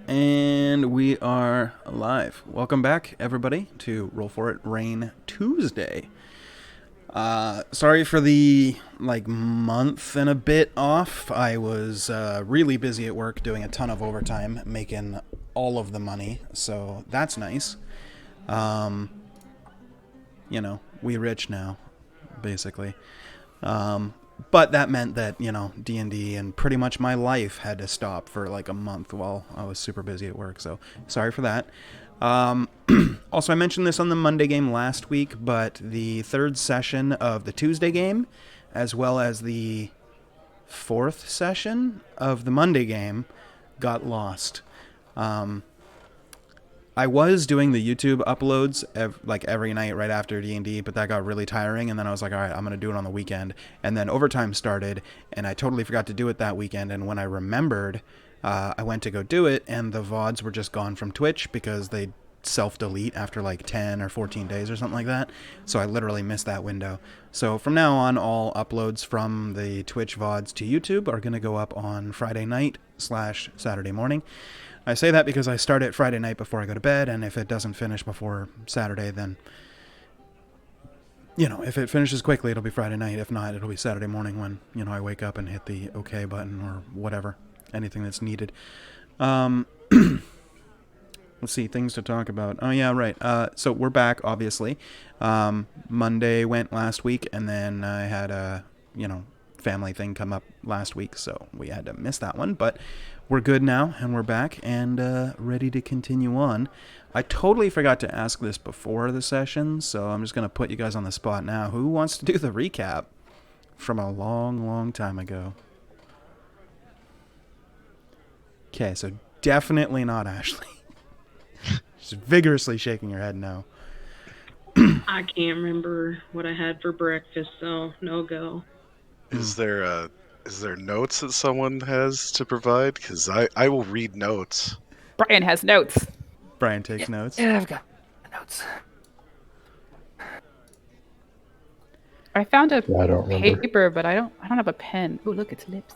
And we are live. Welcome back, everybody, to Roll For It Rain Tuesday. Sorry for the, month and a bit off. I was really busy at work doing a ton of overtime, making all of the money, so that's nice. We rich now, basically. But that meant that, D&D and pretty much my life had to stop for a month while I was super busy at work. So sorry for that. Also, I mentioned this on the Monday game last week, but the third session of the Tuesday game, as well as the fourth session of the Monday game, got lost. I was doing the YouTube uploads every night right after D&D, but that got really tiring, and then I was like, all right, I'm going to do it on the weekend. And then overtime started, and I totally forgot to do it that weekend, and when I remembered, I went to go do it, and the VODs were just gone from Twitch because they self-delete after 10 or 14 days or something like that, so I literally missed that window. So from now on, all uploads from the Twitch VODs to YouTube are going to go up on Friday night/Saturday morning. I say that because I start it Friday night before I go to bed, and if it doesn't finish before Saturday, then, if it finishes quickly, it'll be Friday night. If not, it'll be Saturday morning when, I wake up and hit the OK button or whatever, anything that's needed. Let's see, things to talk about. Oh, yeah, right. So we're back, obviously. Monday went last week, and then I had a, family thing come up last week, so we had to miss that one, but we're good now, and we're back, and ready to continue on. I totally forgot to ask this before the session, so I'm just going to put you guys on the spot now. Who wants to do the recap from a long, long time ago? Okay, so definitely not Ashley. She's vigorously shaking her head no. I can't remember what I had for breakfast, so no go. Is there notes that someone has to provide? Because I will read notes. Brian has notes. Brian takes notes. Yeah, I've got notes. I found a I don't remember. paper, but I don't have a pen. Oh, look, it's lips.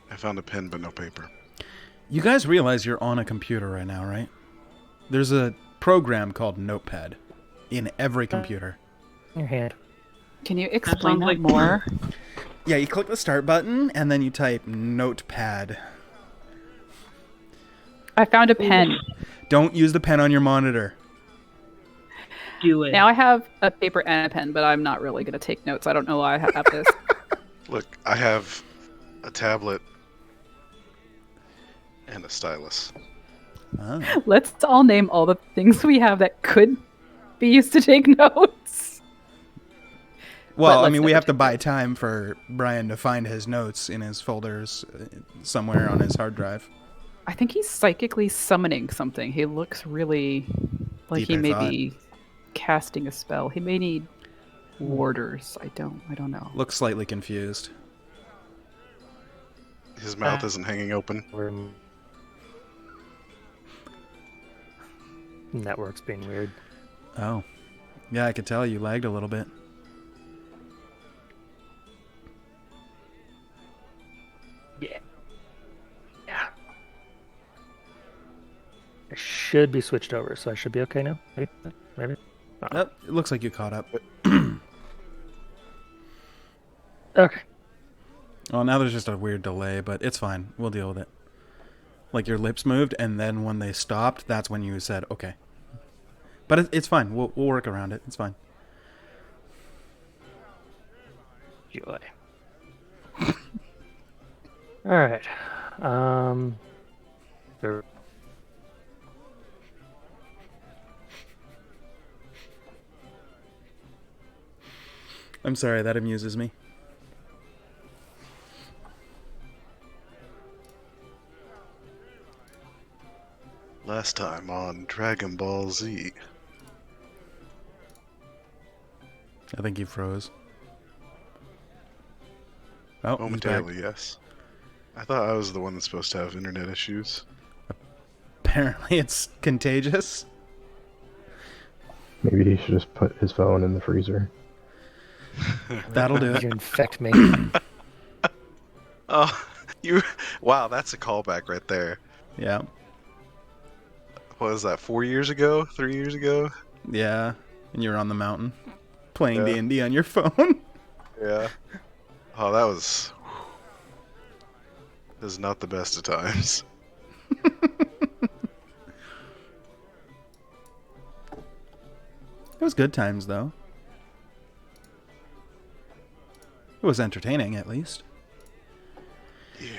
I found a pen but no paper. You guys realize you're on a computer right now, right? There's a program called Notepad in every computer. Your hand. Can you explain that like more? Yeah, you click the start button and then you type Notepad. I found a pen. Don't use the pen on your monitor. Do it. Now I have a paper and a pen, but I'm not really going to take notes. I don't know why I have this. Look, I have a tablet and a stylus. Oh. Let's all name all the things we have that could be used to take notes. Well, I mean, we have to buy time for Brian to find his notes in his folders somewhere on his hard drive. I think he's psychically summoning something. He looks really like Deep he in may thought. be casting a spell. He may need warders. I don't know. Looks slightly confused. His mouth isn't hanging open. Network's being weird. Oh. Yeah, I could tell you lagged a little bit. Yeah. Yeah. I should be switched over, so I should be okay now. Maybe. Oh, it looks like you caught up. Okay. Oh, now there's just a weird delay, but it's fine. We'll deal with it. Like your lips moved, and then when they stopped, that's when you said, okay. But it's fine. We'll work around it. It's fine. Joy. All right. There. I'm sorry, that amuses me. Last time on Dragon Ball Z. I think he froze. Oh, he's back. Momentarily, yes. I thought I was the one that's supposed to have internet issues. Apparently it's contagious. Maybe he should just put his phone in the freezer. That'll do it. You infect me. Oh, you! Wow, that's a callback right there. Yeah. What was that? 4 years ago? 3 years ago? Yeah. And you're on the mountain playing Yeah. D&D on your phone. Yeah. Oh, that was not the best of times. It was good times, though. It was entertaining, at least. Yeah.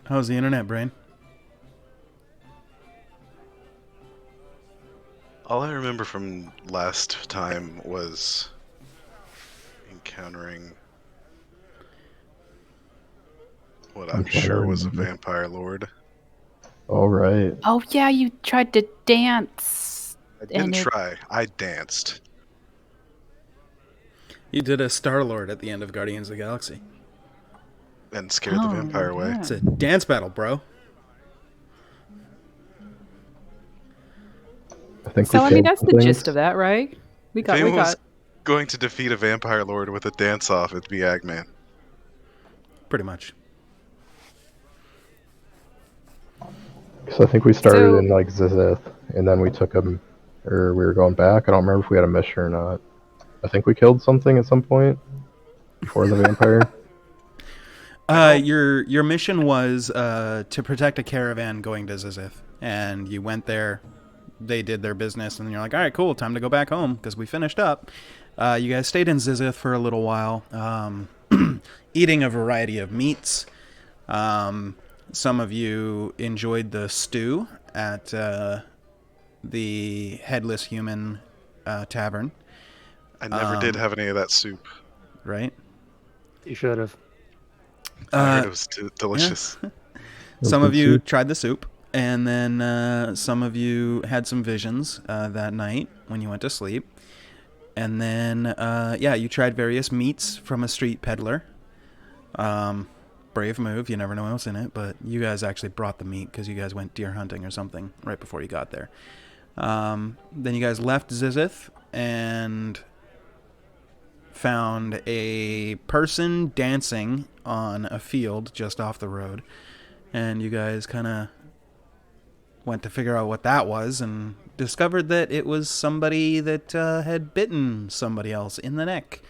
How's the internet, Brain? All I remember from last time was encountering what I'm trying to sure was a remember. vampire lord. All right. Oh yeah, you tried to dance. I didn't And it- try. I danced. You did a Star-Lord at the end of Guardians of the Galaxy. And scared the vampire away. yeah. It's a dance battle, bro. I think So we I mean, killed that's some the things. gist of that, right? We If got. anyone was going to defeat a vampire lord with a dance-off, it'd be Eggman. Pretty much. So I think we started So- in like Zizith, and then we took him, or we were going back. I don't remember if we had a mission or not. I think we killed something at some point before the vampire. Your mission was to protect a caravan going to Zizith, and you went there. They did their business, and you're like, all right, cool, time to go back home because we finished up. You guys stayed in Zizith for a little while, eating a variety of meats. Some of you enjoyed the stew at the Headless Human Tavern, I never did have any of that soup. right? You should have. I heard it was delicious. Some of good you soup. tried the soup, and then some of you had some visions that night when you went to sleep. And then, you tried various meats from a street peddler. Brave move, you never know what's in it, but you guys actually brought the meat because you guys went deer hunting or something right before you got there. Then you guys left Zizith and found a person dancing on a field just off the road. And you guys kind of went to figure out what that was and discovered that it was somebody that had bitten somebody else in the neck.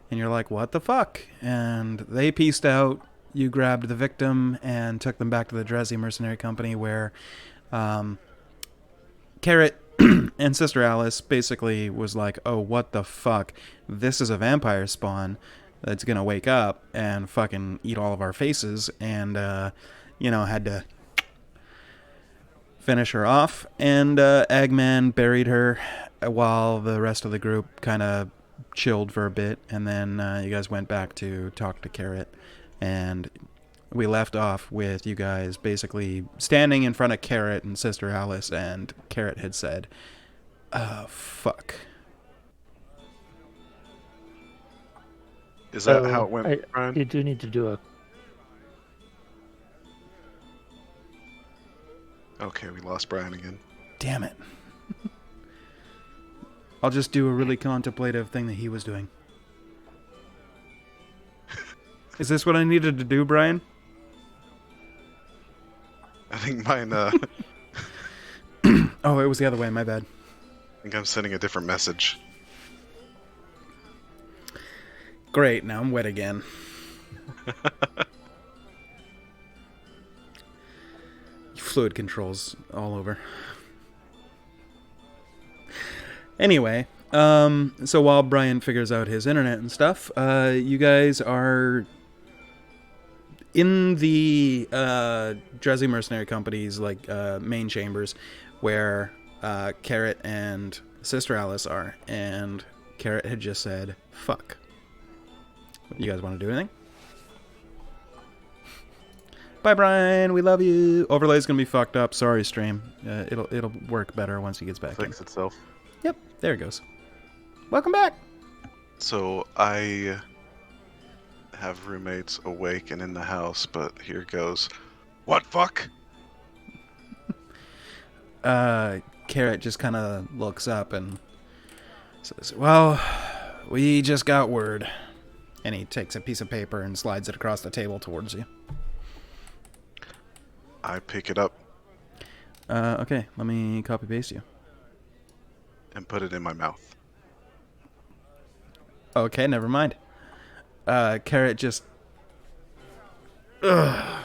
And you're like, what the fuck? And they pieced out. You grabbed the victim and took them back to the Dresy Mercenary Company where Carrot and Sister Alice basically was like, oh, what the fuck? This is a vampire spawn that's going to wake up and fucking eat all of our faces. And, had to finish her off. And Eggman buried her while the rest of the group kind of chilled for a bit. And then you guys went back to talk to Carrot. And we left off with you guys basically standing in front of Carrot and Sister Alice, and Carrot had said, fuck. Is that So, how it went, Brian? You do need to do a. Okay, we lost Brian again. Damn it. I'll just do a really contemplative thing that he was doing. Is this what I needed to do, Brian? I think mine, Oh, it was the other way, my bad. I think I'm sending a different message. Great, now I'm wet again. Fluid controls all over. Anyway, so while Brian figures out his internet and stuff, you guys are in the Dresy Mercenary Company's main chambers where Carrot and Sister Alice are, and Carrot had just said, fuck. You guys want to do anything? Bye, Brian. We love you. Overlay's gonna be fucked up. Sorry, stream. It'll work better once he gets back in. Fix itself. Yep, there it goes. Welcome back. So I have roommates awake and in the house, but here goes. What fuck? Carrot just kind of looks up and says, "Well, we just got word." And he takes a piece of paper and slides it across the table towards you. I pick it up Okay, let me copy paste you. and put it in my mouth. Okay, never mind. Carrot just... Ugh.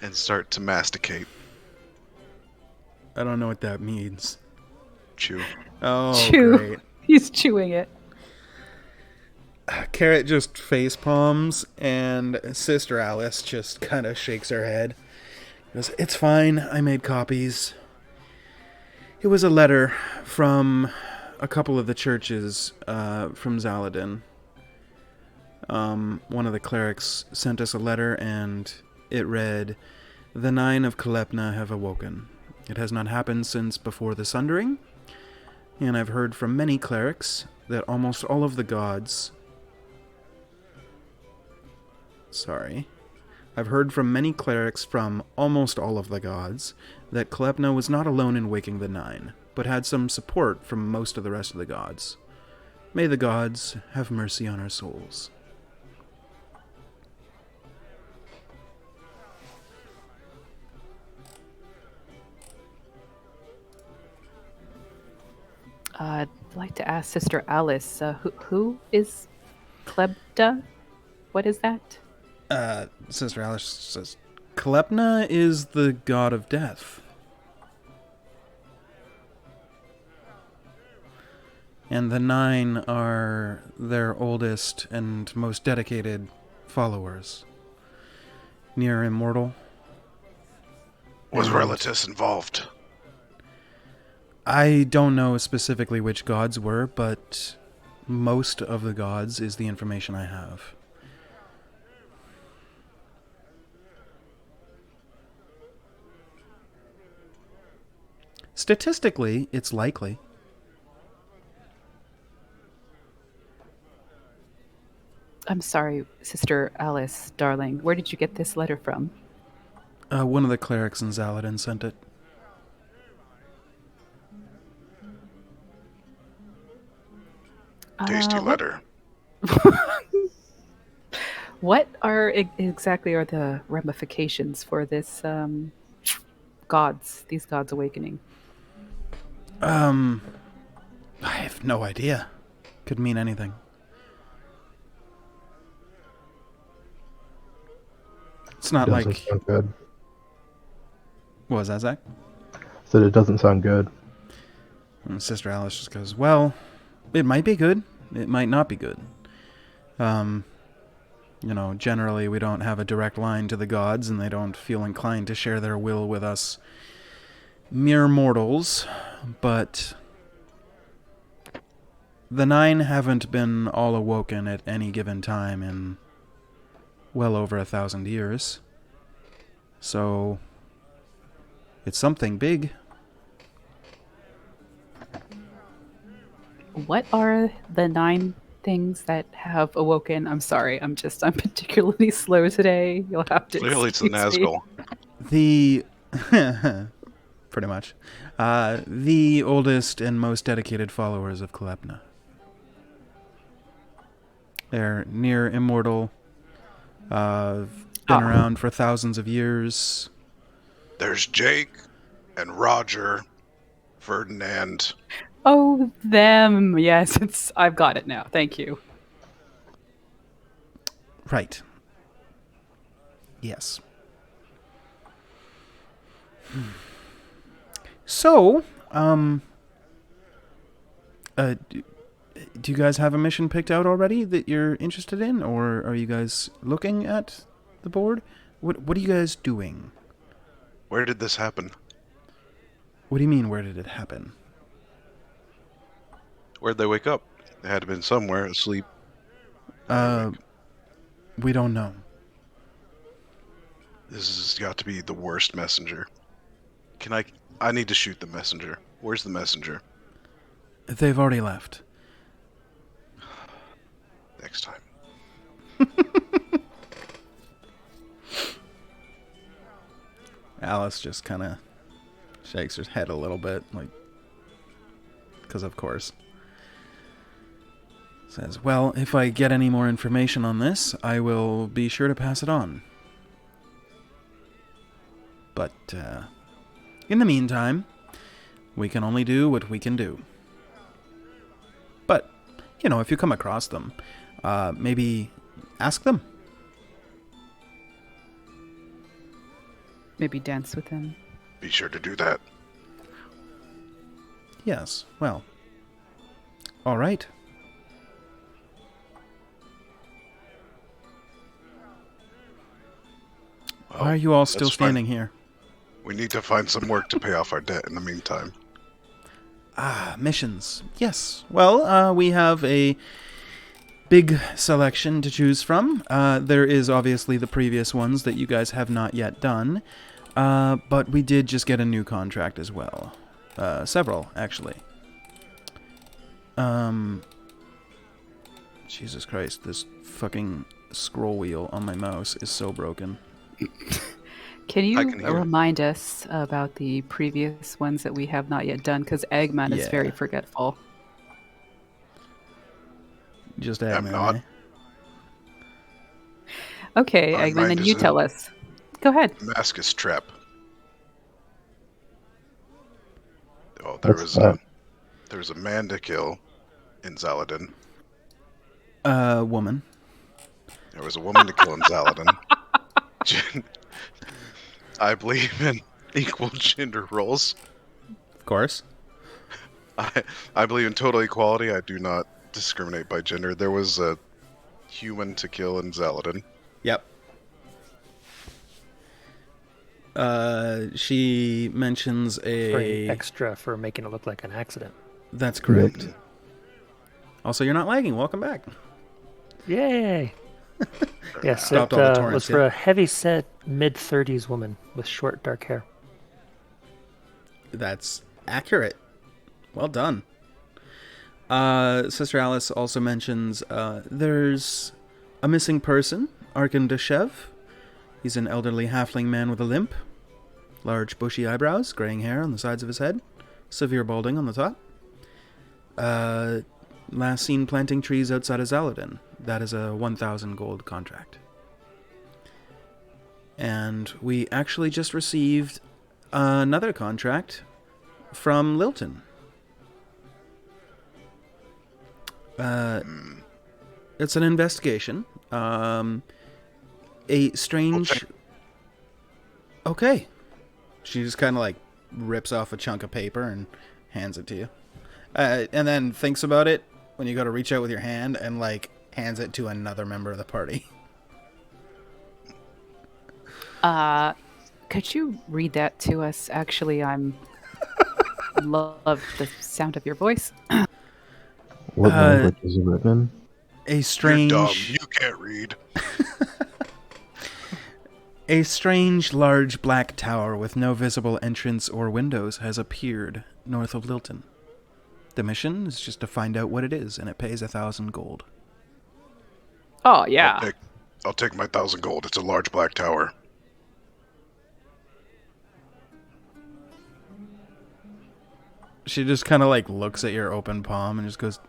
And start to masticate. I don't know what that means. Chew. Oh, Chew. great. He's chewing it. Carrot just face palms, and Sister Alice just kind of shakes her head. Goes, "It's fine, I made copies. It was a letter from a couple of the churches from Zaladin. One of the clerics sent us a letter, and it read, 'The Nine of Kalepna have awoken. It has not happened since before the Sundering, and I've heard from many clerics that almost all of the gods... Sorry. I've heard from many clerics from almost all of the gods that Kalepna was not alone in waking the Nine, but had some support from most of the rest of the gods. May the gods have mercy on our souls.'" I'd like to ask Sister Alice, who is Klebda? What is that? Sister Alice says, "Kalepna is the god of death. And the Nine are their oldest and most dedicated followers. Near immortal. Was And Relatus involved? I don't know specifically which gods were, but most of the gods is the information I have. Statistically, it's likely. I'm sorry, Sister Alice, darling. Where did you get this letter from? One of the clerics in Zaladin sent it. Tasty letter. What are exactly are the ramifications for this these gods awakening? I have no idea. Could mean anything. It's not Doesn't like... sound good. What was that, Zach? Said it doesn't sound good. And Sister Alice just goes, "Well, it might be good. It might not be good. Generally we don't have a direct line to the gods, and they don't feel inclined to share their will with us mere mortals, but the Nine haven't been all awoken at any given time in well over 1,000 years. So it's something big." What are the 9 things that have awoken? I'm sorry, I'm particularly slow today. You'll have to Clearly it's the excuse me. Nazgul. The... pretty much. The oldest and most dedicated followers of Kalepna. They're near immortal. Been around for thousands of years. There's Jake and Roger, Ferdinand. Oh, them. Yes, I've got it now. Thank you. Right. Yes. So, do you guys have a mission picked out already that you're interested in, or are you guys looking at the board? What are you guys doing? Where did this happen? What do you mean, where did it happen? Where'd they wake up? They had to have been somewhere asleep. We don't know. This has got to be the worst messenger. I need to shoot the messenger. Where's the messenger? They've already left. next time. Alice just kind of shakes her head a little bit, like, because of course. Says, well, if I get any more information on this, I will be sure to pass it on. But, in the meantime, we can only do what we can do. But, if you come across them, maybe ask them. Maybe dance with them. Be sure to do that. Yes, well. All right. Why are you all still standing here? We need to find some work to pay off our debt in the meantime. Missions. Yes. Well, we have a big selection to choose from. There is obviously the previous ones that you guys have not yet done. But we did just get a new contract as well. Several, actually. Jesus Christ, this fucking scroll wheel on my mouse is so broken. Can you can hear it. remind us about the previous ones that we have not yet done? Because Eggman is very forgetful. Just I'm admin, not. eh? Okay, My Eggman, mind then is you in- tell us. Go ahead. Damascus Trap. Oh, there What's was that? there was a man to kill in Zaladin. Woman. There was a woman to kill in Zaladin. I believe in equal gender roles. Of course. I believe in total equality. I do not discriminate by gender. There was a human to kill in Zaladin. Yep. She mentions For extra for making it look like an accident. That's correct. Also, you're not lagging. Welcome back. Yay! Yes, it Stopped all the torrents, was for yeah. a heavy-set mid-30s woman with short, dark hair. That's accurate. Well done. Sister Alice also mentions there's a missing person, Arkan Dashev. He's an elderly halfling man with a limp, large bushy eyebrows, graying hair on the sides of his head, severe balding on the top. Last seen planting trees outside of Zaladin. That is a 1,000 gold contract. And we actually just received another contract from Lilton. It's an investigation. A strange... Okay. She just kind of like rips off a chunk of paper and hands it to you. And then thinks about it when you go to reach out with your hand and like hands it to another member of the party. Could you read that to us? Actually, love the sound of your voice. What language is it written in? A strange... You're dumb. You can't read. A strange, large black tower with no visible entrance or windows has appeared north of Lilton. The mission is just to find out what it is, and it pays 1,000 gold. Oh, yeah. I'll take my 1,000 gold. It's a large black tower. She just kind of like looks at your open palm and just goes,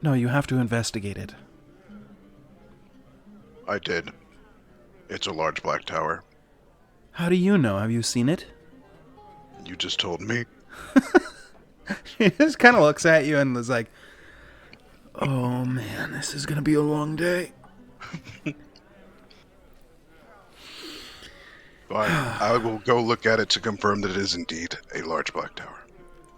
"No, you have to investigate it." I did. It's a large black tower. How do you know? Have you seen it? You just told me. She just kind of looks at you and is like, "Oh man, this is gonna be a long day." Fine. I will go look at it to confirm that it is indeed a large black tower.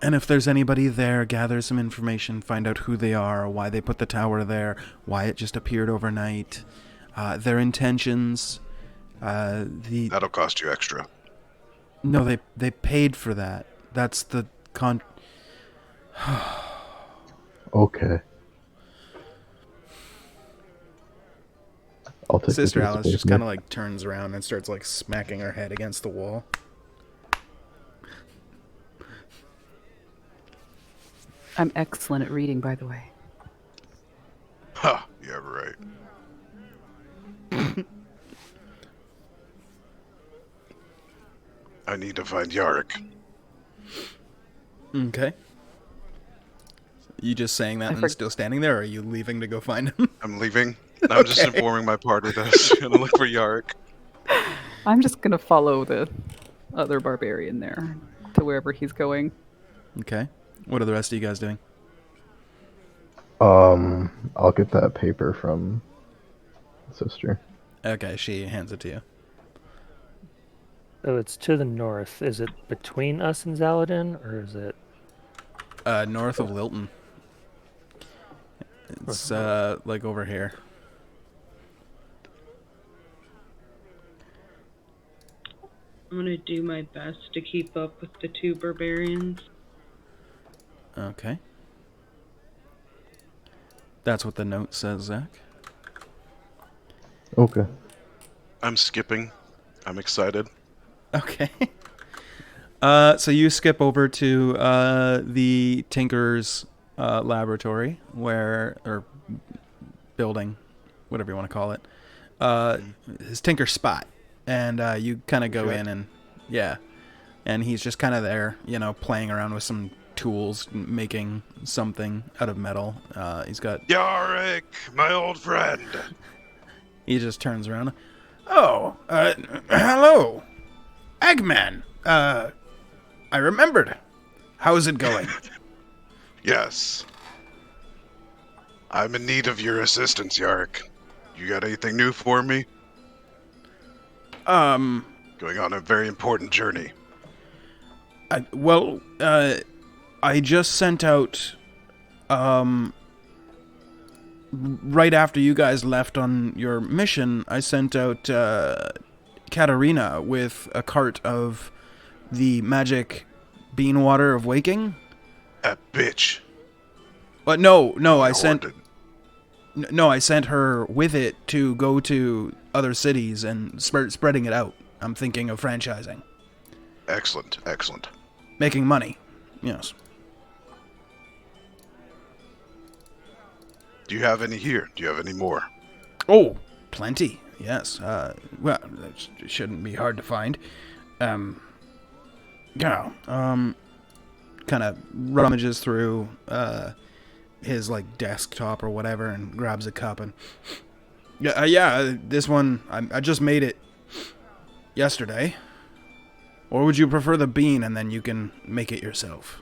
And if there's anybody there, gather some information, find out who they are, why they put the tower there, why it just appeared overnight, their intentions. That'll cost you extra. No, they paid for that. That's the Okay. I'll take Sister this Alice with just me. kind of like turns around and starts like smacking her head against the wall. I'm excellent at reading, by the way. Ha! Yeah, right. I need to find Yarrick. Okay. You just saying that I and forg- still standing there, or are you leaving to go find him? I'm leaving. I'm just Okay. informing my party that I was going to look for Yarrick. I'm just gonna follow the other barbarian there to wherever he's going. Okay. What are the rest of you guys doing? I'll get that paper from sister. Okay, she hands it to you. So it's to the north. Is it between us and Zaladin, or is it? North of Lilton. It's like over here. I'm gonna do my best to keep up with the two barbarians. Okay. That's what the note says, Zach. Okay. I'm skipping. I'm excited. Okay. So you skip over to the Tinker's laboratory, or building, whatever you want to call it. His Tinker spot, and you kind of go Okay. in and and he's just kind of there, playing around with some tools, making something out of metal. He's got. Yarrick, my old friend. He just turns around. Oh, hello, Eggman. I remembered. How's it going? Yes. I'm in need of your assistance, Yarrick. You got anything new for me? Going on a very important journey. I just sent out, right after you guys left on your mission, I sent out, Katarina with a cart of the magic bean water of waking. That bitch. But no, I Hoarded. sent her with it to go to other cities and spreading it out. I'm thinking of franchising. Excellent. Making money. Yes. Do you have any here? Do you have any more? Oh, plenty. Yes. Well, that shouldn't be hard to find. Kind of rummages through his like desktop or whatever and grabs a cup and this one I just made it yesterday. Or would you prefer the bean and then you can make it yourself?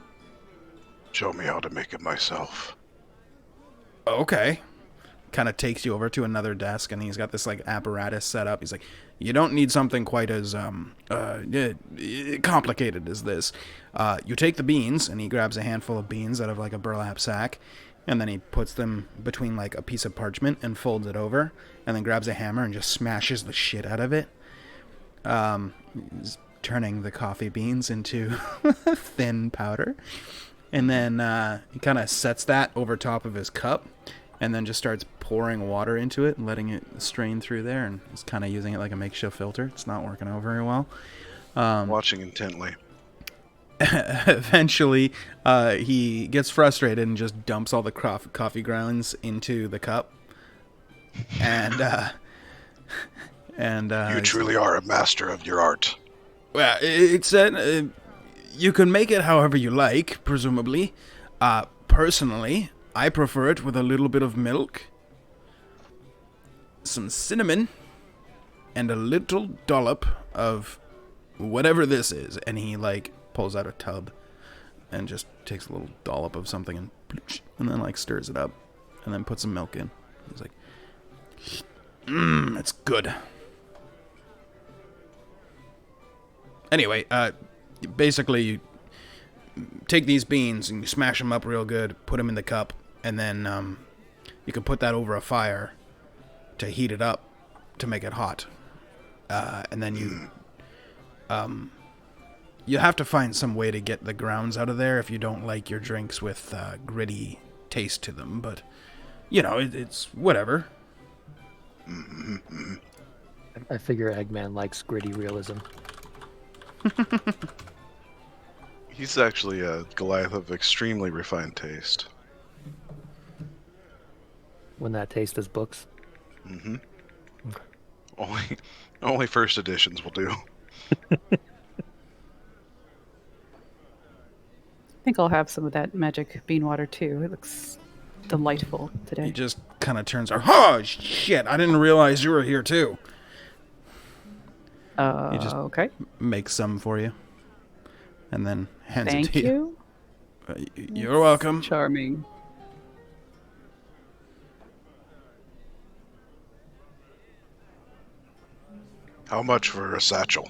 Show me how to make it myself. Okay. Kind of takes you over to another desk and he's got this like apparatus set up. He's like, you don't need something quite as complicated as this. You take the beans, and he grabs a handful of beans out of like a burlap sack, and then he puts them between like a piece of parchment and folds it over, and then grabs a hammer and just smashes the shit out of it. He's turning the coffee beans into thin powder. And then he kind of sets that over top of his cup and then just starts pouring water into it and letting it strain through there. And he's kind of using it like a makeshift filter. It's not working out very well. Watching intently. Eventually, he gets frustrated and just dumps all the coffee grounds into the cup. And You truly are a master of your art. well, it's you can make it however you like, presumably. Personally, I prefer it with a little bit of milk, some cinnamon, and a little dollop of whatever this is. And he like pulls out a tub and just takes a little dollop of something and then like stirs it up and then puts some milk in. He's like, it's good. Anyway, basically you take these beans and you smash them up real good, put them in the cup, and then you can put that over a fire to heat it up to make it hot. And then you have to find some way to get the grounds out of there if you don't like your drinks with gritty taste to them. But, you know, it's whatever. I figure Eggman likes gritty realism. He's actually a Goliath of extremely refined taste. When that taste is books. Mm-hmm. Only first editions will do. think I'll have some of that magic bean water too. It looks delightful He today. just kind of turns around. Oh, shit, I didn't realize you were here too. He just Okay. makes some for you. And then hands it Thank to you. you. You're welcome. Charming. How much for a satchel?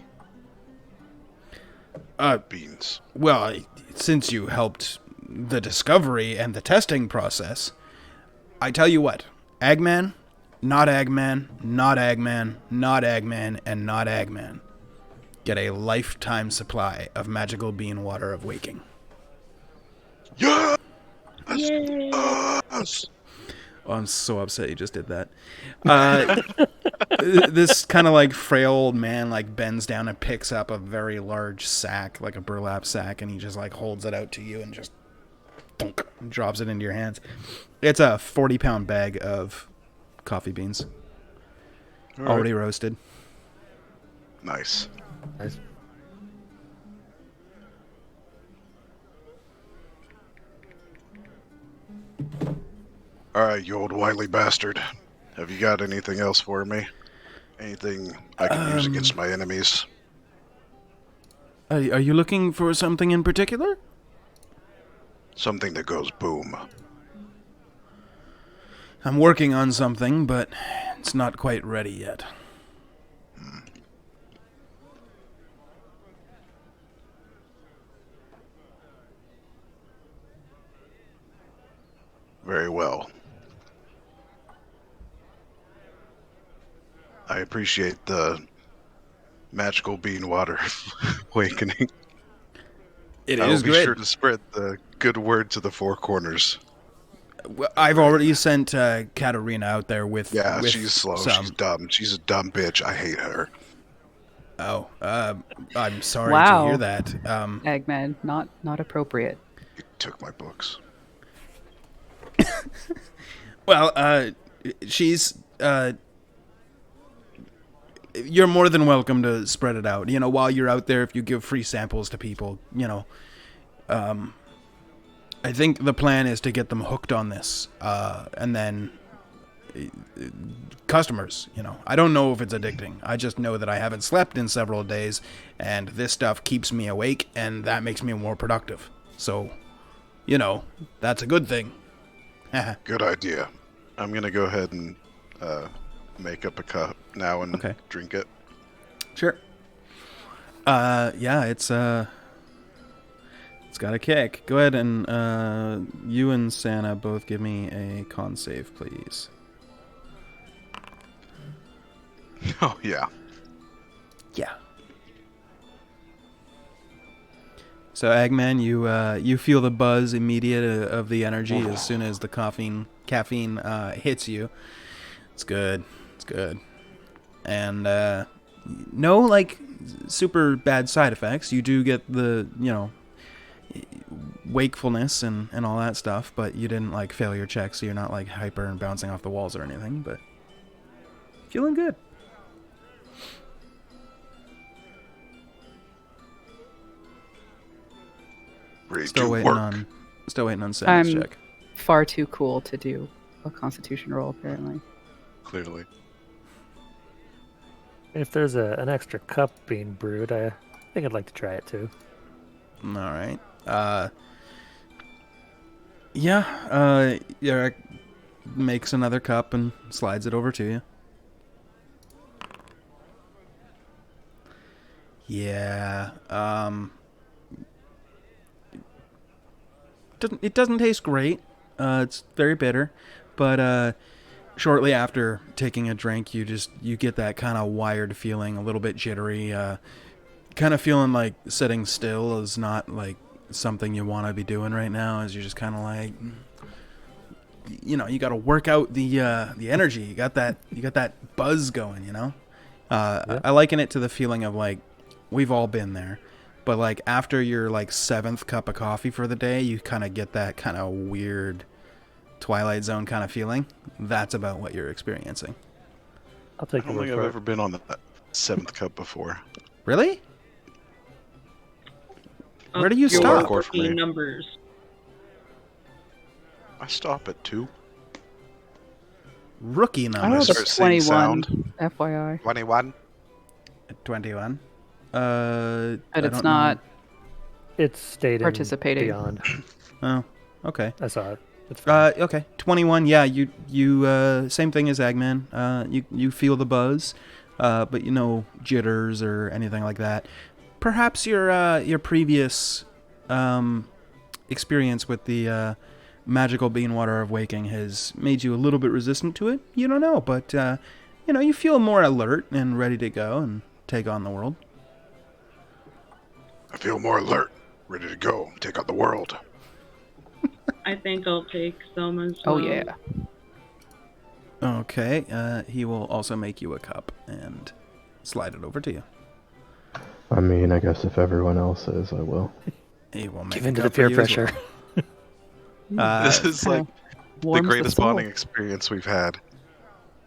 Uh, Beans. Well, since you helped the discovery and the testing process, I tell you what, Eggman, not Eggman, not Eggman, not Eggman, and not Eggman get a lifetime supply of magical bean water of waking. Yes! Yay! Yes! Oh, I'm so upset you just did that. This kind of like frail old man like bends down and picks up a very large sack, like a burlap sack, and he just like holds it out to you and just thunk, drops it into your hands. It's a 40-pound bag of coffee beans, already roasted. Nice. Nice. Alright, you old wily bastard. Have you got anything else for me? Anything I can use against my enemies? Are you looking for something in particular? Something that goes boom. I'm working on something, but it's not quite ready yet. Very well. I appreciate the magical bean water awakening. It I will is be great. sure to spread the good word to the four corners. Well, I've already sent Katarina out there with Yeah, with she's slow. some. She's dumb. She's a dumb bitch. I hate her. Oh, I'm sorry Wow. to hear that. Eggman, not appropriate. You took my books. Well, she's you're more than welcome to spread it out. You know, while you're out there, if you give free samples to people, you know. I think the plan is to get them hooked on this, and then customers, you know. I don't know if it's addicting. I just know that I haven't slept in several days, and this stuff keeps me awake, and that makes me more productive. So, you know, that's a good thing. Good idea. I'm gonna go ahead and make up a cup now and Okay. drink it. Sure. Yeah, it's got a kick. Go ahead and you and Santa both give me a con save, please. Oh yeah. Yeah. So Eggman, you feel the buzz immediate of the energy as soon as the caffeine hits you. It's good. It's good. And no like super bad side effects. You do get the, you know, wakefulness and all that stuff, but you didn't like fail your check, so you're not like hyper and bouncing off the walls or anything, but feeling good. Ready Still to waiting work. on Santa's I'm check. far too cool to do a Constitution roll, apparently. Clearly. If there's an extra cup being brewed, I think I'd like to try it too. All right. Yeah. Eric makes another cup and slides it over to you. Yeah. It doesn't taste great. It's very bitter, but shortly after taking a drink, you get that kind of wired feeling, a little bit jittery, kind of feeling like sitting still is not like something you want to be doing right now, as you're just kind of like, you know, you got to work out the energy. You got that buzz going, you know. Yeah. I liken it to the feeling of like we've all been there, but like after your like 7th cup of coffee for the day, you kind of get that kind of weird Twilight Zone kind of feeling. That's about what you're experiencing. I'll I take don't your think word I've for ever been on that 7th cup before. Really? Where do you your stop? Hardcore for me. rookie numbers. I stop at 2. Rookie I I rolled numbers. a start seeing 21, sound. FYI. 21. 21. But I it's don't not. It's stayed in Participating. beyond. know. Oh, okay. I saw it. It's fine. Okay. 21. Yeah, you same thing as Eggman. You feel the buzz, but no jitters or anything like that. Perhaps your previous experience with the magical bean water of waking has made you a little bit resistant to it. You don't know, but you feel more alert and ready to go and take on the world. I feel more alert, ready to go, take on the world. I think I'll take some as Oh well. yeah. Okay. He will also make you a cup and slide it over to you. I mean, I guess if everyone else is, I will. He will make Give a into the cup for peer you as pressure. well. This is kinda like the warms greatest soul. bonding experience we've had.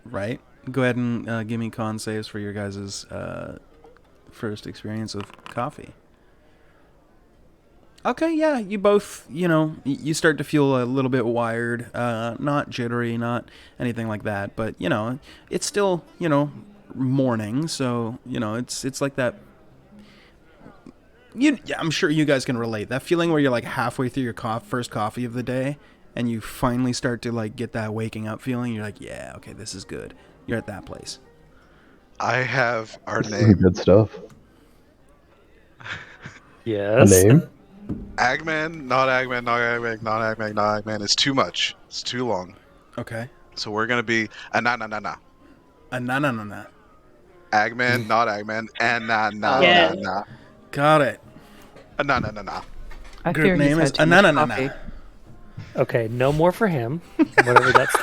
Right. Go ahead and give me con saves for your guys' first experience of coffee. Okay, yeah, you both, you start to feel a little bit wired, not jittery, not anything like that, but, it's still, morning, so, it's like that. I'm sure you guys can relate. That feeling where you're like halfway through your first coffee of the day, and you finally start to like get that waking up feeling. You're like, yeah, okay, this is good. You're at that place. I have our Some name. good stuff. A Yes. name? Agman, not Agman, not Agman, not Agman, not Agman. It's too much. It's too long. Okay. So we're gonna be na. Na. Agman, not Agman, and na. Yes. Got it. Na. I Group fear he's name had is too much Ananana. coffee. Okay, no more for him. Whatever that's.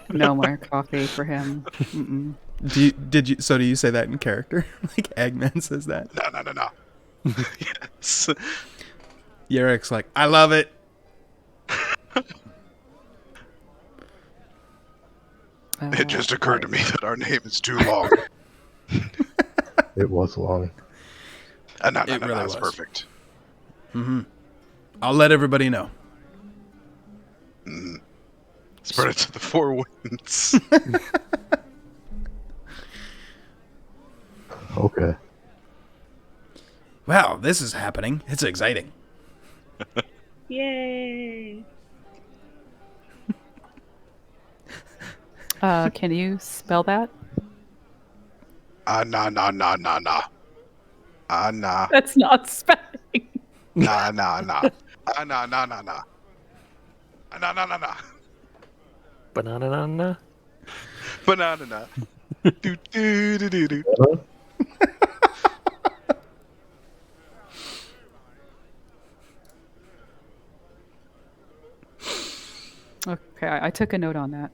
No more coffee for him. Mm-mm. Do you say that in character? Like Eggman says that? Na. Yes. Yarek's like, I love it. It just occurred to me that our name is too long. It was long. Na. It really That's was. perfect. I'll let everybody know. Spread it to the 4 winds. Okay. Wow, this is happening. It's exciting. Yay! Can you spell that? Na. Na. That's not spelling. Na. Na. Banana. Banana. Do. Huh? Okay, I took a note on that.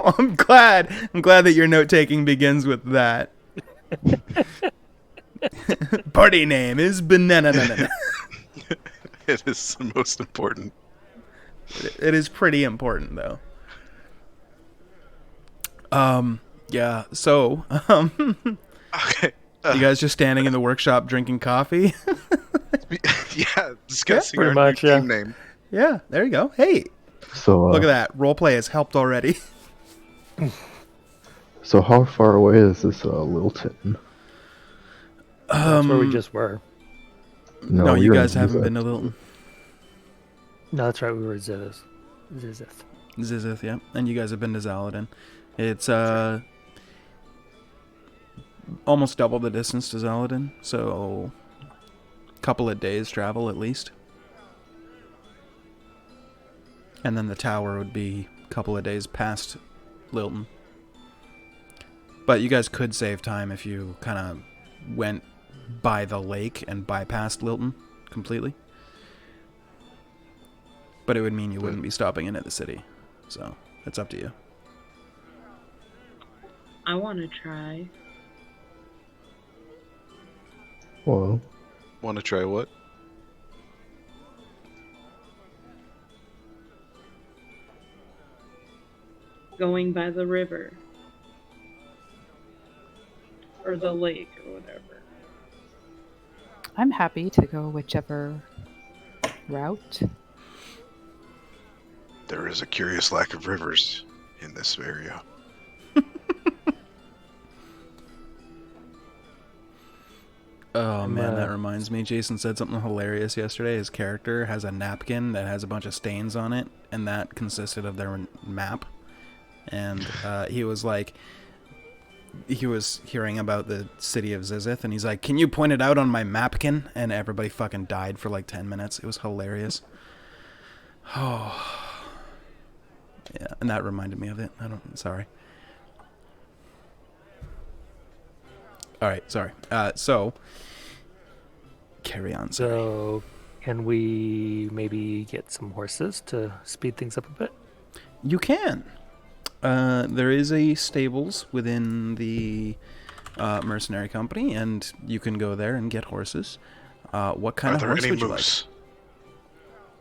I'm glad that your note taking begins with that. Party name is Banana. It is the most important. It is pretty important though. Yeah, so Okay. you guys just standing in the workshop drinking coffee? Yeah, discussing pretty our much, new yeah. team name. Yeah, there you go. Hey, So, look at that. Roleplay has helped already. so how far away is this Lilton? That's where we just were. No, we you were in guys haven't been to Zizek. Lilton. No, that's right. We were at Zizith. Zizith, yeah. And you guys have been to Zaladin. It's almost double the distance to Zaladin, so a couple of days travel at least. And then the tower would be a couple of days past Lilton. But you guys could save time if you kind of went by the lake and bypassed Lilton completely. But it would mean you wouldn't be stopping in at the city. So, it's up to you. I want to try. Well, Want to try what? Going by the river. Or the lake, or whatever. I'm happy to go whichever route. There is a curious lack of rivers in this area. Oh I'm, man, that reminds me. Jason said something hilarious yesterday. His character has a napkin that has a bunch of stains on it, and that consisted of their map. And he was like, he was hearing about the city of Zizith, and he's like, "Can you point it out on my mapkin?" And everybody fucking died for like 10 minutes. It was hilarious. Oh, yeah, and that reminded me of it. Sorry. All right, sorry. So, carry on. Sorry. So, can we maybe get some horses to speed things up a bit? You can. There is a stables within the mercenary company, and you can go there and get horses. What kind Are of there horse any would you moose?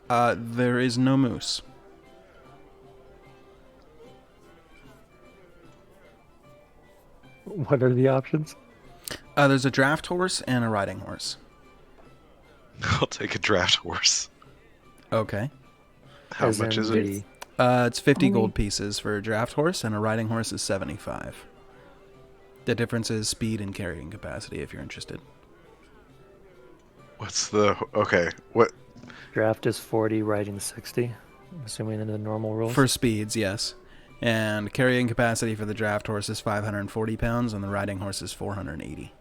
like? There is no moose. What are the options? There's a draft horse and a riding horse. I'll take a draft horse. Okay. How As much in is it? It's 50 Only- gold pieces for a draft horse, and a riding horse is 75. The difference is speed and carrying capacity, if you're interested. What's the... Okay, what... Draft is 40, riding 60. I'm assuming under the normal rules. For speeds, yes. And carrying capacity for the draft horse is 540 pounds, and the riding horse is 480.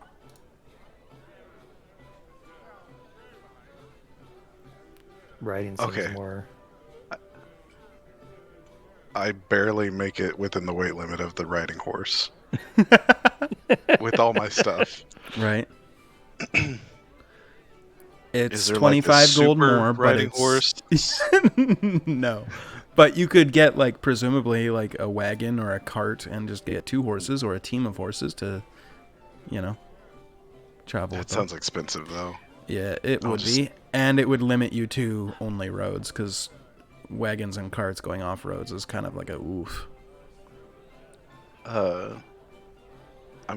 Riding seems Okay. more. I barely make it within the weight limit of the riding horse. With all my stuff. Right. It's Is there like 25 the gold super more, but riding it's... horse? No. But you could get, like, presumably, like, a wagon or a cart and just get 2 horses or a team of horses to, you know, travel That with them. sounds expensive, though. Yeah, it I'll would just- be. And it would limit you to only roads, because wagons and carts going off roads is kind of like a oof. I'm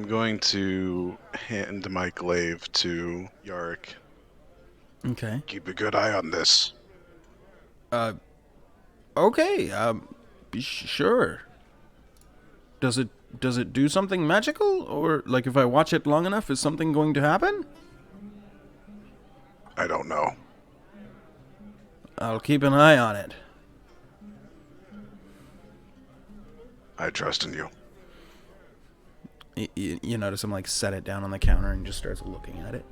going to hand my glaive to Yarrick. Okay. Keep a good eye on this. Okay, sure. Does it do something magical? Or, like, if I watch it long enough, is something going to happen? I don't know. I'll keep an eye on it. I trust in you. You notice him, like, set it down on the counter and just starts looking at it.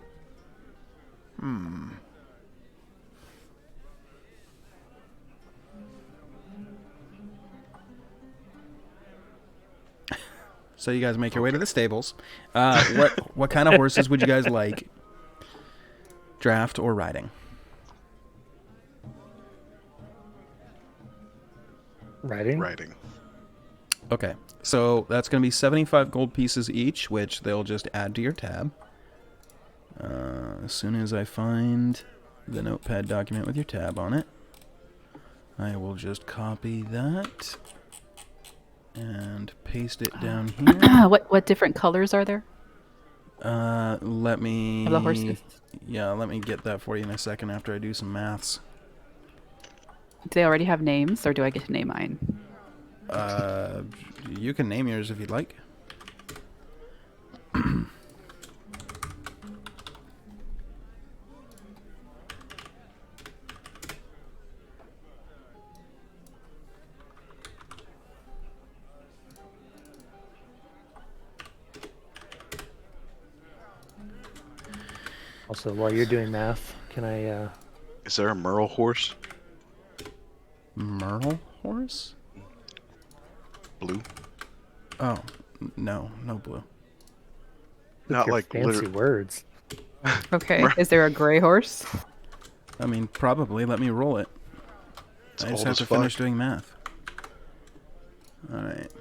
So you guys make your way to the stables. What kind of horses would you guys like? Draft or riding? Riding? Riding. Okay, so that's going to be 75 gold pieces each, which they'll just add to your tab. As soon as I find the notepad document with your tab on it, I will just copy that and paste it down here. What different colors are there Let me... of the horses? Yeah, let me get that for you in a second after I do some maths. Do they already have names, or do I get to name mine? You can name yours if you'd like. Also, while you're doing math, can I Is there a Merle horse? Merle horse? Blue? Oh, no blue. Not your like fancy words? Okay. Is there a gray horse? I mean, probably. Let me roll it. It's I just old have as to fuck. finish doing math. Alright.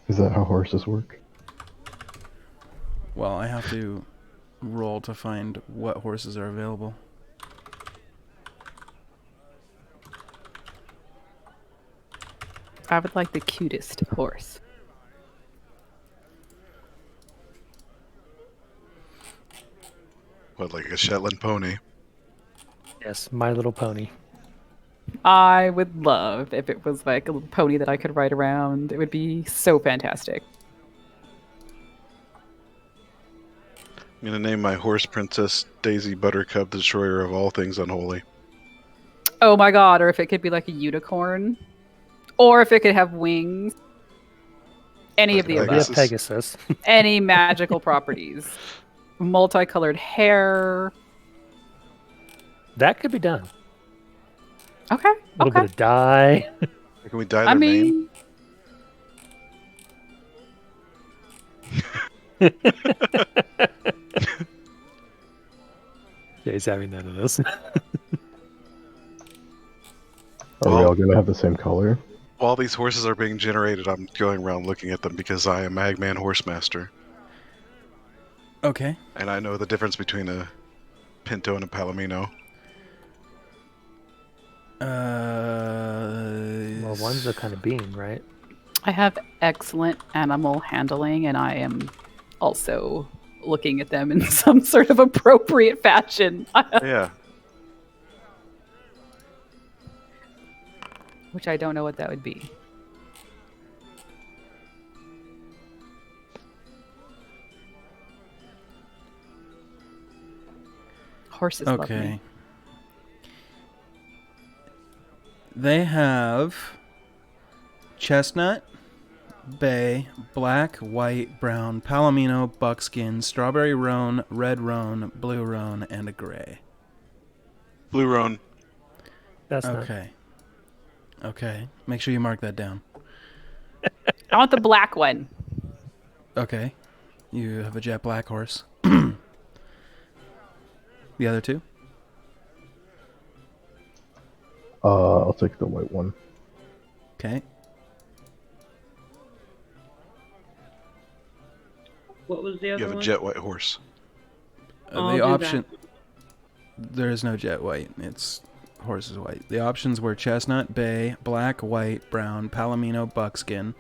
Is that how horses work? Well, I have to roll to find what horses are available. I would like the cutest horse. What, like a Shetland pony? Yes, My Little Pony. I would love if it was like a little pony that I could ride around. It would be so fantastic. I'm gonna name my horse Princess Daisy Buttercup, destroyer of all things unholy. Oh my god, or if it could be like a unicorn. Or if it could have wings. Any of the It'll be above. a Pegasus. Any magical properties. Multicolored hair. That could be done. Okay. A little bit of dye. Can we dye I their name? mean, Jay's having none of this. Are we Well- all gonna have the same color? While these horses are being generated, I'm going around looking at them because I am Magman Horsemaster, Okay. and I know the difference between a Pinto and a Palomino. Well, one's a kind of bean, right? I have excellent animal handling, and I am also looking at them in some sort of appropriate fashion, Yeah. which I don't know what that would be. Horses love Okay. me. They have chestnut, bay, black, white, brown, palomino, buckskin, strawberry roan, red roan, blue roan, and a gray. Blue Roan. That's not. Okay. Okay. Make sure you mark that down. I want the black one. Okay. You have a jet black horse. The other two? I'll take the white one. Okay. What was the other You have a one? jet white horse. I'll The do option. that. There is no jet white. It's horse is white. The options were chestnut, bay, black, white, brown, palomino, buckskin,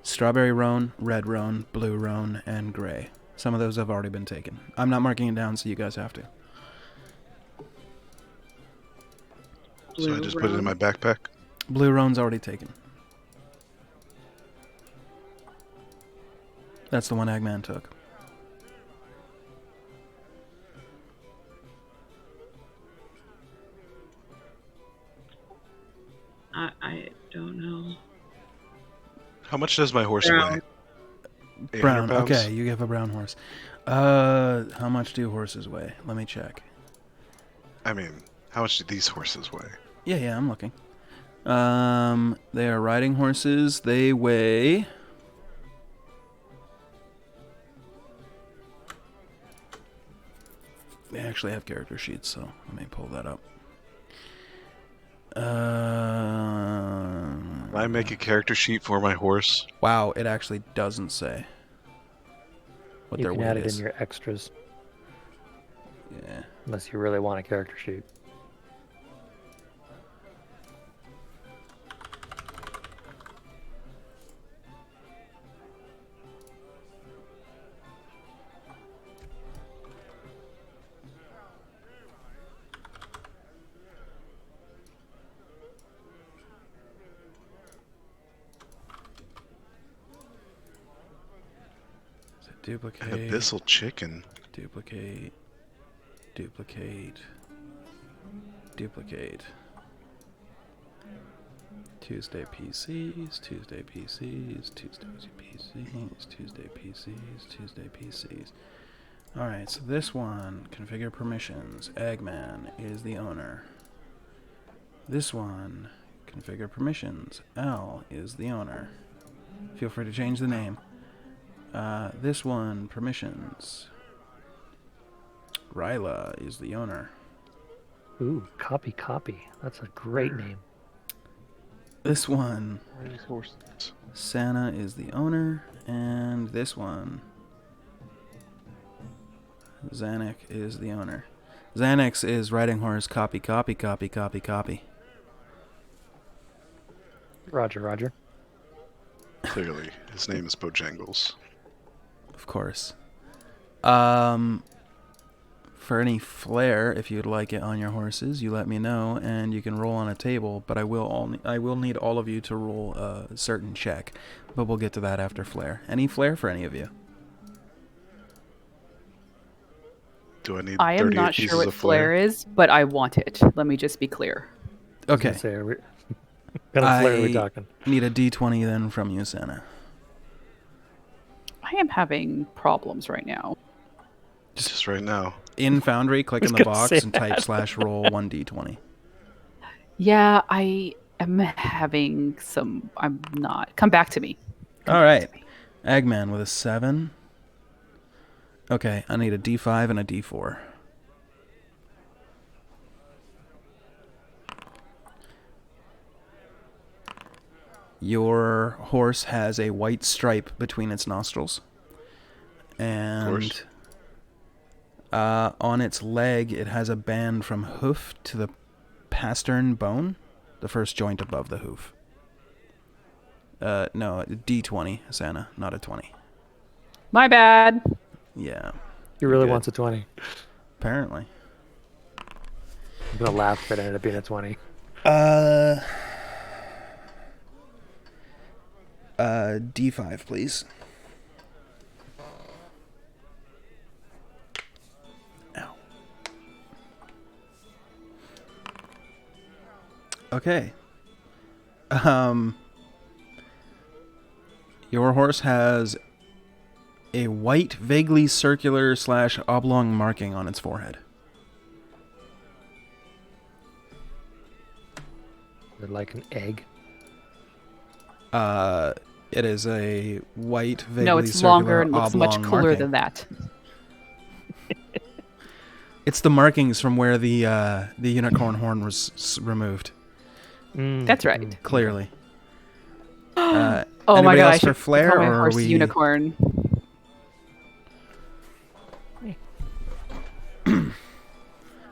strawberry roan, red roan, blue roan, and gray. Some of those have already been taken. I'm not marking it down, so you guys have to. So I Blue just put it in Roan. my backpack. Blue roan's already taken. That's the one Eggman took. I don't know. How much does my horse Brown. weigh? 800 Brown. pounds? Okay, you have a brown horse. How much do horses weigh? Let me check. I mean, how much do these horses weigh? Yeah, I'm looking. They are riding horses. They weigh. They actually have character sheets, so let me pull that up. Can I make a character sheet for my horse? Wow, it actually doesn't say what You their can weight add it is. in your extras, Yeah. unless you really want a character sheet. Is it duplicate? An abyssal chicken. Duplicate. Duplicate. Duplicate. Tuesday PCs, Tuesday PCs, Tuesday PCs, Tuesday PCs, Tuesday PCs. Alright, so this one, configure permissions. Eggman is the owner. This one, configure permissions. L is the owner. Feel free to change the name. This one, permissions. Ryla is the owner. Ooh, copy. That's a great name. This one, Where are these horses? Santa is the owner. And this one, Xanax is the owner. Xanax is riding horse, copy. Roger. Clearly, his name is Bojangles. Of course. For any flair, if you'd like it on your horses, you let me know, and you can roll on a table. But I will need all of you to roll a certain check. But we'll get to that after flair. Any flair for any of you? Do I need I am 38 not pieces sure what of flair is, but I want it. Let me just be clear. Okay. Say, what kind of flare are we talking? Need a D20 then from you, Santa. I am having problems right now. Just right now. In Foundry, click was in the gonna box say and type /roll 1d20. Yeah, I am having some. I'm not. Come back to me. All right. Eggman with a 7. Okay, I need a D5 and a D4. Your horse has a white stripe between its nostrils. And on its leg, it has a band from hoof to the pastern bone, the first joint above the hoof. No, D20, Santa, not a 20. My bad. Yeah, He really good. wants a 20. Apparently. I'm gonna laugh if it ended up being a 20. D5, please. Ow. Okay. Your horse has a white, vaguely circular / oblong marking on its forehead. They're like an egg. It is a white, vaguely No, it's circular, longer and looks much oblong cooler marking. than that. It's the markings from where the unicorn horn was removed. That's right. Clearly. Oh anybody my god! else I for should flair, call my or are horse we? unicorn.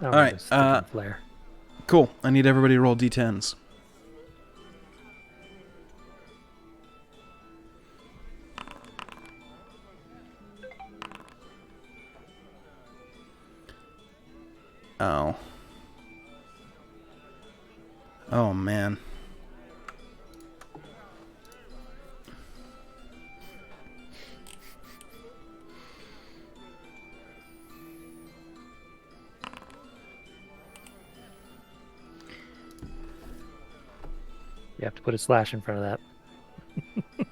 All right, flare. Cool. I need everybody to roll D10s. Oh. Oh, man. You have to put a slash in front of that.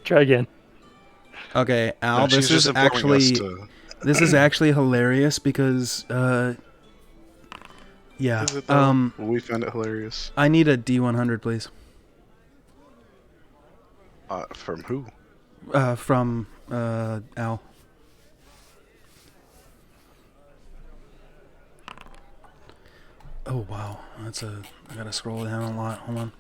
Try again. Okay, Al, No, she's this just is informing us actually to- this is actually hilarious because yeah. Is it though? Will we find it hilarious? I need a D100, please. From who? From Al. Oh wow, I gotta scroll down a lot. Hold on.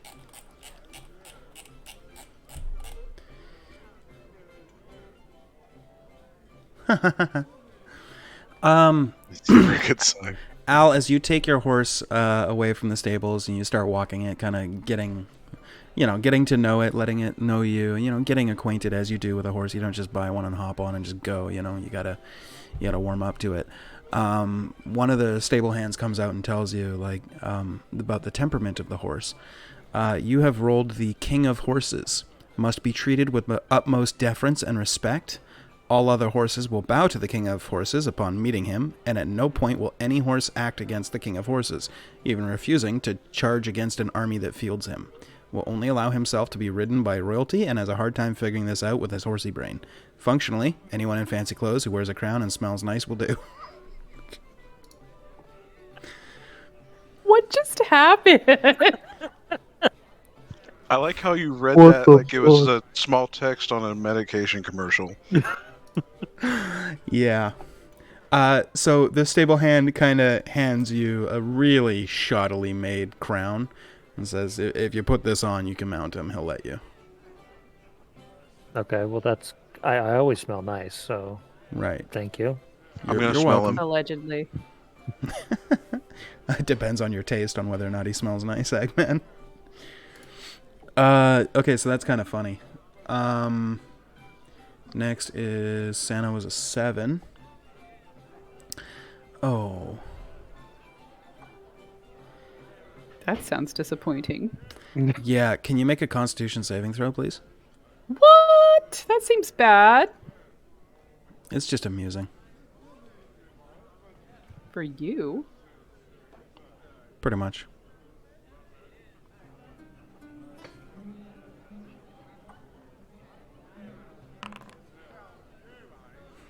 It's a very good sign. Al, as you take your horse away from the stables and you start walking it, kind of getting to know it, letting it know you, getting acquainted as you do with a horse. You don't just buy one and hop on and just go, you gotta warm up to it. One of the stable hands comes out and tells you, about the temperament of the horse. You have rolled the King of Horses. Must be treated with the utmost deference and respect. All other horses will bow to the King of Horses upon meeting him, and at no point will any horse act against the King of Horses, even refusing to charge against an army that fields him. Will only allow himself to be ridden by royalty and has a hard time figuring this out with his horsey brain. Functionally, anyone in fancy clothes who wears a crown and smells nice will do. What just happened? I like how you read What that the like it was fuck? a small text on a medication commercial. Yeah. So the stable hand kind of hands you a really shoddily made crown and says, if you put this on, you can mount him. He'll let you. Okay, well that's I always smell nice, so Right. thank you. I'm gonna You're smell welcome. him. Allegedly. It depends on your taste on whether or not he smells nice, Eggman. Okay, so that's kind of funny. Next is Santa was a 7. Oh. That sounds disappointing. Yeah, can you make a Constitution saving throw, please? What? That seems bad. It's just amusing. For you. Pretty much.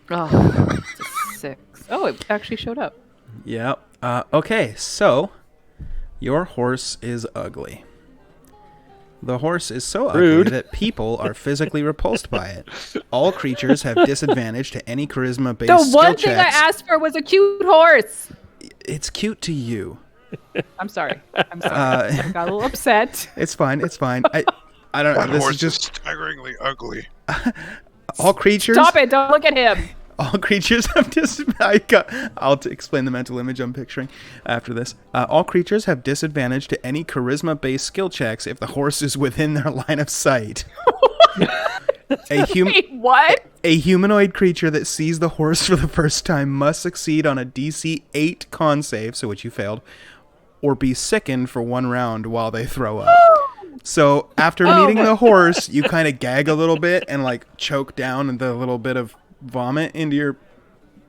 Oh, it's a 6. Oh, it actually showed up. Yep. Okay, so your horse is ugly. The horse is so Rude. ugly that people are physically repulsed by it. All creatures have disadvantage to any charisma-based The skill one thing I checks. asked for was a cute horse. It's cute to you. I'm sorry. I got a little upset. It's fine. It's fine. I don't know. That This horse is just staggeringly ugly. all creatures. Stop it. Don't look at him. All creatures have I'll explain the mental image I'm picturing after this. All creatures have disadvantage to any charisma-based skill checks if the horse is within their line of sight. Wait, what? A humanoid creature that sees the horse for the first time must succeed on a DC 8 con save, so which you failed, or be sickened for 1 round while they throw up. So after meeting the horse, you kind of gag a little bit and like choke down the little bit of vomit into your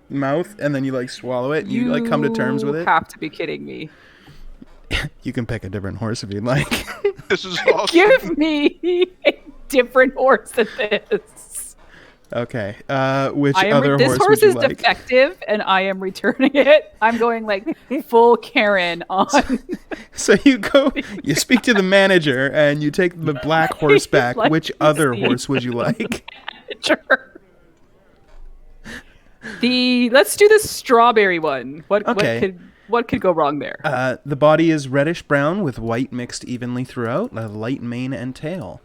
mouth, and then you like swallow it and you like come to terms with it. You have to be kidding me. You can pick a different horse if you'd like. This is awesome. Give me a different horse than this. Okay. Which other this horse horse would you is like? defective, and I am returning it. I'm going like full Karen on. So you speak to the manager and you take the black horse back. Like Which to other see horse would you like? Sure. Let's do the strawberry one. Okay. What could go wrong there? The body is reddish brown with white mixed evenly throughout, a light mane and tail.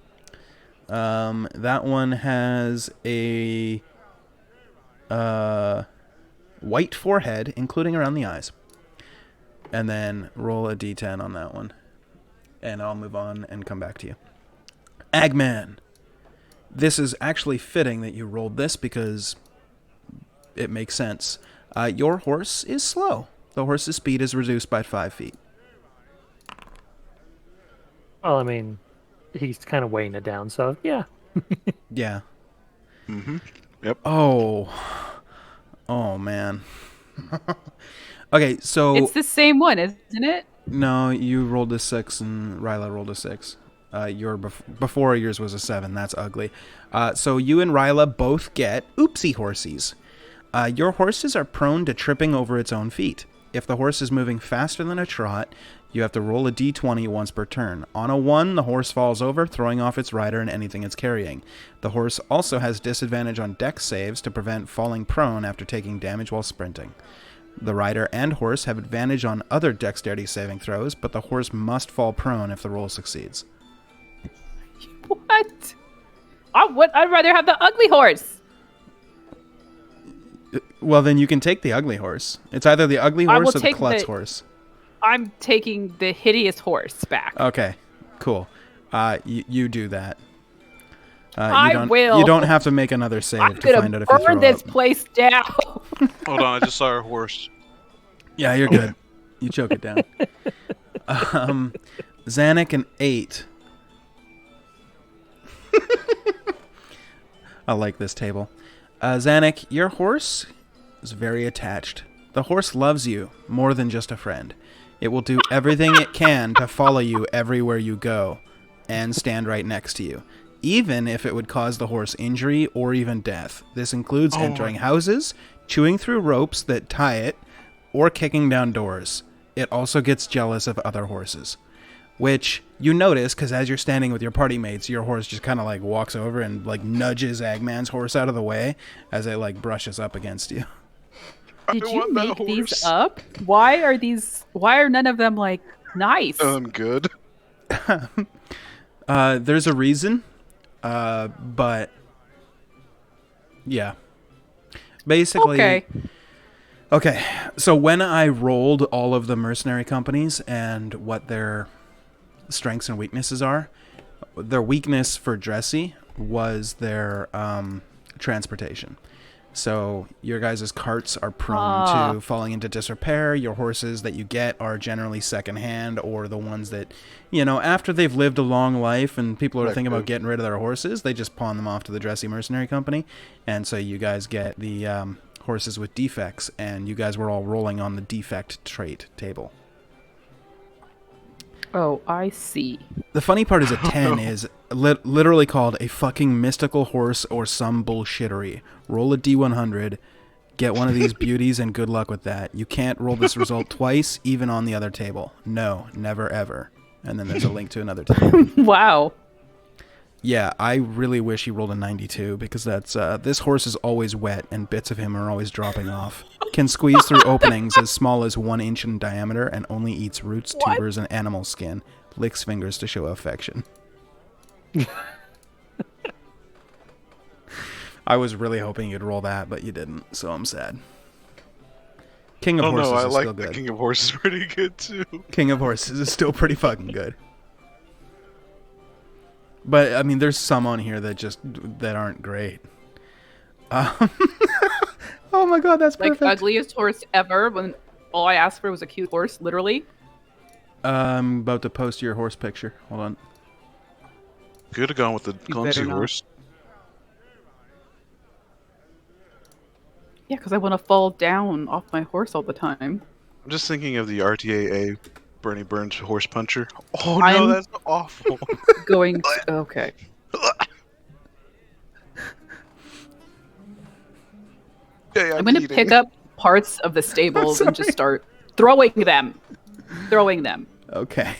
That one has a white forehead, including around the eyes. And then roll a d10 on that one. And I'll move on and come back to you. Agman. This is actually fitting that you rolled this because it makes sense. Your horse is slow. The horse's speed is reduced by 5 feet. Well, I mean, he's kind of weighing it down, so yeah. Yeah. Mm-hmm. Yep. Oh, man. Okay, so It's the same one, isn't it? no, you rolled a 6 and Ryla rolled a 6. Before yours was a 7. That's ugly. So you and Ryla both get oopsie horsies. Your horses are prone to tripping over its own feet. If the horse is moving faster than a trot, you have to roll a d20 once per turn. On a 1, the horse falls over, throwing off its rider and anything it's carrying. The horse also has disadvantage on dex saves to prevent falling prone after taking damage while sprinting. The rider and horse have advantage on other dexterity saving throws, but the horse must fall prone if the roll succeeds. What? I'd rather have the ugly horse. Well, then you can take the ugly horse. It's either the ugly I will horse or the take klutz the- horse. I'm taking the hideous horse back. Okay, cool. You do that. I will. You don't have to make another save I'm to find gonna out if you burn throw this up. place down. Hold on, I just saw our horse. Yeah, you're good. You choke it down. Zanuck and 8. I like this table. Zanuck, your horse is very attached. The horse loves you more than just a friend. It will do everything it can to follow you everywhere you go and stand right next to you, even if it would cause the horse injury or even death. This includes entering houses, chewing through ropes that tie it, or kicking down doors. It also gets jealous of other horses, which you notice because as you're standing with your party mates, your horse just kind of like walks over and like nudges Agman's horse out of the way as it like brushes up against you. Did I you want that make these horse. up? Why are none of them like nice? Good. There's a reason, but yeah. Basically, okay. So when I rolled all of the mercenary companies and what their strengths and weaknesses are, their weakness for dressy was their transportation. So your guys' carts are prone to falling into disrepair. Your horses that you get are generally secondhand, or the ones that, after they've lived a long life and people are thinking about getting rid of their horses, they just pawn them off to the dressy mercenary company. And so you guys get the horses with defects, and you guys were all rolling on the defect trait table. Oh, I see. The funny part is a 10 is literally called a fucking mystical horse or some bullshittery. Roll a D100, get one of these beauties, and good luck with that. You can't roll this result twice, even on the other table. No, never ever. And then there's a link to another table. Wow. Yeah, I really wish he rolled a 92, because that's this horse is always wet, and bits of him are always dropping off. Can squeeze through openings as small as 1 inch in diameter, and only eats roots, tubers, and animal skin. Licks fingers to show affection. I was really hoping you'd roll that, but you didn't, so I'm sad. King of Horses is still good. The King of Horses pretty good too. King of Horses is still pretty fucking good. But I mean, there's some on here that aren't great. Oh my god, that's perfect. Like ugliest horse ever. When all I asked for was a cute horse, literally. I'm about to post your horse picture. Hold on. Could have gone with the clumsy better not. horse. Yeah, because I want to fall down off my horse all the time. I'm just thinking of the RTAA Bernie Burns horse puncher. Oh I'm- no, that's awful. Going to, okay. Okay, I'm going to pick up parts of the stables and just start throwing them. Throwing them. Okay.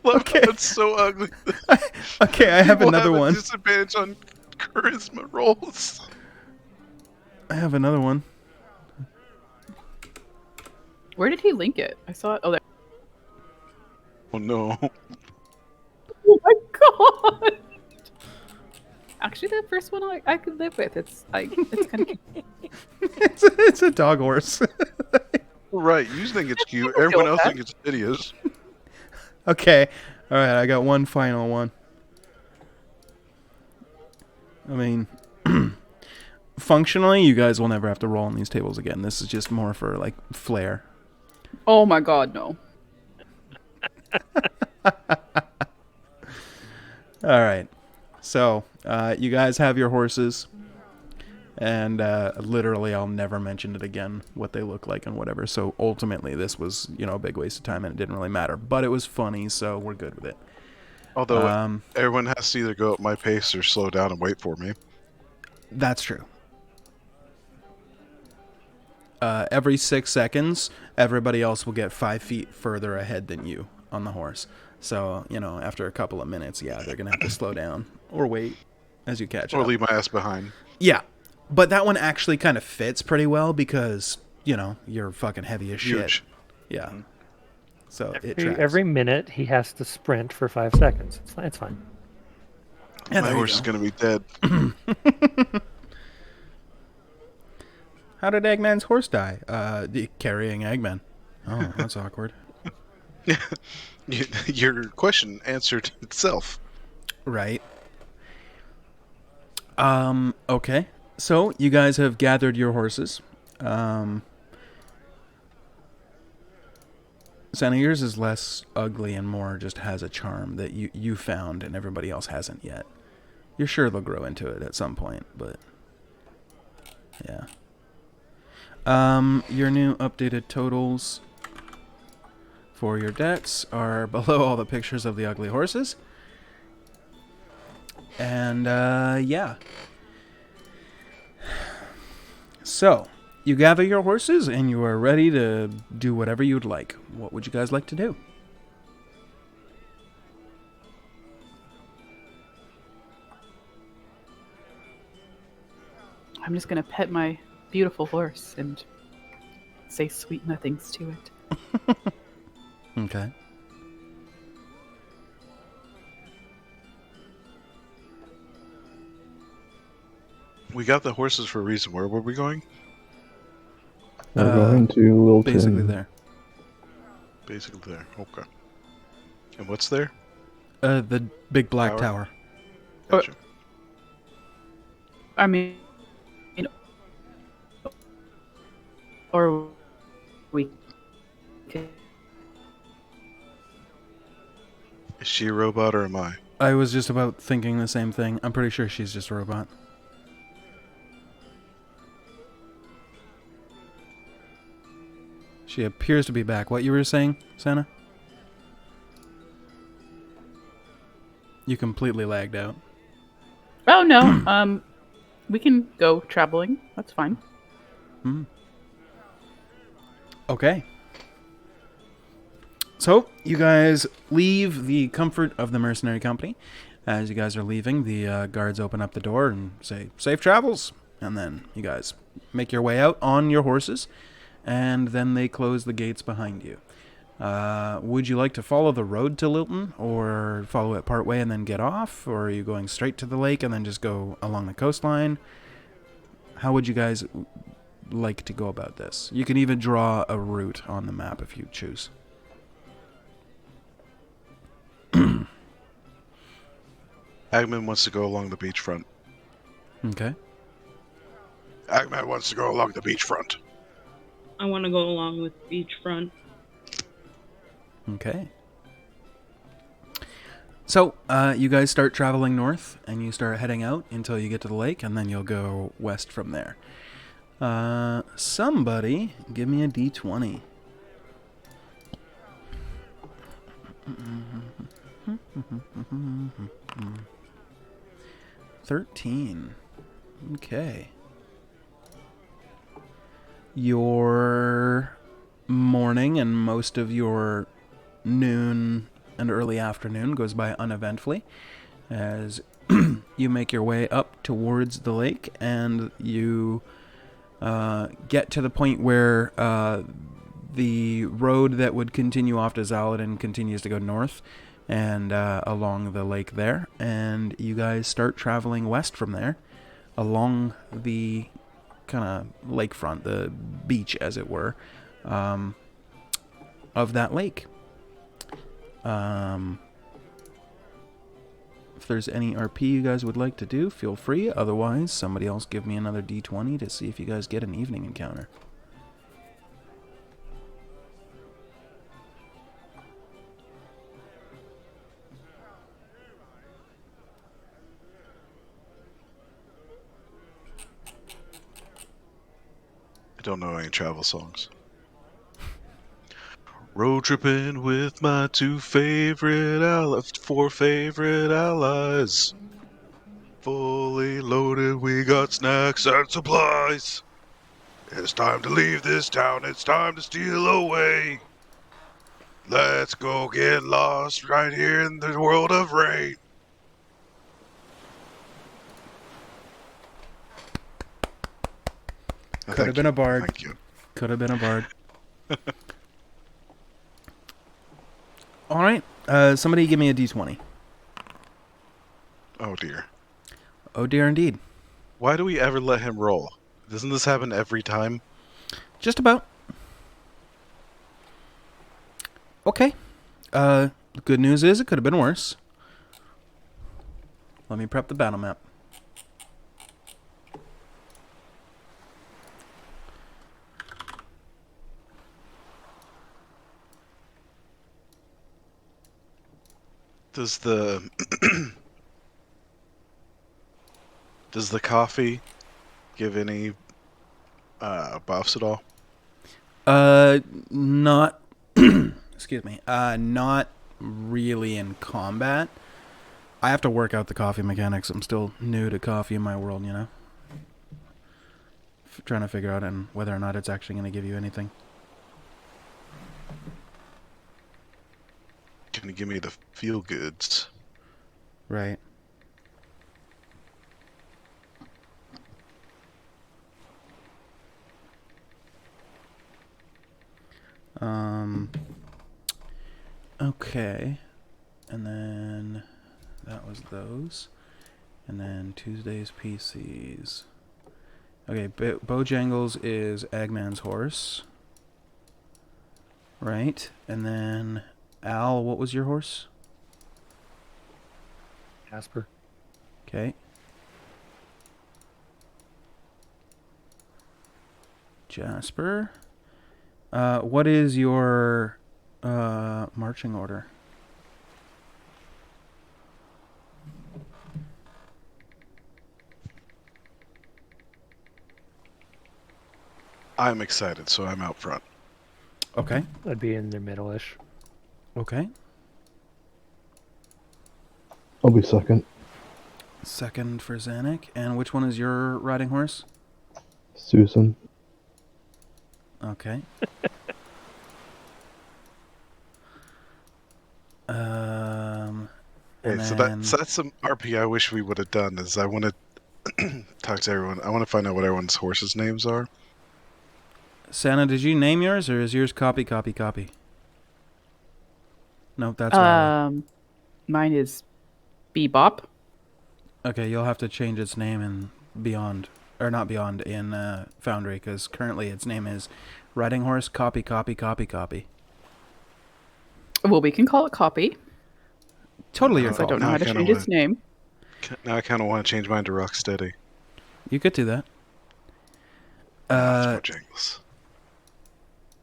Look, that's so ugly. Okay, I have People another have a one. disadvantage on charisma rolls. I have another one. Where did he link it? I saw it. Oh, there. Oh no. Oh my god. Actually, the first one I could live with. It's kind of cute. It's a dog horse. Right, you think it's cute. People Everyone feel else that. thinks it's hideous. Okay. All right, I got one final one. I mean, functionally, you guys will never have to roll on these tables again. This is just more for, like, flair. Oh my god, no. All right. So, you guys have your horses. And literally, I'll never mention it again, what they look like and whatever. So ultimately, this was, a big waste of time, and it didn't really matter. But it was funny, so we're good with it. Although everyone has to either go at my pace or slow down and wait for me. That's true. Every 6 seconds, everybody else will get 5 feet further ahead than you on the horse. So, after a couple of minutes, yeah, they're going to have to slow down or wait as you catch Or up. leave my ass behind. Yeah. But that one actually kind of fits pretty well because, you're fucking heavy as shit. Huge. Yeah. So it tracks. Every minute he has to sprint for 5 seconds. It's fine. Yeah, My there you horse is go. going to be dead. How did Eggman's horse die? Carrying Eggman. Oh, that's awkward. Your question answered itself. Right. Okay. So, you guys have gathered your horses. Santa, yours is less ugly and more just has a charm that you found and everybody else hasn't yet. You're sure they'll grow into it at some point, but yeah. Your new updated totals for your debts are below all the pictures of the ugly horses. And, yeah. So, you gather your horses and you are ready to do whatever you'd like. What would you guys like to do? I'm just going to pet my beautiful horse and say sweet nothings to it. Okay. We got the horses for a reason. Where were we going? We're going to Wilton. Basically there. Basically there. Okay. And what's there? The big black tower. Gotcha. I mean, or we could. Is she a robot or am I? I was just about thinking the same thing. I'm pretty sure she's just a robot. She appears to be back. What you were saying, Santa? You completely lagged out. Oh no. We can go traveling. That's fine. Okay. So, you guys leave the comfort of the mercenary company. As you guys are leaving, the guards open up the door and say, "Safe travels!" And then you guys make your way out on your horses, and then they close the gates behind you. Would you like to follow the road to Lilton, or follow it partway and then get off? Or are you going straight to the lake and then just go along the coastline? How would you guys like to go about this? You can even draw a route on the map if you choose. Agman wants to go along the beachfront. Okay. Agman wants to go along the beachfront. I want to go along with beachfront. Okay. So, you guys start traveling north, and you start heading out until you get to the lake, and then you'll go west from there. Somebody give me a D20. 13. Okay. Your morning and most of your noon and early afternoon goes by uneventfully as you make your way up towards the lake, and you get to the point where the road that would continue off to Zaladin continues to go north and along the lake there, and you guys start traveling west from there along the kind of lakefront, the beach as it were, of that lake. If there's any RP you guys would like to do, feel free. Otherwise, somebody else give me another D20 to see if you guys get an evening encounter. I don't know any travel songs. Road tripping with my four favorite allies. Fully loaded, we got snacks and supplies. It's time to leave this town, it's time to steal away. Let's go get lost right here in the world of Raen. Could have been a bard. Thank you. Could have been a bard. All right. Somebody give me a D20. Oh dear. Oh dear, indeed. Why do we ever let him roll? Doesn't this happen every time? Just about. Okay. The good news is it could have been worse. Let me prep the battle map. Does the does the coffee give any buffs at all? Not excuse me. Not really in combat. I have to work out the coffee mechanics. I'm still new to coffee in my world, you know. Trying to figure out whether or not it's actually going to give you anything. Can you give me the feel goods? Right. Okay. And then that was those. And then Tuesday's PCs. Okay, Bojangles is Eggman's horse. Right. And then Al, what was your horse? Jasper. Okay. Jasper. What is your marching order? I'm excited, so I'm out front. Okay. I'd be in the middle-ish. Okay. I'll be second. Second for Zanuck. And which one is your riding horse? Susan. Okay. And Hey, so then that's some RP I wish we would have done. Is I want to talk to everyone. I want to find out what everyone's horses' names are. Santa, did you name yours, or is yours copy? No, that's Riley. Mine is Bebop. Okay, you'll have to change its name in Beyond, or not Beyond, in Foundry, because currently its name is Riding Horse Copy. Well, we can call it Copy. Totally your Because I fault. don't know Now how I to kinda change wanna- its name. Now I kind of want to change mine to Rocksteady. You could do that. Nah, it's Bojangles.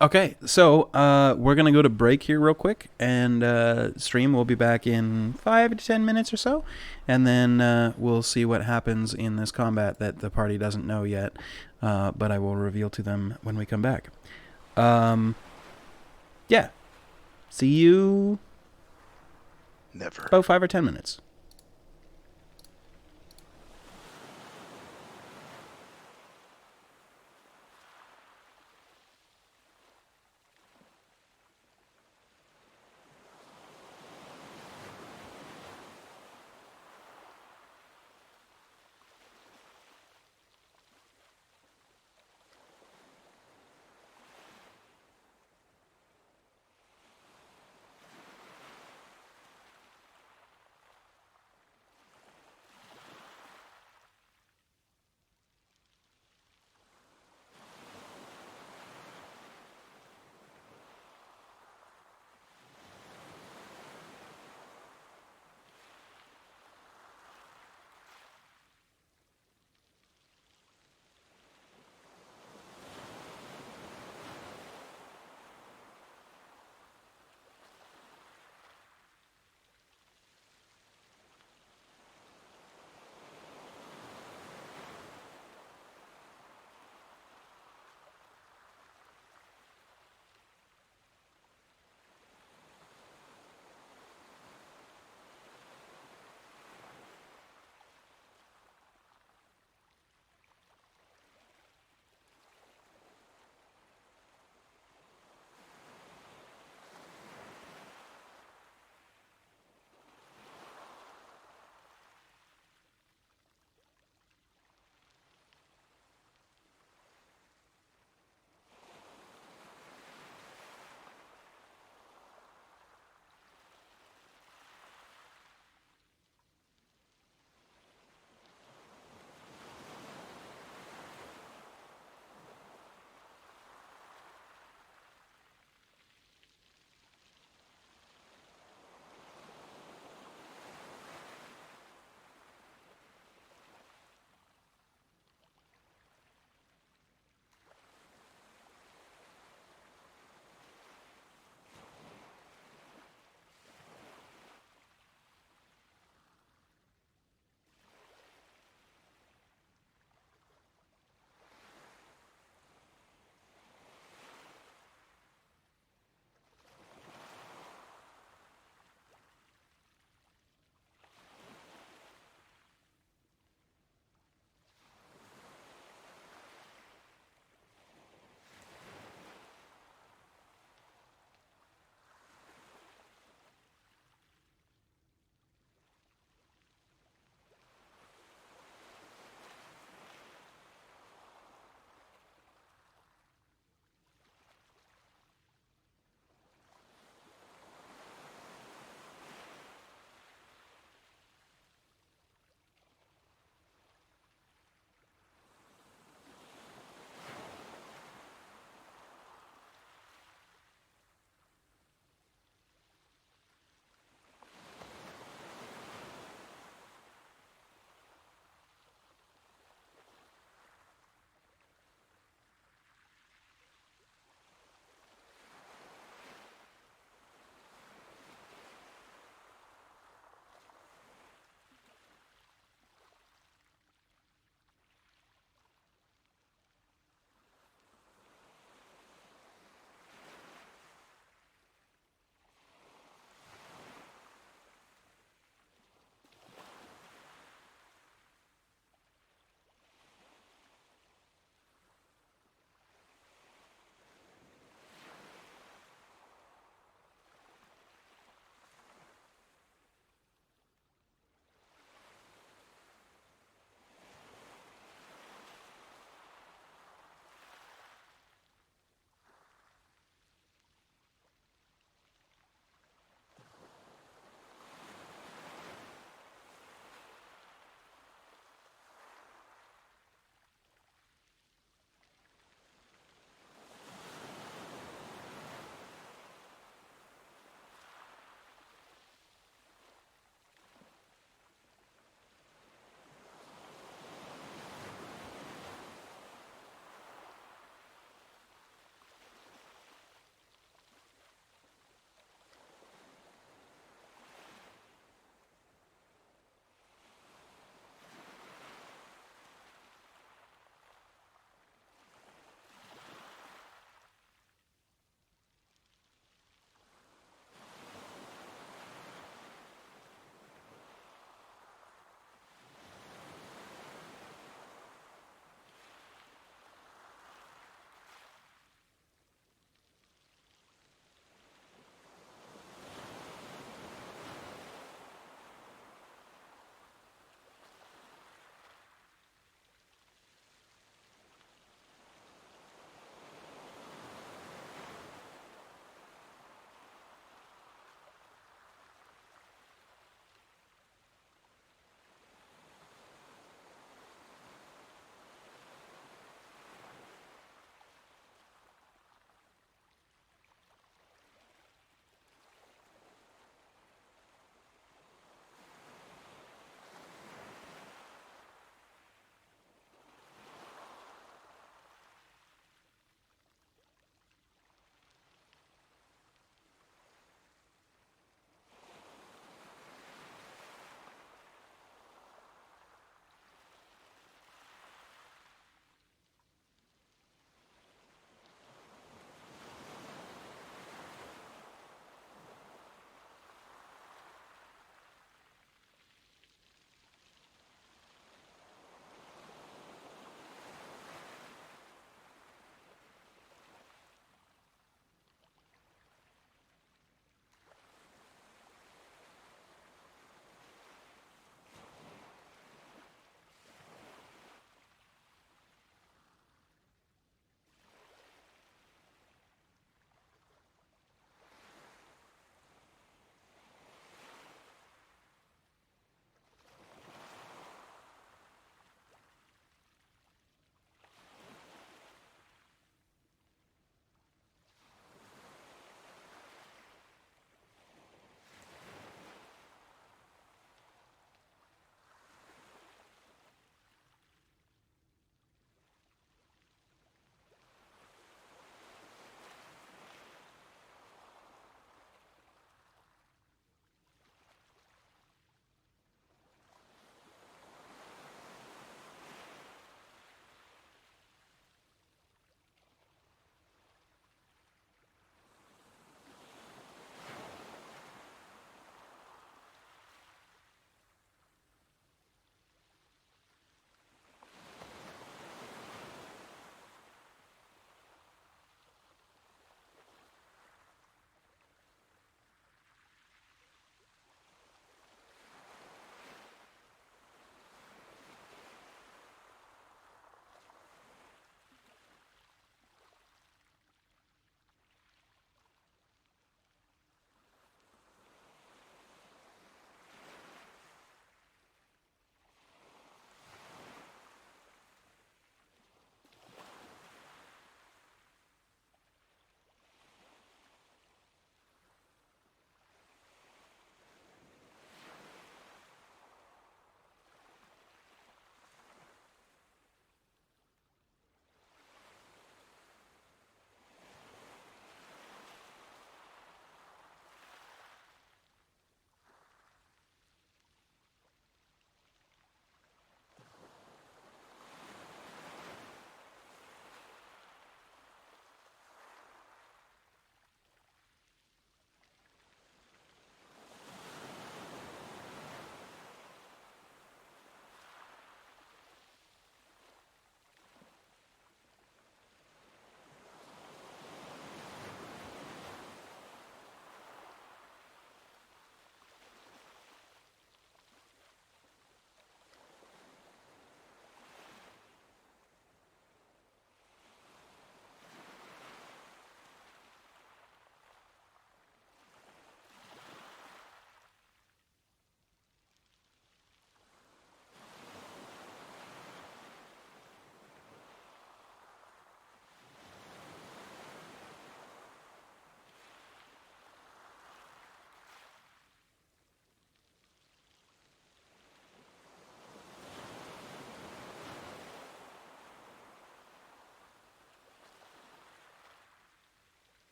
Okay, so we're gonna go to break here real quick, and stream will be back in 5 to 10 minutes or so, and then we'll see what happens in this combat that the party doesn't know yet, but I will reveal to them when we come back. Yeah, see you Never. about 5 or 10 minutes.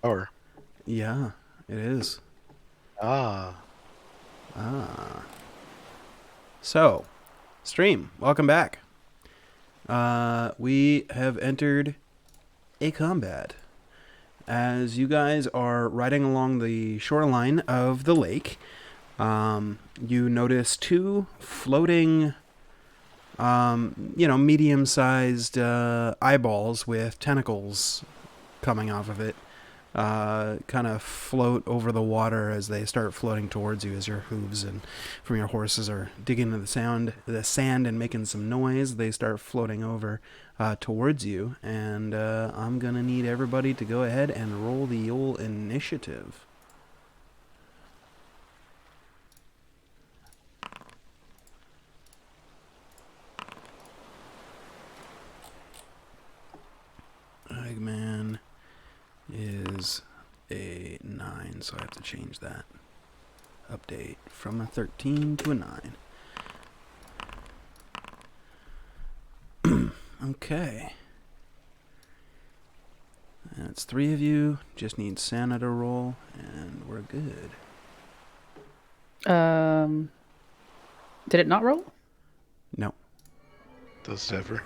Or Yeah, it is. ah, So, stream, welcome back. We have entered a combat. As you guys are riding along the shoreline of the lake, you notice two floating, medium-sized eyeballs with tentacles coming off of it. Kind of float over the water as they start floating towards you as your hooves and from your horses are digging into the sand and making some noise. They start floating over towards you, and I'm gonna need everybody to go ahead and roll the old initiative. Eggman is a 9, so I have to change that. Update from a 13 to a 9. Okay. That's 3 of you. Just need Santa to roll, and we're good. Did it not roll? No. does it ever?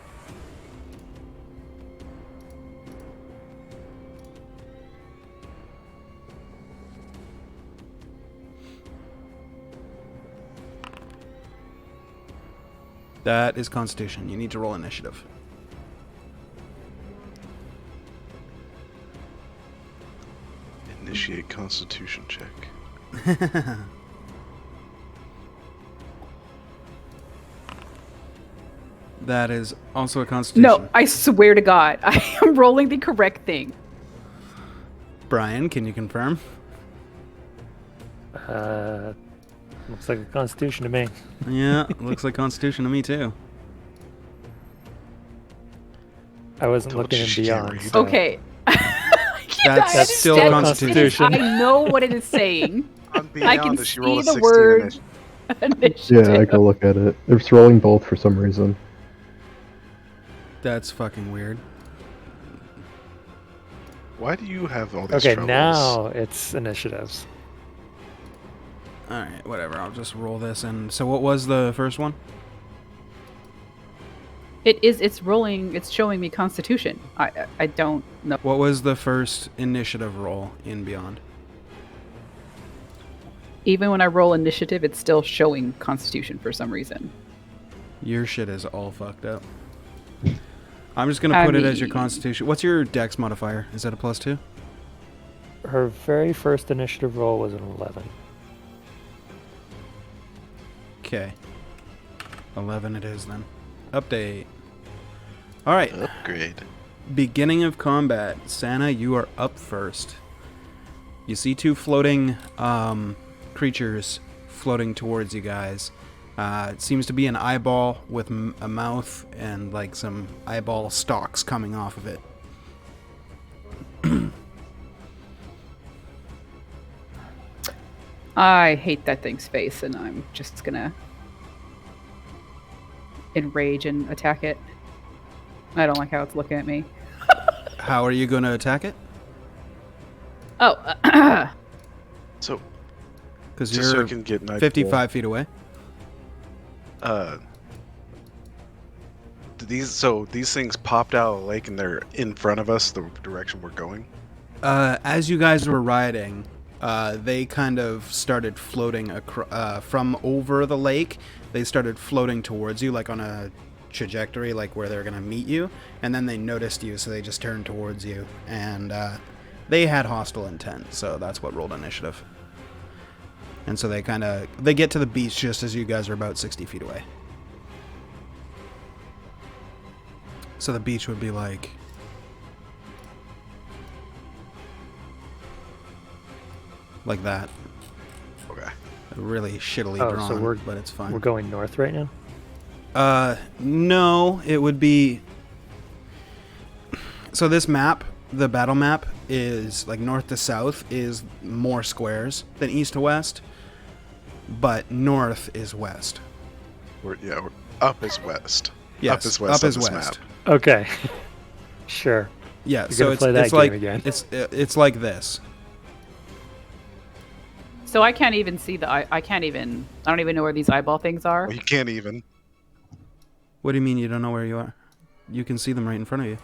That is Constitution. You need to roll initiative. Initiate Constitution check. That is also a Constitution. No, I swear to God, I am rolling the correct thing. Brian, can you confirm? Looks like a Constitution to me. Yeah, looks like Constitution to me too. I wasn't Told looking you in she can't beyond. read. So. Okay. That's still Instead, Constitution. I know what it is saying. On I can beyond, she rolled a see the 16 word. initiative. Initiative. Yeah, I can look at it. It's rolling both for some reason. That's fucking weird. Why do you have all these Okay, troubles? now it's initiatives. Alright, whatever. I'll just roll this. And so what was the first one? It's rolling. It's showing me Constitution. I don't know. What was the first initiative roll in Beyond? Even when I roll initiative, it's still showing Constitution for some reason. Your shit is all fucked up. I'm just gonna put it as your Constitution. What's your Dex modifier? Is that a +2? Her very first initiative roll was an 11. Okay. 11 it is then. Update. Alright. Upgrade. Beginning of combat. Santa, you are up first. You see two floating creatures floating towards you guys. It seems to be an eyeball with a mouth and like some eyeball stalks coming off of it. I hate that thing's face, and I'm just gonna enrage and attack it. I don't like how it's looking at me. How are you going to attack it? Oh, So, Because just so I you're can get an idea, 55 feet away. these things popped out of the lake and they're in front of us, the direction we're going. As you guys were riding, they kind of started floating from over the lake. They started floating towards you, like on a trajectory, like where they're gonna meet you. And then they noticed you, so they just turned towards you. And they had hostile intent, so that's what rolled initiative. And so they get to the beach just as you guys are about 60 feet away. So the beach would be like that. Okay. Really shittily Oh, drawn, so but it's fine. We're going north right now? No, it would be... So this map, the battle map, is like north to south is more squares than east to west, but north is west. We're up is west. Yes, Up is west. up is on this west. Map. Okay. Sure. Yeah, You're so gonna play that it's game like again. it's like this. So I can't even see I can't even. I don't even know where these eyeball things are. Well, you can't even. What do you mean you don't know where you are? You can see them right in front of you.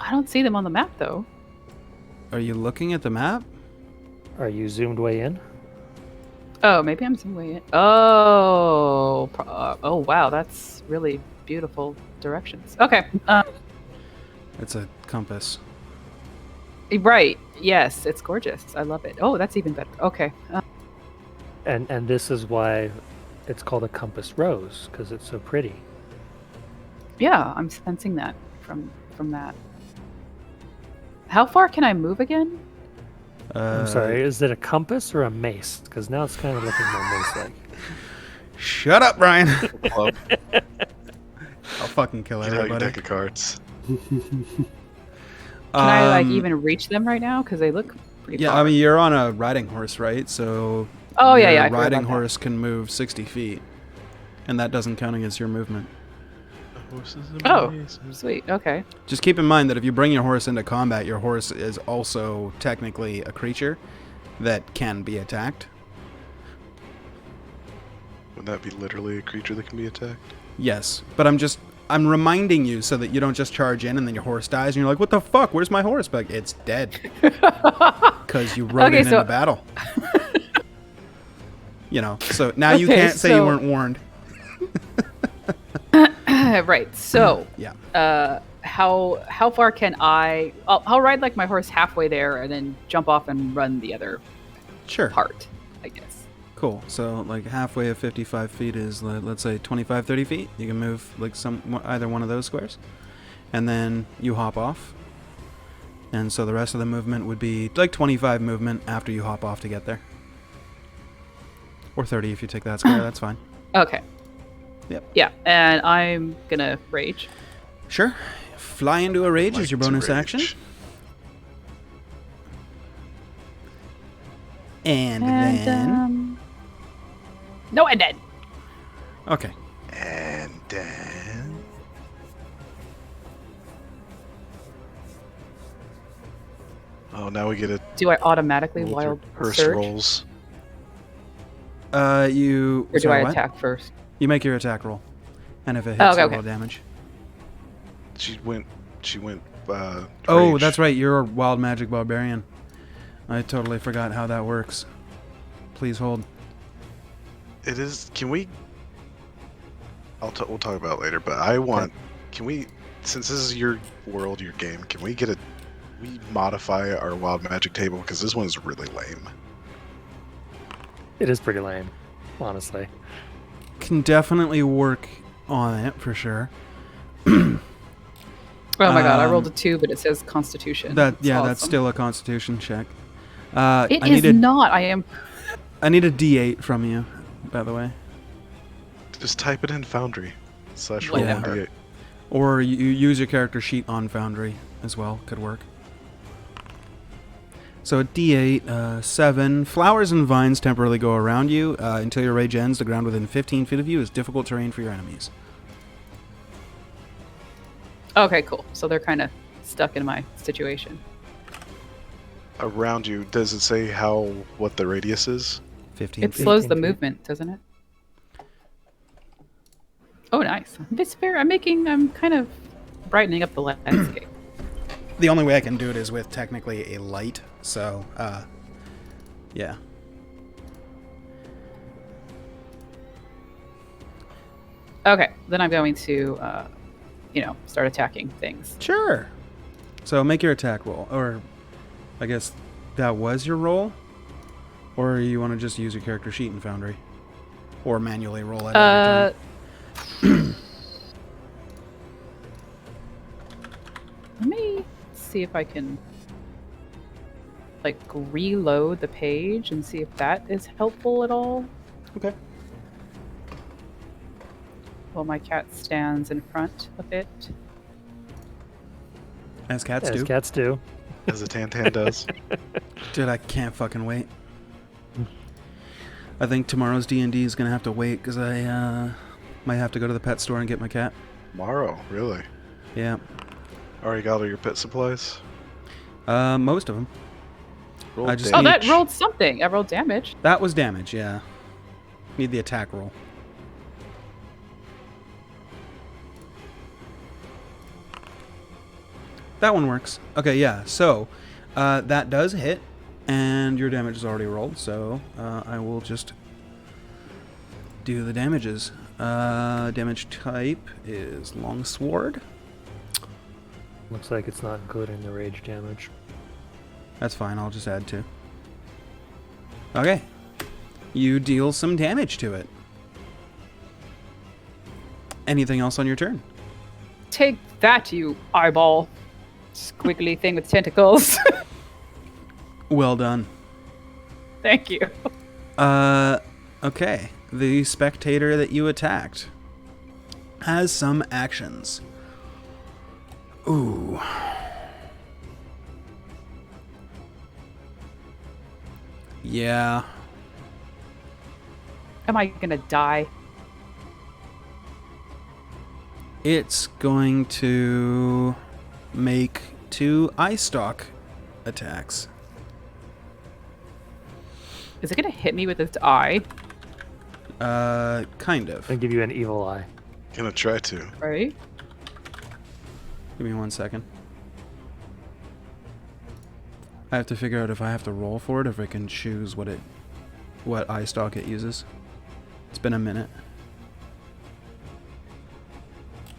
I don't see them on the map though. Are you looking at the map? Are you zoomed way in? Oh, maybe I'm some way in. Oh, oh wow, that's really beautiful directions. Okay. It's a compass. Right. Yes, it's gorgeous. I love it. Oh, that's even better. Okay. And this is why it's called a compass rose, because it's so pretty. Yeah, I'm sensing that from that. How far can I move again? I'm sorry, is it a compass or a mace? Because now it's kind of looking more mace-like. Shut up, Brian. Club. I'll fucking kill Get out your everybody. deck of cards. Can I like Um, even reach them right now? Because they look pretty Yeah, far. I mean you're on a riding horse, right? So Oh, yeah, your yeah, I forgot riding about that. horse can move 60 feet, and that doesn't count against your movement. Oh, sweet. Okay. Just keep in mind that if you bring your horse into combat, your horse is also technically a creature that can be attacked. Wouldn't that be literally a creature that can be attacked? Yes, but I'm reminding you so that you don't just charge in and then your horse dies and you're like, what the fuck? Where's my horse? But it's dead because you rode Okay, it so- into battle. You know, so now you Okay, can't say you so- weren't warned. Right. So, Yeah. how far can I? I'll ride like my horse halfway there and then jump off and run the other Sure. part, I guess. Cool. So like halfway of 55 feet is let's say 25, 30 feet. You can move like either one of those squares, and then you hop off. And so the rest of the movement would be like 25 movement after you hop off to get there, or 30 if you take that square. That's fine. Okay. Yep. Yeah, and I'm gonna rage. Sure. Fly into a rage Like is your to bonus rage. action, and then no, and then okay. And then. Oh, now we get a do I automatically roll wild through purse surge, rolls. You. or do sorry, I what? attack first? You make your attack roll, and if it hits, Oh, okay, you okay. roll damage. She went. Oh, rage. that's right. You're a wild magic barbarian. I totally forgot how that works. Please hold. It is. Can we? We'll talk about it later. But I want. Can we? Since this is your world, your game, can we get we modify our wild magic table because this one's really lame. It is pretty lame, honestly. Can definitely work on it for sure. Oh my god, I Um, rolled a 2, but it says Constitution. That's It's that's awesome. still a Constitution check. It I is need not. I am. I need a D8 from you, by the way, Just type it in Foundry / roll Whatever. 1d8. or you use your character sheet on Foundry as well. Could work. So a D8, 7. Flowers and vines temporarily go around you until your rage ends. The ground within 15 feet of you is difficult terrain for your enemies. Okay, cool. So they're kind of stuck in my situation. Around you, does it say what the radius is? 15 It feet. slows the 18 feet. movement, doesn't it? Oh, nice. It's fair. I'm kind of brightening up the landscape. The only way I can do it is with technically a light, so, yeah. Okay, then I'm going to, start attacking things. Sure. So make your attack roll, or I guess that was your roll? Or you want to just use your character sheet in Foundry? Or manually roll it every time? Let me see if I can, reload the page and see if that is helpful at all. Okay. While my cat stands in front of it. As cats As do. cats do. As a Tantan does. Dude, I can't fucking wait. I think tomorrow's D&D is going to have to wait because I might have to go to the pet store and get my cat. Tomorrow, really? Yeah. Already got all your pet supplies? Most of them. Roll I just Oh, need- that rolled something. I rolled damage. That was damage, yeah. Need the attack roll. That one works. Okay, yeah. So, that does hit, and your damage is already rolled, so I will just do the damages. Damage type is longsword. Looks like it's not good in the rage damage. That's fine, I'll just add 2. Okay. You deal some damage to it. Anything else on your turn? Take that, you eyeball. Squiggly thing with tentacles. Well done. Thank you. Okay. The spectator that you attacked has some actions. Ooh. Yeah. Am I gonna die? It's going to make 2 eye stalk attacks. Is it gonna hit me with its eye? Kind of. I'll give you an evil eye. Gonna try to. Right? Give me 1 second. I have to figure out if I have to roll for it, or if I can choose what eye stalk it uses. It's been a minute.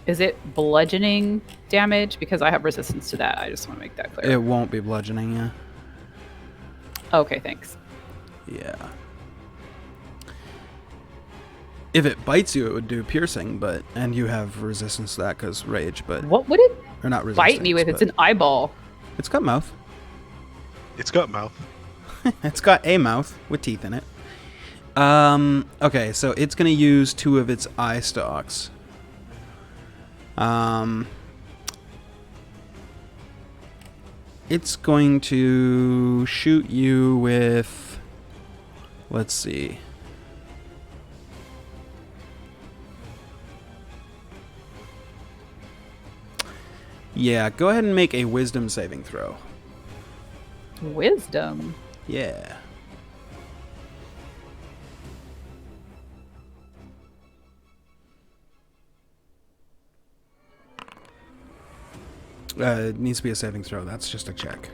Is it bludgeoning damage? Because I have resistance to that. I just want to make that clear. It won't be bludgeoning, yeah. Okay, thanks. Yeah. If it bites you, it would do piercing, and you have resistance to that because rage, but What would it or not resistance. bite me with? It's but an eyeball. It's got mouth. It's got mouth. It's got a mouth with teeth in it. Okay, so it's gonna use 2 of its eye stalks. It's going to shoot you with. Let's see. Yeah, go ahead and make a wisdom saving throw. Wisdom. Yeah. It needs to be a saving throw. That's just a check.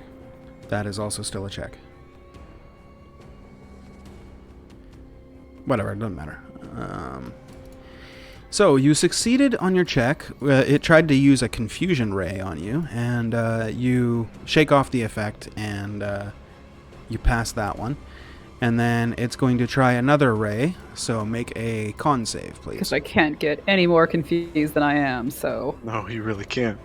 That is also still a check. Whatever, it doesn't matter. So, you succeeded on your check. It tried to use a confusion ray on you, and you shake off the effect, and you pass that one. And then it's going to try another ray, so make a con save, please. Because I can't get any more confused than I am, so. No, you really can't.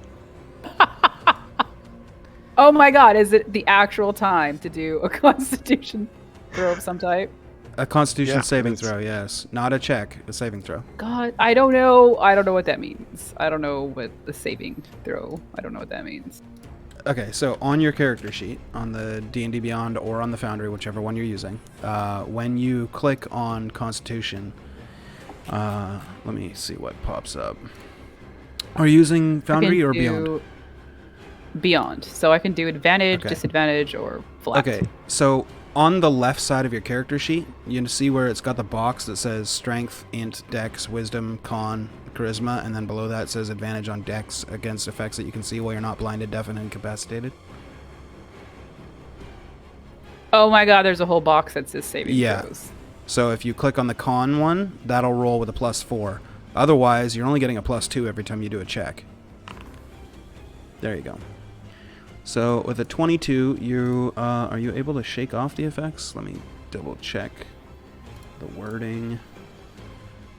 Oh my god, is it the actual time to do a constitution throw of some type? A constitution Yeah, saving it's- throw, yes. Not a check, a saving throw. God, I don't know what that means. I don't know what the saving throw. I don't know what that means. Okay, so on your character sheet, on the D&D Beyond or on the Foundry, whichever one you're using, when you click on Constitution, let me see what pops up. Are you using Foundry or Beyond? Beyond. So I can do advantage, Okay. disadvantage, or flat. Okay, so on the left side of your character sheet, you can see where it's got the box that says Strength, Int, Dex, Wisdom, Con, Charisma, and then below that it says Advantage on Dex against effects that you can see while you're not blinded, deaf, and incapacitated. Oh my god, there's a whole box that says saving Yeah. throws. So if you click on the Con one, that'll roll with a +4. Otherwise, you're only getting a +2 every time you do a check. There you go. So with a 22, you are you able to shake off the effects? Let me double check the wording.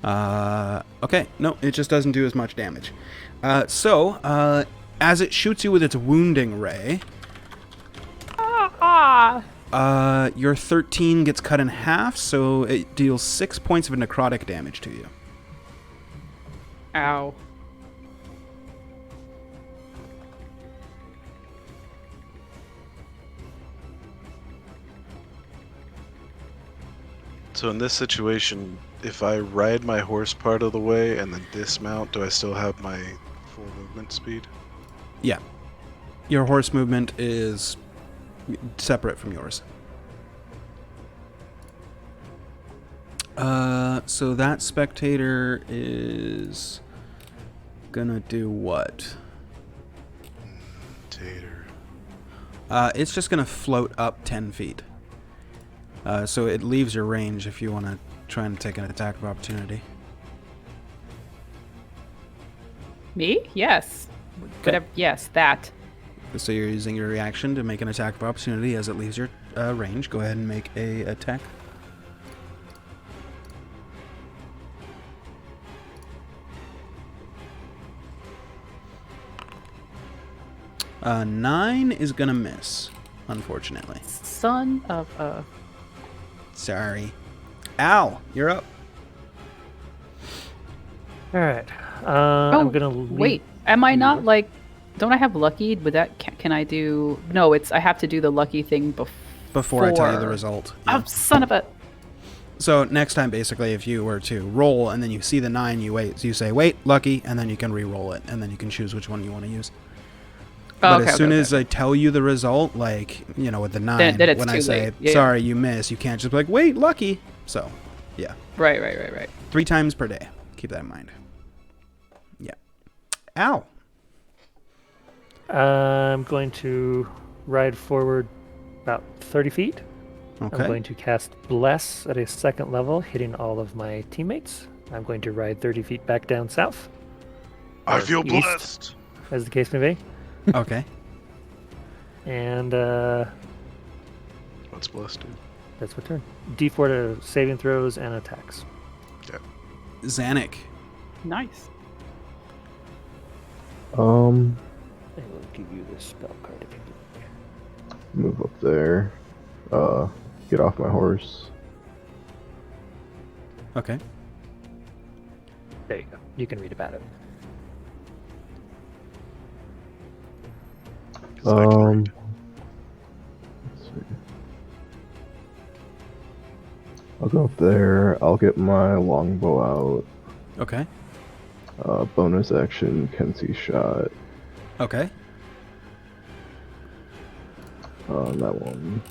Okay, no, it just doesn't do as much damage. As it shoots you with its wounding ray, your 13 gets cut in half, so it deals 6 points of necrotic damage to you. Ow. So in this situation, if I ride my horse part of the way and then dismount, do I still have my full movement speed? Yeah. Your horse movement is separate from yours. So that spectator is gonna do what? Tater. It's just gonna float up 10 feet. So it leaves your range if you want to try and take an attack of opportunity. Me? Yes. Whatever. Yes, that. So you're using your reaction to make an attack of opportunity as it leaves your range. Go ahead and make a attack. Uh, 9 is gonna miss, unfortunately. Son of a. Sorry. Al, you're up. All right. I'm gonna leave. Wait. Am I not like? Don't I have lucky? Would that can I do? No, it's I have to do the lucky thing Before I tell you the result. Yeah. Oh, son of a. So next time, basically, if you were to roll and then you see the 9, you say, wait, lucky, and then you can re-roll it, and then you can choose which one you want to use. But as soon as I tell you the result, like, you know, with the 9, then it's when too I say, late. Yeah, sorry, you miss, you can't just be like, wait, lucky. So, yeah. Right. 3 times per day. Keep that in mind. Yeah. Al. I'm going to ride forward about 30 feet. Okay. I'm going to cast Bless at a 2nd level, hitting all of my teammates. I'm going to ride 30 feet back down south, I Or feel east. blessed. as the case may be. Okay. And What's blessed, dude? that's my turn. D4 to saving throws and attacks. Zanuck. Nice. I will give you this spell card if you like. Move up there. Get off my horse. Okay. There you go. You can read about it. Let's see. I'll go up there. I'll get my longbow out. Okay. Bonus action, can see shot. Okay. That one.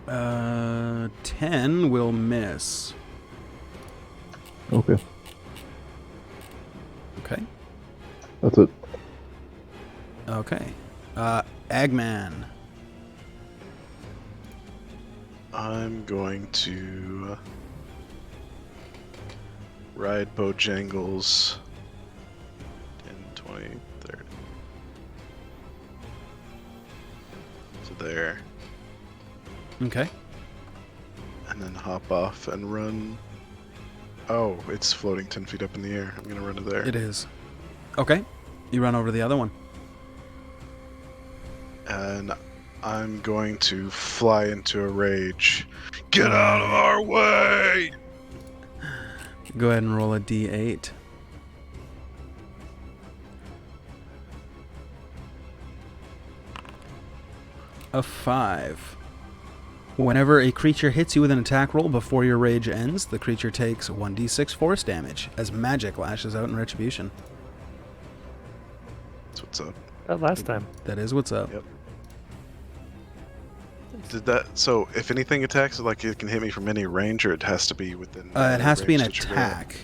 Uh, 10 will miss. Okay, Okay. that's it. Okay. Eggman. I'm going to ride Bojangles 10, 20, 30. So there. Okay. And then hop off and run. Oh, it's floating 10 feet up in the air. I'm going to run to there. It is. Okay. You run over to the other one. And I'm going to fly into a rage. Get out of our way! Go ahead and roll a d8. A 5. Whenever a creature hits you with an attack roll before your rage ends, the creature takes 1d6 force damage as magic lashes out in retribution. That's what's up. Last time. That is what's up. Yep. Did that? So if anything attacks, like it can hit me from any range, or it has to be within. It has to be an range to trigger it? attack.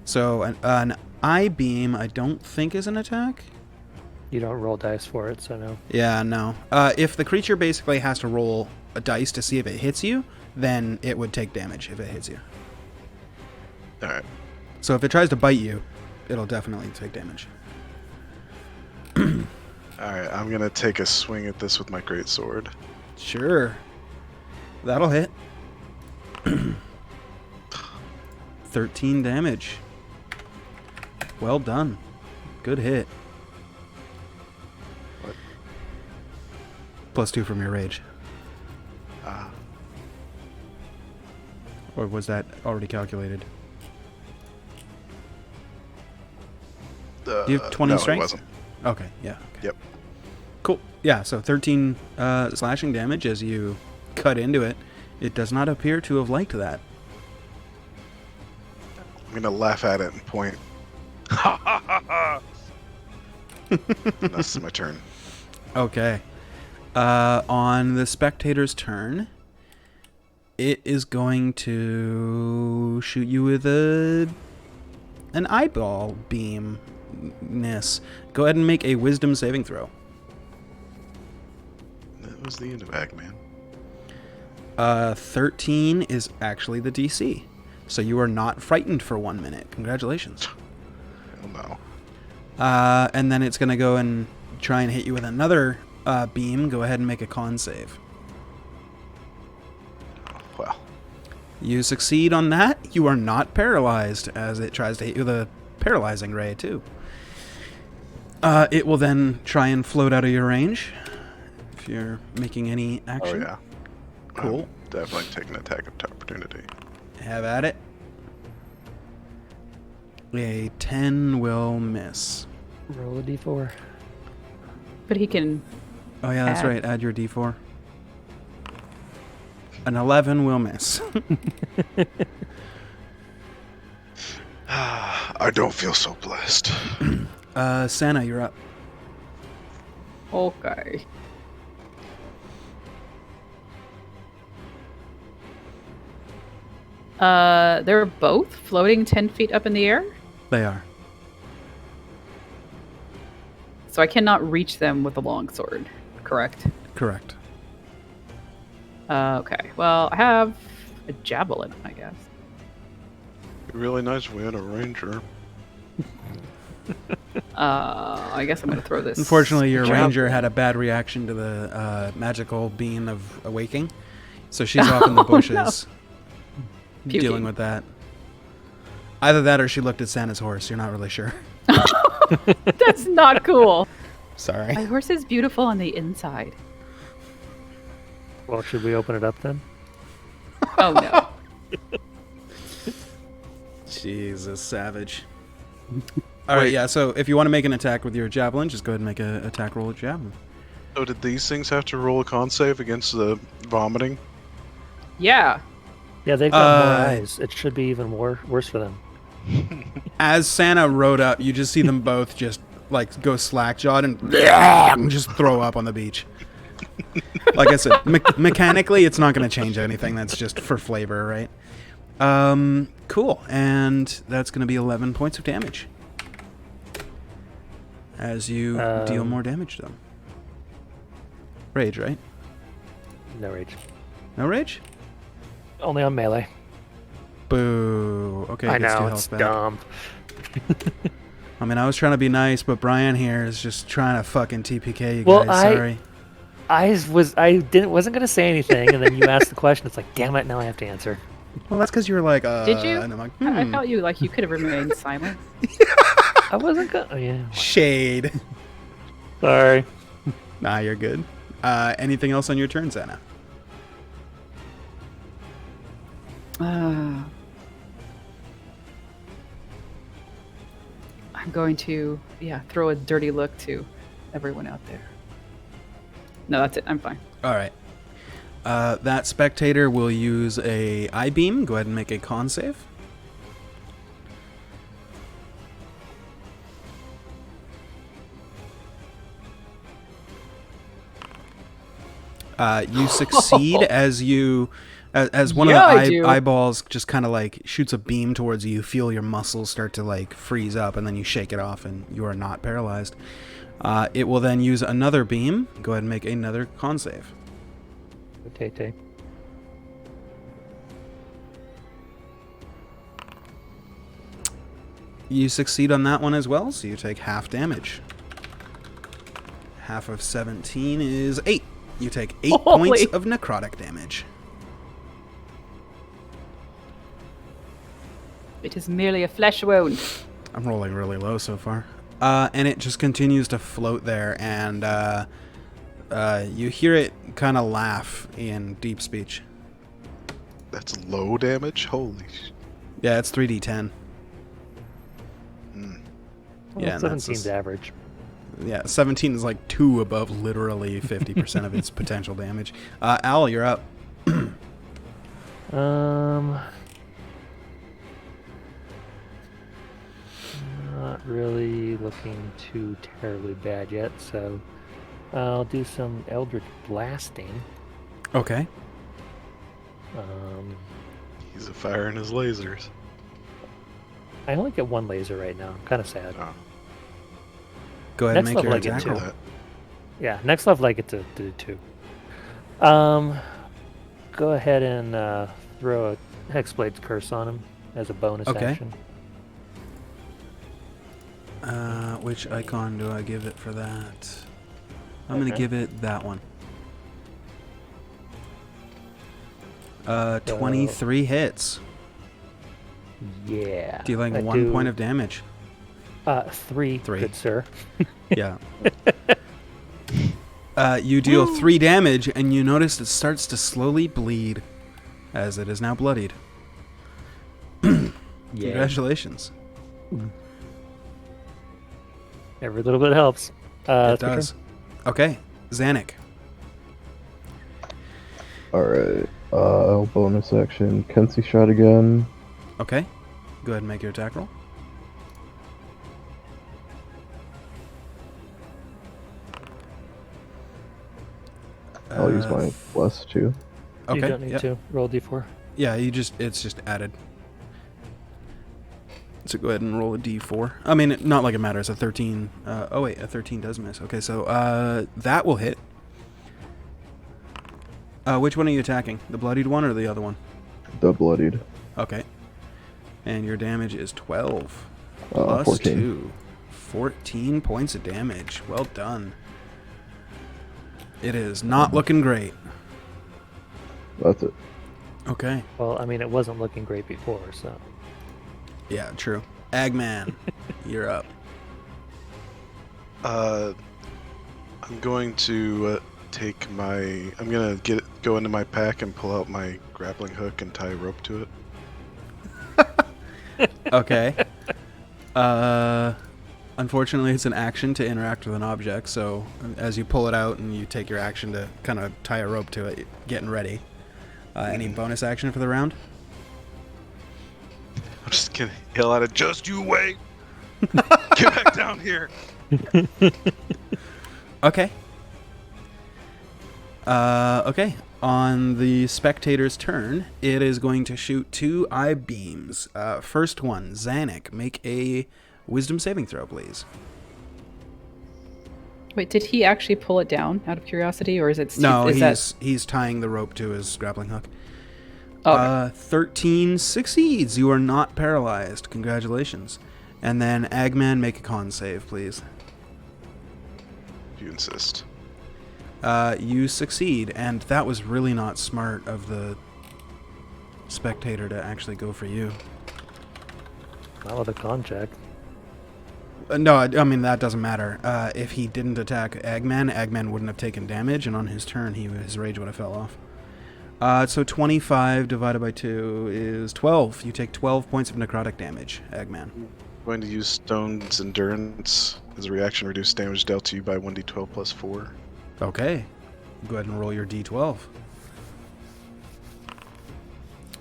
So an I-beam, I don't think is an attack. You don't roll dice for it, so no. Yeah, no. If the creature basically has to roll a dice to see if it hits you, then it would take damage if it hits you. All right. So if it tries to bite you, it'll definitely take damage. All right. I'm gonna take a swing at this with my great sword. Sure. That'll hit. 13 damage. Well done. Good hit. What? +2 from your rage. Or was that already calculated? Do you have 20 no, strength? It wasn't. Okay, yeah. Okay. Yep. Cool. Yeah, so 13 slashing damage as you cut into it. It does not appear to have liked that. I'm gonna laugh at it and point. Ha ha ha ha! And that's my turn. Okay. On the spectator's turn, it is going to shoot you with an eyeball beamness. Go ahead and make a wisdom saving throw. That was the end of Agman. 13 is actually the DC. So you are not frightened for 1 minute. Congratulations. Hell no. And then it's going to go and try and hit you with another beam. Go ahead and make a con save. Well, You succeed on that. You are not paralyzed as it tries to hit you with a paralyzing ray, too. It will then try and float out of your range if you're making any oh action. yeah. Cool. I'm definitely taking an attack of opportunity. Have at it. A 10 will miss. Roll a d4. But he can. Oh, yeah, that's Add. right. Add your d4. An 11 will miss. I don't feel so blessed. Santa, you're up. Okay. They're both floating 10 feet up in the air, They are. so I cannot reach them with a longsword, correct? Correct. Okay, well, I have a javelin, I guess. It'd be really nice if we had a ranger. I guess I'm going to throw this. Unfortunately, your javelin. ranger had a bad reaction to the magical beam of awaking, so she's off in the Oh, bushes Puking. dealing with that. Either that or she looked at Santa's horse. You're not really sure. That's not cool. Sorry. My horse is beautiful on the inside. Well, should we open it up then? Oh no. Jesus, savage. All right, yeah. So if you want to make an attack with your javelin, just go ahead and make an attack roll with javelin. So did these things have to roll a con save against the vomiting? Yeah. Yeah, they've got more Uh, eyes. It should be even worse for them. As Santa rode up, you just see them both just like go slack-jawed and just throw up on the beach. Like I said, mechanically, it's not going to change anything. That's just for flavor, right? Cool. And that's going to be 11 points of damage as you deal more damage to them. Rage, right? No rage. No rage? Only on melee. Boo. Okay, I gets two know, health it's back. dumb. I mean, I was trying to be nice, but Brian here is just trying to fucking TPK you Well, guys. Sorry. wasn't gonna say anything, and then you asked the question. It's like, damn it, now I have to answer. Well, that's because you were like, Did you? And I'm like, I felt you like you could have remained silent. I wasn't gonna. Oh, yeah. Shade. Sorry. Nah, you're good. Anything else on your turn, Santa? I'm going to, throw a dirty look to everyone out there. No, that's it. I'm fine. All right. That spectator will use a eye beam. Go ahead and make a con save. You succeed as you, as one Yeah, I of the do. eyeballs just kind of like shoots a beam towards you. You feel your muscles start to like freeze up, and then you shake it off, and you are not paralyzed. It will then use another beam. Go ahead and make another con save. Tay. You succeed on that one as well, so you take half damage. Half of 17 is 8. You take 8 Holy. points of necrotic damage. It is merely a flesh wound. I'm rolling really low so far. And it just continues to float there, and you hear it kind of laugh in deep speech. That's low damage? Holy Yeah, it's 3d10. Hmm. Well, Yeah, and that's 17's just- average. Yeah, 17 is like 2 above literally 50% of its potential damage. Al, you're up. Not really looking too terribly bad yet, so I'll do some Eldritch Blasting. Okay. He's a firing his lasers. I only get 1 laser right now. I'm kind of sad. Oh, Go ahead and Next make your level I get attack 2. roll. that. Yeah, next level I get to do 2. Go ahead and throw a Hexblade's Curse on him as a bonus Okay. action. Which icon do I give it for that? I'm going to Okay. give it that one. 23 hits. Yeah. Dealing I 1 do, point of damage. 3, good sir. Yeah. You deal 3 damage, and you notice it starts to slowly bleed, as it is now bloodied. Congratulations. Every little bit helps. It That's my turn. does. Okay, Zanuck. Alright. Bonus action. Kenzie shot again. Okay, go ahead and make your attack roll. I'll use my plus 2. Okay. You don't need yep. to roll d4. Yeah, it's just added. So go ahead and roll a d4. I mean, not like it matters. A 13. Oh wait, a 13 does miss. Okay, so that will hit. Which one are you attacking? The bloodied one or the other one? The bloodied. Okay. And your damage is 12 14. plus 2. 14 points of damage. Well done. It is not looking great. That's it. Okay. Well, I mean, it wasn't looking great before, so. Yeah, true. Agman, you're up. I'm going to take my. I'm gonna go into my pack and pull out my grappling hook and tie a rope to it. Okay. Unfortunately, it's an action to interact with an object, so as you pull it out and you take your action to kind of tie a rope to it, getting ready. Any bonus action for the round? I'm just gonna yell at it. Just you wait. Get back down here. Okay. Okay. On the spectator's turn, it is going to shoot 2 eye beams. First one, Zanuck, make a wisdom saving throw, please. Wait, did he actually pull it down out of curiosity, or is it? No, is he's tying the rope to his grappling hook. Okay. 13 succeeds. You are not paralyzed. Congratulations. And then Agman, make a con save, please. If you insist. You succeed, and that was really not smart of the spectator to actually go for you. Not with a con check. No, I mean, that doesn't matter. If he didn't attack Agman wouldn't have taken damage, and on his turn, his rage would have fell off. So 25 divided by 2 is 12. You take 12 points of necrotic damage, Agman. Going to use Stone's Endurance as a reaction, reduce damage dealt to you by 1d12 plus 4. Okay. Go ahead and roll your d12.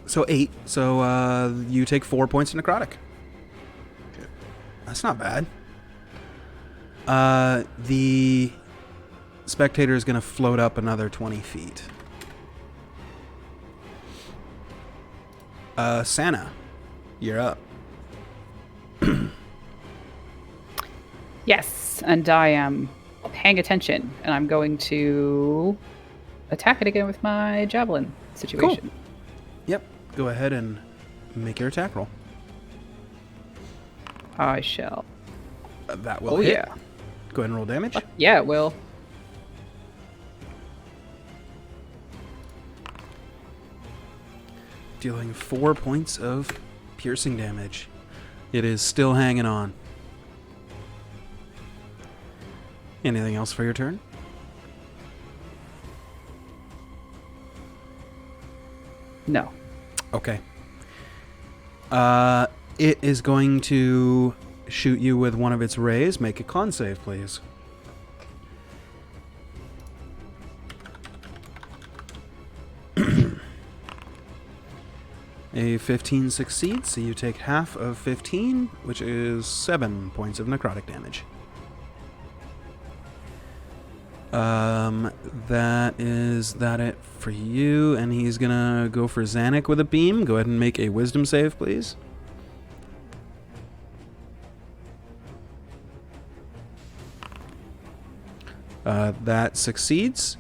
So 8. So you take 4 points of necrotic. Okay. That's not bad. The spectator is going to float up another 20 feet. Santa, you're up. Yes, and I am paying attention, and I'm going to attack it again with my javelin situation. Yep. Go ahead and make your attack roll. I shall. That will Oh hit. yeah, Go ahead and roll damage. yeah, it will. Dealing 4 points of piercing damage. It is still hanging on. Anything else for your turn? No. Okay. It is going to shoot you with one of its rays. Make a con save, please. A 15 succeeds, so you take half of 15, which is 7 points of necrotic damage. That it for you, and he's gonna go for Zanuck with a beam. Go ahead and make a wisdom save, please. That succeeds.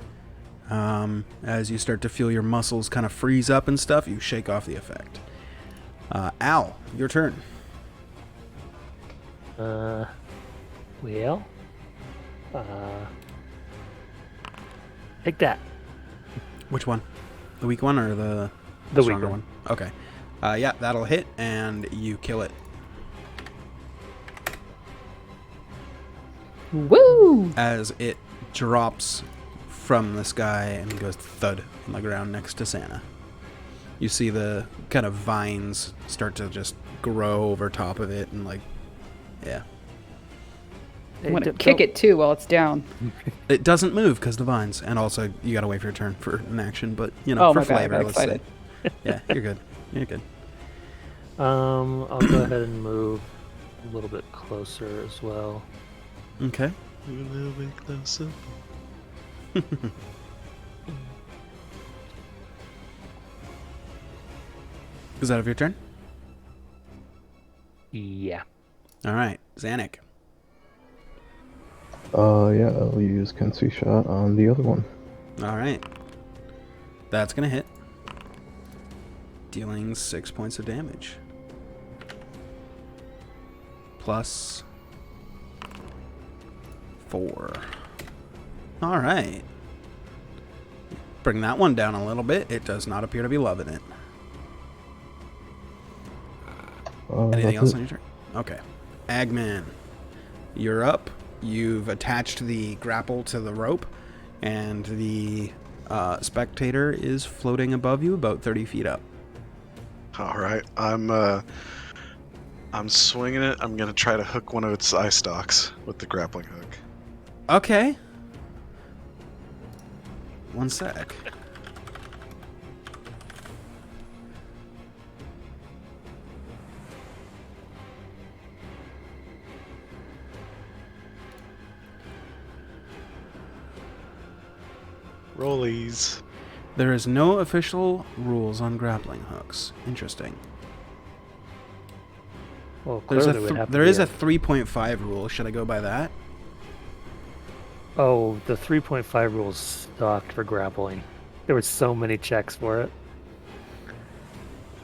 As you start to feel your muscles kind of freeze up and stuff, you shake off the effect. Al, your turn. Well, take that. Which one? The weak one or the The stronger weaker one? Okay. Yeah, that'll hit, and you kill it. Woo! As it drops from the sky and goes thud on the ground next to Santa. You see the kind of vines start to just grow over top of it, and yeah. I'm gonna kick it too while it's down. It doesn't move because the vines, and also you gotta wait for your turn for an action. But for my bad, I flavor, got let's say. excited. Yeah, you're good. You're good. I'll go ahead and move a little bit closer as well. Okay. A little bit closer. Is that of your turn? Yeah. All right, Zanuck. Yeah, I'll use Kensu shot on the other one. All right. That's going to hit. Dealing 6 points of damage. Plus 4. All right. Bring that one down a little bit. It does not appear to be loving it. Anything else on your turn? Okay. Agman, you're up. You've attached the grapple to the rope, and the spectator is floating above you about 30 feet up. All right, I'm swinging it. I'm gonna try to hook one of its eye stalks with the grappling hook. Okay. One sec. Rollies. There is no official rules on grappling hooks. Interesting. Well, There's clearly would have to there be is a 3.5 rule. Should I go by that? Oh, the 3.5 rules sucked for grappling. There were so many checks for it.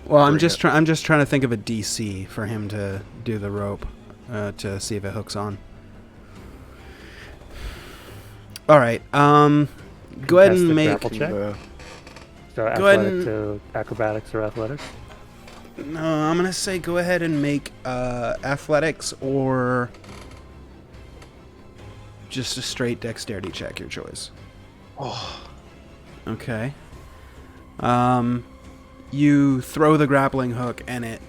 Well, I'm Bring just it. I'm just trying to think of a DC for him to do the rope to see if it hooks on. All right. Go ahead Contest and the make. grapple check. So Go ahead athletic and- to acrobatics or athletics. No, I'm gonna say go ahead and make athletics or just a straight dexterity check. Your choice. Oh, Okay. You throw the grappling hook and it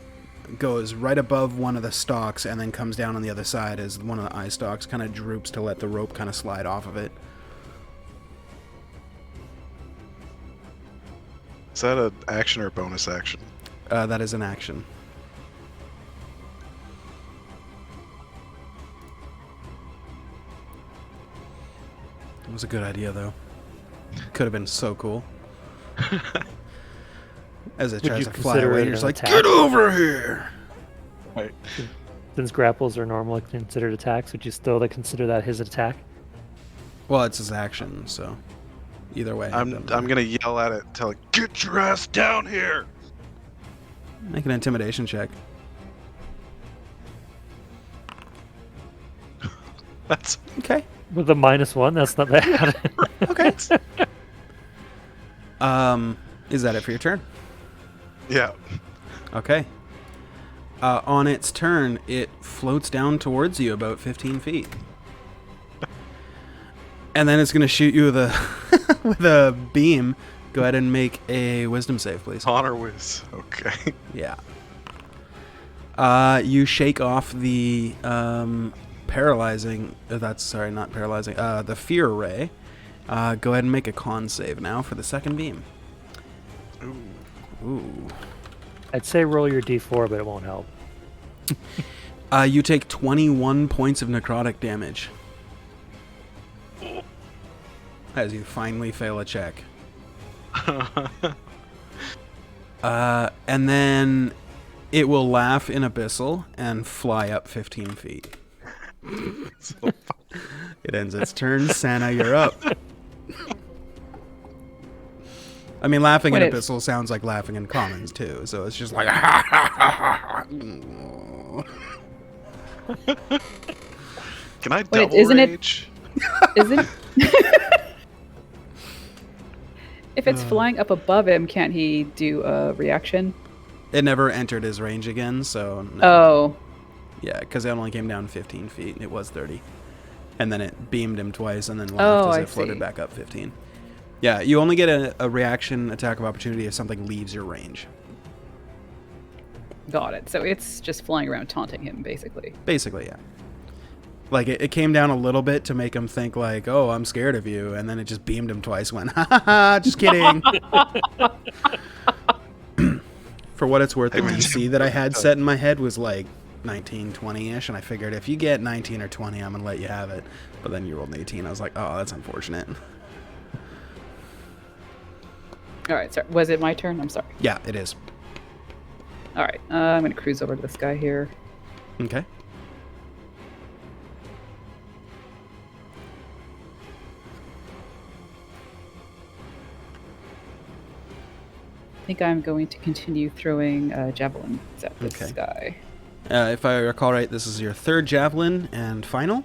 goes right above one of the stalks and then comes down on the other side as one of the eye stalks kind of droops to let the rope kind of slide off of it. is that an action or a bonus action? That is an action. It was a good idea, though. Could have been so cool. As it Would tries you to fly consider away, it you're just an like, attack? get over here! Right. Since grapples are normally considered attacks, would you still consider that his attack? Well, it's his action, so either way. it I'm doesn't matter. gonna yell at it, tell it, get your ass down here. Make an intimidation check. That's Okay. With a -1, that's not bad. Okay. Is that it for your turn? yeah. Okay. On its turn, it floats down towards you about 15 feet. And then it's going to shoot you with a with a beam. Go ahead and make a wisdom save, please. Honor whiz. Okay. Yeah. You shake off the paralyzing. Not paralyzing. The fear ray. Go ahead and make a con save now for the second beam. Ooh. Ooh. I'd say roll your d4, but it won't help. You take 21 points of necrotic damage as you finally fail a check. And then it will laugh in Abyssal and fly up 15 feet. It ends its turn. Santa, you're up. I mean, laughing in Abyssal sounds like laughing in Commons, too. So it's just like... Can I double rage? Isn't if it's flying up above him, can't he do a reaction? It never entered his range again, so... No. Oh. Yeah, because it only came down 15 feet. It was 30. And then it beamed him twice and then laughed as it floated back up 15. Yeah, you only get a reaction attack of opportunity if something leaves your range. Got it. So it's just flying around taunting him, basically. Basically, yeah. Like, it came down a little bit to make him think, like, oh, I'm scared of you. And then it just beamed him twice, went, ha ha ha, just kidding. For what it's worth, the DC that I had set in my head was like 19, 20-ish. And I figured if you get 19 or 20, I'm going to let you have it. But then you rolled an 18. I was like, oh, that's unfortunate. All right, sorry. Was it my turn? I'm sorry. Yeah, it is. All right, I'm going to cruise over to this guy here. Okay. I think I'm going to continue throwing javelins at this guy. If I recall right, this is your third javelin and final.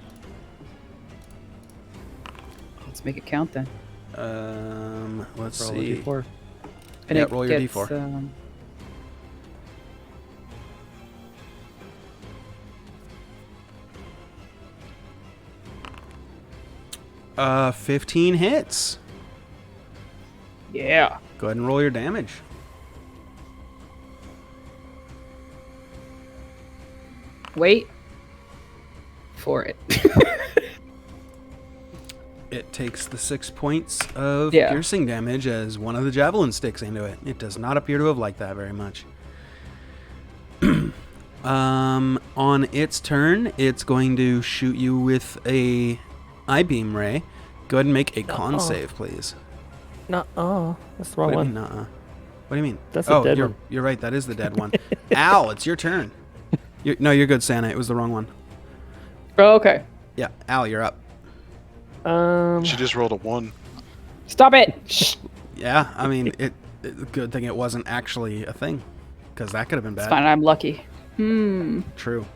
Let's make it count then. Let's Roll see. a d4. And Yeah, it roll your gets, d4. 15 hits. Yeah. Go ahead and roll your damage. Wait for it. It takes the 6 points of piercing damage as one of the javelins sticks into it. It does not appear to have liked that very much. On its turn, it's going to shoot you with a I-beam ray. Go ahead and make a con save, please. Nuh-uh. That's the wrong What do you one. mean, nuh-uh? What do you mean? That's the dead one. You're right, that is the dead one. Al, it's your turn. You're good, Santa. It was the wrong one. Oh, okay. Yeah, Al, you're up. She just rolled a 1. Stop it! Shh. Yeah, I mean, good thing it wasn't actually a thing, because that could have been bad. It's fine, I'm lucky. True.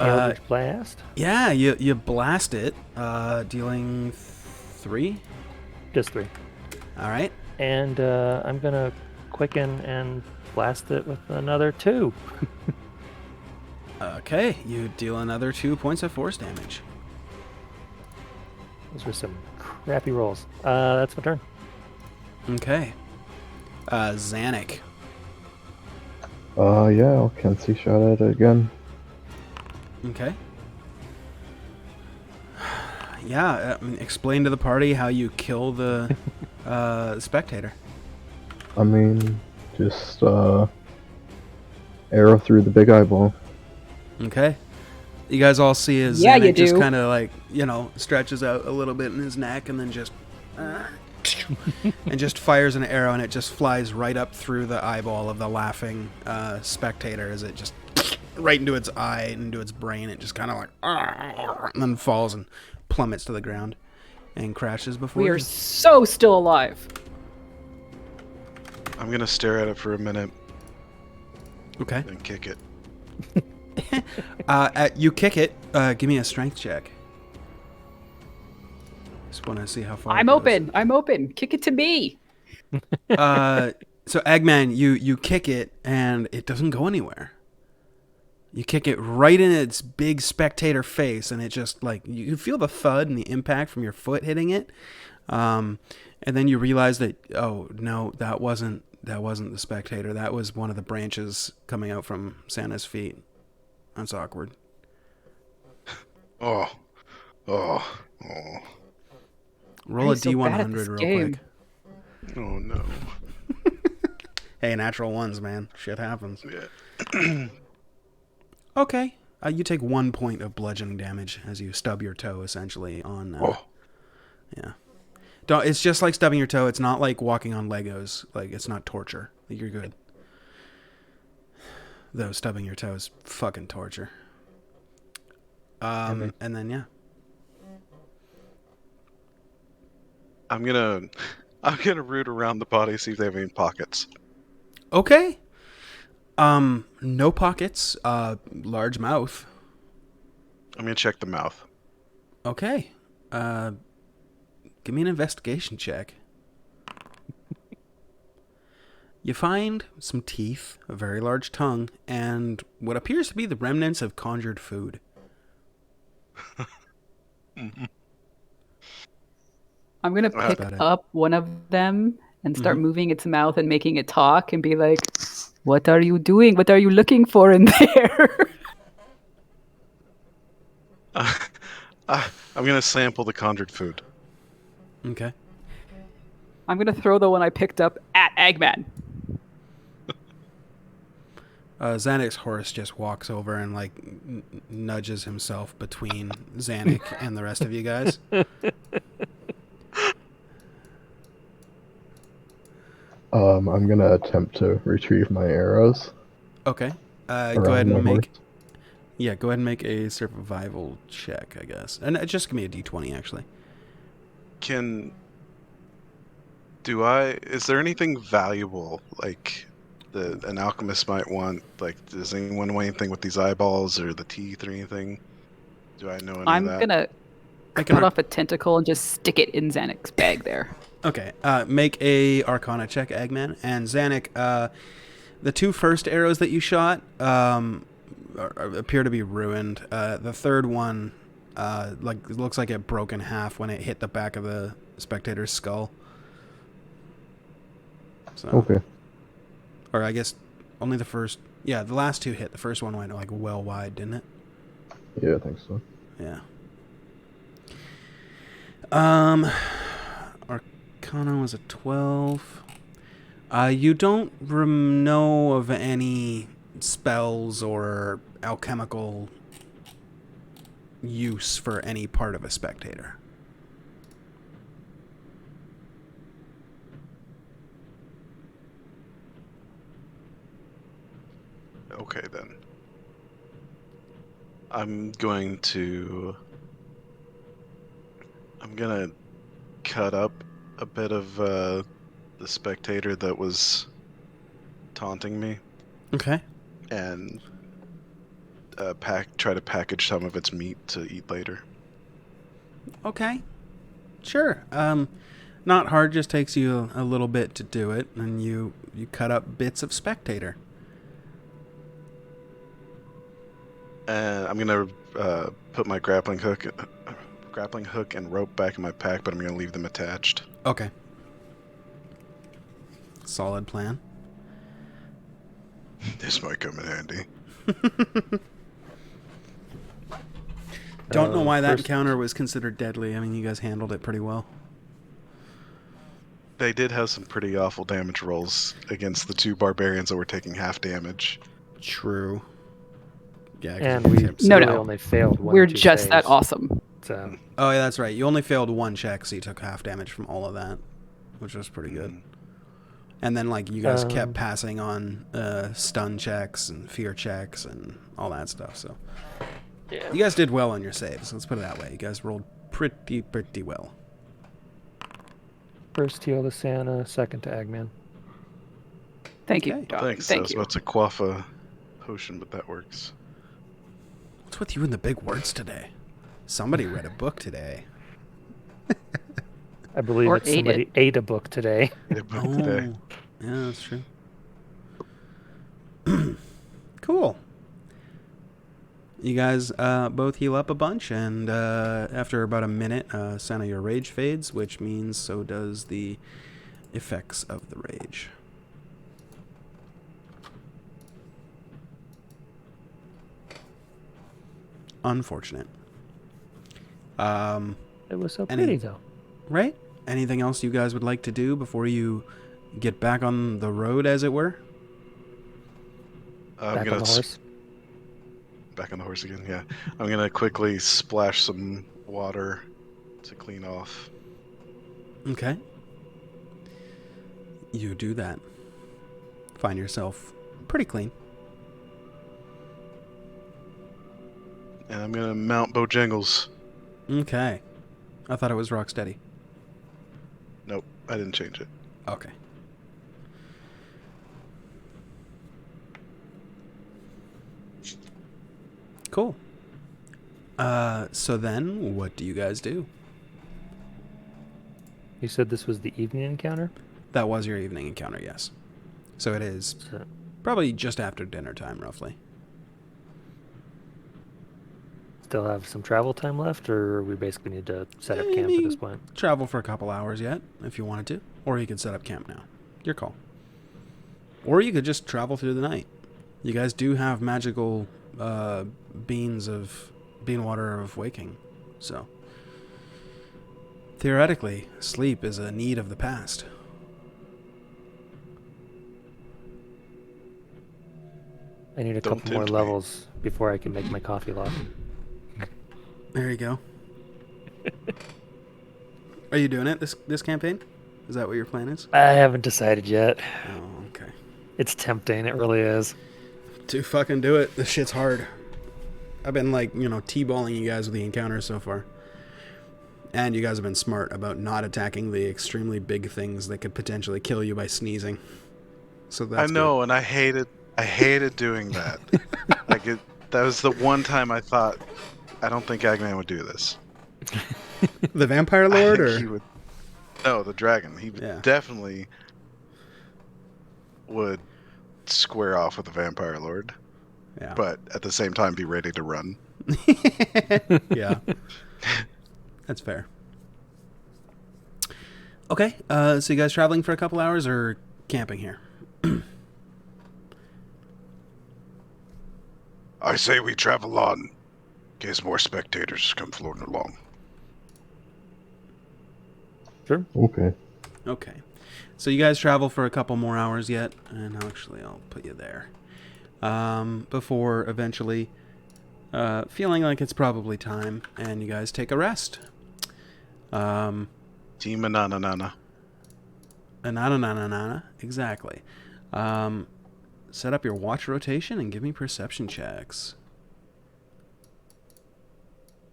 Eldritch Blast? Yeah, you blast it, dealing 3. Just 3. All right. And I'm going to quicken and blast it with another 2. Okay, you deal another 2 points of force damage. Those were some crappy rolls. That's my turn. Okay. Xanic. Yeah, I'll Kenzie shot at it again. Okay. Yeah, I mean, explain to the party how you kill the spectator. I mean, just arrow through the big eyeball. Okay. You guys all see his Xanic just kind of like, stretches out a little bit in his neck and then just and just fires an arrow and it just flies right up through the eyeball of the laughing spectator as it just right into its eye and into its brain. It just kind of like and then falls and plummets to the ground and crashes before We you. are so still alive. I'm going to stare at it for a minute Okay. and kick it. You kick it. Give me a strength check. Just want to see how far. I'm open. I'm open. Kick it to me. So Eggman, you kick it and it doesn't go anywhere. You kick it right in its big spectator face, and it just like you feel the thud and the impact from your foot hitting it, and then you realize that no, that wasn't the spectator. That was one of the branches coming out from Santa's feet. That's awkward. Oh. Roll a D100 real quick. Oh no. Hey, natural ones, man. Shit happens. Yeah. Okay. You take 1 point of bludgeoning damage as you stub your toe, essentially, on... Oh. Yeah. Don't, it's just like stubbing your toe. It's not like walking on Legos. Like, it's not torture. Like, you're good. Though stubbing your toe is fucking torture. And then, yeah. I'm gonna root around the body, see if they have any pockets. Okay. No pockets. Large mouth. I'm gonna check the mouth. Okay. Give me an investigation check. You find some teeth, a very large tongue, and what appears to be the remnants of conjured food. I'm going to pick up one of them and start moving its mouth and making it talk and be like, what are you doing? What are you looking for in there? I'm gonna sample the conjured food. Okay. I'm going to throw the one I picked up at Eggman. Xanix's horse just walks over and like nudges himself between Xanix and the rest of you guys. I'm gonna attempt to retrieve my arrows. Okay. Go ahead and make. Yeah, go ahead and make a survival check, I guess, and just give me a d20 actually. Is there anything valuable like an alchemist might want? Like, does anyone want anything with these eyeballs or the teeth or anything? Do I know any of that? I'm gonna cut off a tentacle and just stick it in Xanix's bag there. Okay. Make a Arcana check, Eggman, and Xanix. The 2 first arrows that you shot appear to be ruined. The third one, looks like it broke in half when it hit the back of the spectator's skull. So, okay. Or I guess only the first. Yeah, the last 2 hit. The first one went like well wide, didn't it? Yeah, I think so. Yeah. Arcana was a 12. You don't know of any spells or alchemical use for any part of a spectator. Okay, then. I'm gonna cut up a bit of the spectator that was taunting me. Okay. And try to package some of its meat to eat later. Okay. Sure. Not hard, just takes you a little bit to do it, and you cut up bits of spectator. And I'm gonna put my grappling hook and rope back in my pack, but I'm gonna leave them attached. Okay. Solid plan. This might come in handy. Don't know why that encounter was considered deadly. I mean, you guys handled it pretty well. They did have some pretty awful damage rolls against the 2 barbarians that were taking half damage. True. Yeah, and we only failed one. We're just that awesome. So. Oh yeah, that's right. You only failed 1 check, so you took half damage from all of that, which was pretty good. And then like you guys kept passing on stun checks and fear checks and all that stuff. So yeah, you guys did well on your saves. Let's put it that way. You guys rolled pretty well. First heal to Santa, second to Eggman. Thank you. Okay. Thanks. Thank I was you. about to quaff a potion, but that works. What's with you and the big words today? Somebody read a book today. I believe Or that somebody ate a book today. Yeah, that's true. Cool. You guys both heal up a bunch, and after about a minute, Santa, your rage fades, which means so does the effects of the rage. Unfortunate. It was so pretty, though. Right? Anything else you guys would like to do before you get back on the road, as it were? I'm Back gonna on the horse. Back on the horse again. Yeah, I'm gonna quickly splash some water to clean off. Okay. You do that. Find yourself pretty clean. And I'm gonna mount Bojangles. Okay. I thought it was Rocksteady. Nope, I didn't change it. Okay. Cool. So then, what do you guys do? You said this was the evening encounter? That was your evening encounter, yes. So it is So, probably just after dinner time, roughly. still have some travel time left, or we basically need to set up camp at this point? Travel for a couple hours yet, if you wanted to. Or you could set up camp now. Your call. Or you could just travel through the night. You guys do have magical bean water of waking. So, theoretically, sleep is a need of the past. I need a Don't couple more tempt me. levels before I can make my coffee lock. There you go. Are you doing it this campaign? Is that what your plan is? I haven't decided yet. Oh, okay. It's tempting, it really is. To fucking do it. This shit's hard. I've been T-balling you guys with the encounters so far. And you guys have been smart about not attacking the extremely big things that could potentially kill you by sneezing. So that's I know, and I hated doing that. That was the one time I thought, I don't think Agman would do this. good. The Vampire I Lord, think or he would. No, the dragon. He Yeah. definitely would square off with the Vampire Lord, yeah, but at the same time be ready to run. yeah, that's fair. Okay, so you guys traveling for a couple hours or camping here? I say we travel on, in case more spectators come floating along. Sure. Okay. Okay. So you guys travel for a couple more hours yet, and actually I'll put you there. Before eventually feeling like it's probably time, and you guys take a rest. Team Ananana. Anana, exactly. Set up your watch rotation and give me perception checks.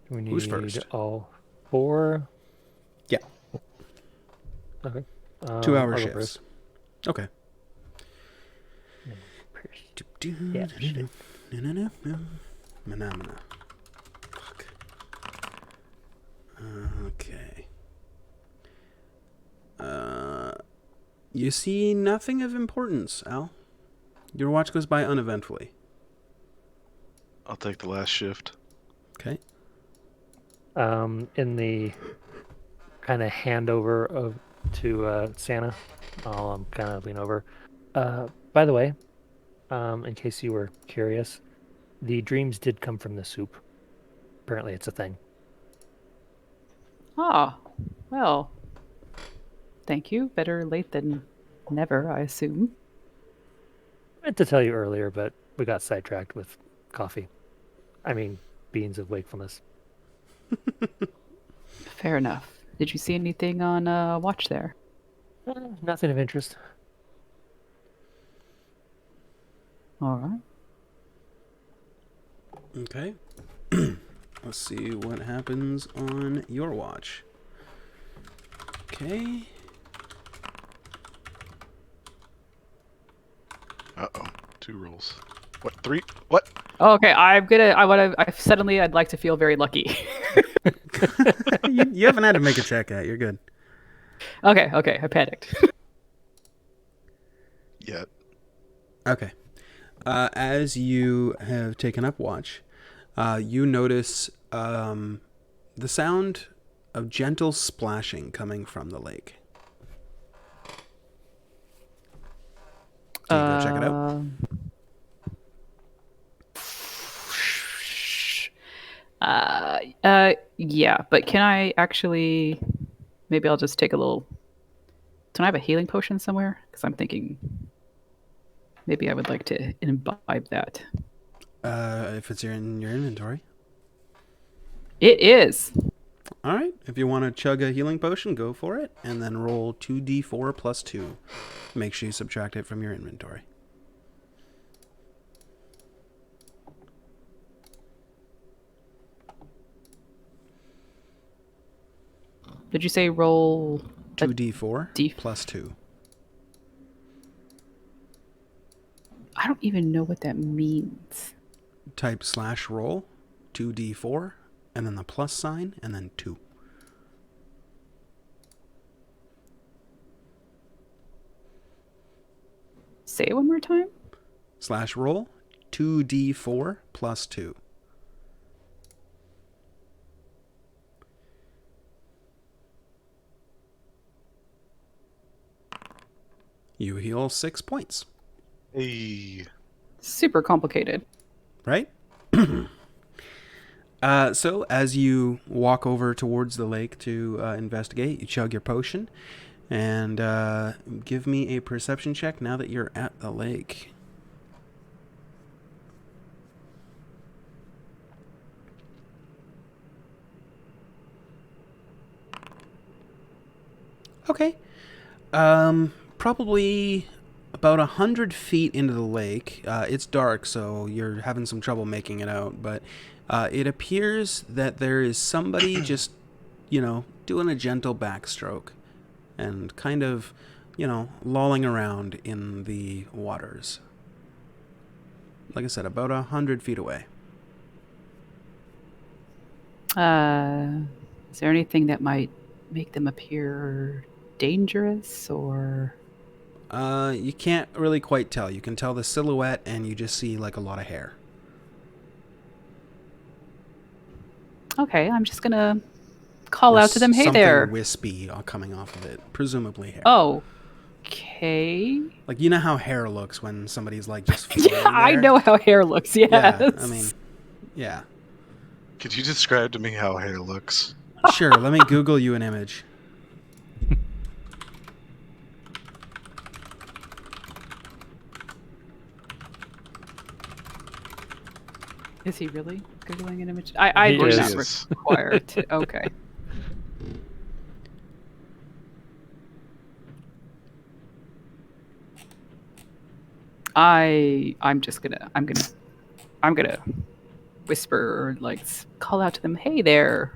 We need Who's first? all 4. Yeah. Okay. 2 hour I'll go shifts. first. Okay. Yeah, shit. Phenomena. Fuck. Okay. You see nothing of importance, Al. Your watch goes by uneventfully. I'll take the last shift. Okay. In the kind of handover to Santa, I'll kind of lean over. By the way, in case you were curious, the dreams did come from the soup. Apparently, it's a thing. Ah, well, thank you. Better late than never, I assume. I meant to tell you earlier, but we got sidetracked with coffee. I mean, beans of wakefulness. Fair enough. Did you see anything on watch there? Nothing of interest. All right. Okay. Let's see what happens on your watch. Okay. Uh-oh. 2 rolls. What? 3? What? Oh, okay. I'd like to feel very lucky. You haven't had to make a check yet. You're good. Okay. I panicked. Yet. Okay. As you have taken up watch, you notice the sound of gentle splashing coming from the lake. Do you go check it out? Yeah, but can I actually? Maybe I'll just take a little Don't I have a healing potion somewhere? Because I'm thinking maybe I would like to imbibe that. If it's in your inventory. It is. All right. If you want to chug a healing potion, go for it, and then roll 2d4 plus 2. Make sure you subtract it from your inventory. Did you say roll 2d4 plus 2. I don't even know what that means. Type /roll 2d4 and then the plus sign and then 2. Say it one more time. /roll 2d4 plus 2. You heal 6 points. Hey. Super complicated. Right? So as you walk over towards the lake to investigate, you chug your potion, and give me a perception check now that you're at the lake. Okay. Probably about 100 feet into the lake. It's dark, so you're having some trouble making it out, but it appears that there is somebody just, doing a gentle backstroke and kind of, lolling around in the waters. Like I said, about 100 feet away. Is there anything that might make them appear dangerous or... You can't really quite tell. You can tell the silhouette, and you just see like a lot of hair. Okay, I'm just gonna call out to them. Hey there. Something wispy coming off of it, presumably hair. Oh, okay. Like, you know how hair looks when somebody's like just floating Yeah, I there? know how hair looks. Yes. Yeah, I mean, yeah. Could you describe to me how hair looks? Sure. Let me Google you an image. Is he really Googling an image? I He was is. not required to. Okay. I'm gonna whisper or like call out to them. Hey there.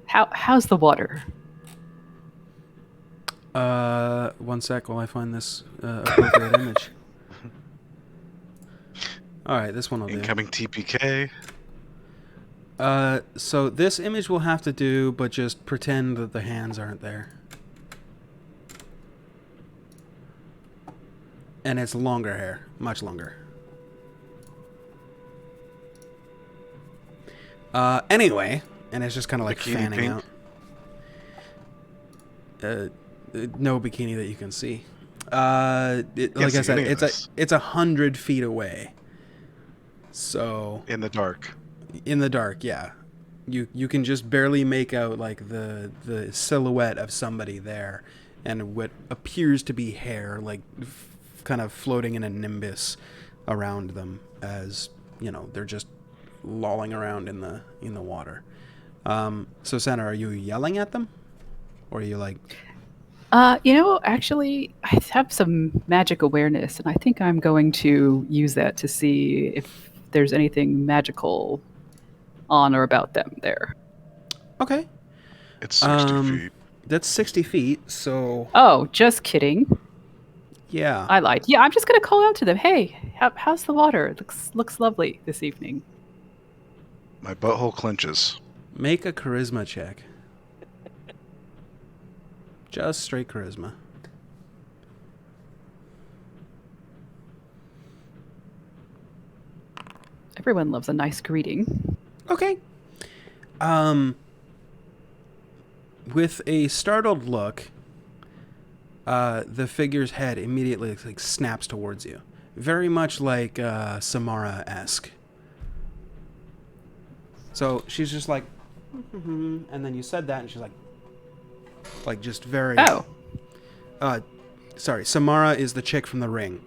How's the water? 1 sec while I find this appropriate image. All right, this one will do. Incoming TPK. So this image will have to do, but just pretend that the hands aren't there. And it's longer hair, much longer. Anyway, and it's just kind of like Bikini fanning pink? out. No bikini that you can see. Like I see said, any of this. it's 100 feet away. So In the dark. in the dark, yeah, you can just barely make out like the silhouette of somebody there, and what appears to be hair, like kind of floating in a nimbus around them, as they're just lolling around in the water. So Santa, are you yelling at them, or are you like? Actually, I have some magic awareness, and I think I'm going to use that to see if there's anything magical on or about them there. Okay, It's 60 feet. that's 60 feet. So Oh, just kidding. yeah, I lied. Yeah, I'm just going to call out to them. Hey, how's the water? It looks lovely this evening. My butthole clenches. make a charisma check. Just straight charisma. Everyone loves a nice greeting. Okay. With a startled look, the figure's head immediately like snaps towards you, very much like Samara-esque. So she's just like, and then you said that, and she's like just very. Oh. Sorry, Samara is the chick from The Ring.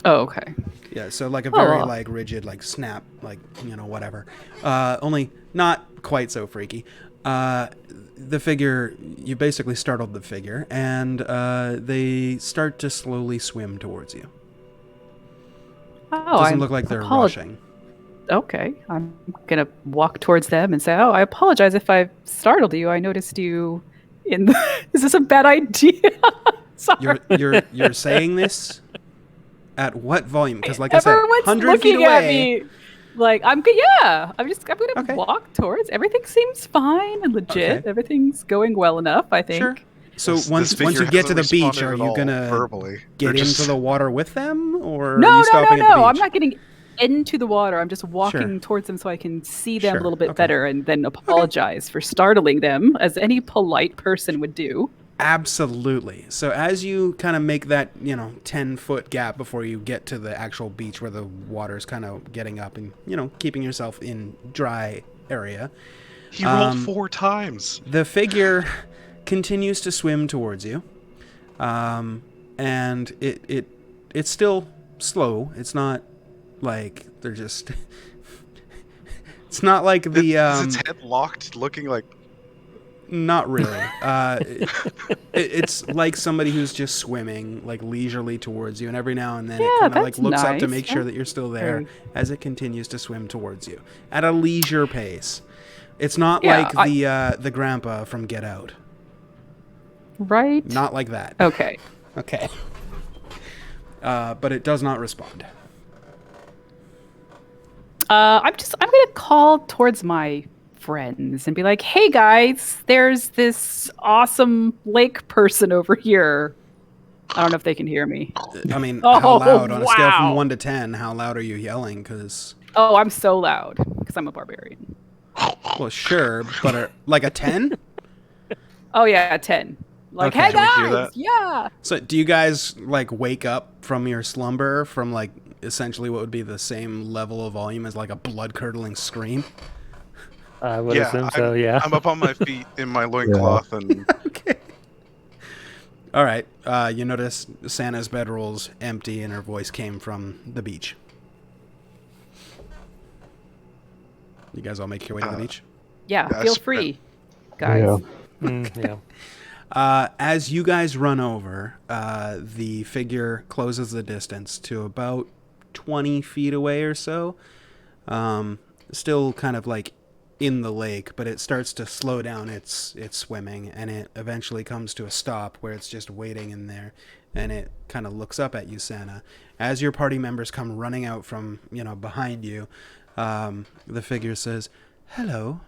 Oh, okay. Yeah, so like a very well. like rigid, like snap, like whatever. Only not quite so freaky. The figure, you basically startled the figure, and they start to slowly swim towards you. Oh, Doesn't look like they're rushing. Okay, I'm gonna walk towards them and say, "Oh, I apologize if I've startled you. I noticed you in the." Is this a bad idea? Sorry. You're saying this at what volume? Because like I said, Everyone's 100 feet looking away. at me. Like I'm gonna Okay. walk towards. Everything seems fine and legit. Okay. Everything's going well enough, I think. Sure. So This once figure you get to the hasn't beach, responded are at you all gonna verbally. get They're into just- the water with them, or are No, you stopping at the beach? I'm not getting into the water. I'm just walking Sure. towards them so I can see them Sure. a little bit Okay. better and then apologize for startling them, as any polite person would do. Absolutely. So as you kind of make that 10-foot gap before you get to the actual beach where the water's kind of getting up and keeping yourself in dry area, He rolled 4 times. the figure continues to swim towards you, and it's still slow. It's not like they're just. It's not like the. Is its head locked, looking like? Not really. It's like somebody who's just swimming, like leisurely towards you, and every now and then it kind of like that's looks up to nice. make sure that you're still there Very- as it continues to swim towards you at a leisure pace. It's not Yeah, like the grandpa from Get Out. Right? Not like that. Okay. Okay. But it does not respond. I'm gonna call towards my friends and be like, "Hey guys, there's this awesome lake person over here." I don't know if they can hear me. I mean, Oh, how loud on a scale from wow. 1 to 10? How loud are you yelling? Because Oh, I'm so loud because I'm a barbarian. well, sure, but like a 10? Oh yeah, 10. Like, Okay. hey Can we hear guys, that? yeah. So, do you guys like wake up from your slumber from like essentially what would be the same level of volume as like a blood-curdling scream? I would assume so. Yeah. I'm up on my feet in my loincloth and Okay. All right. You notice Santa's bedroll's empty, and her voice came from the beach. You guys all make your way to the beach. Yeah, Yeah, I feel spread- free, guys. Yeah. Yeah. As you guys run over, the figure closes the distance to about 20 feet away or so. Still kind of like in the lake, but it starts to slow down its swimming, and it eventually comes to a stop where it's just waiting in there, and it kind of looks up at you, Santa. As your party members come running out from, behind you, the figure says, "Hello."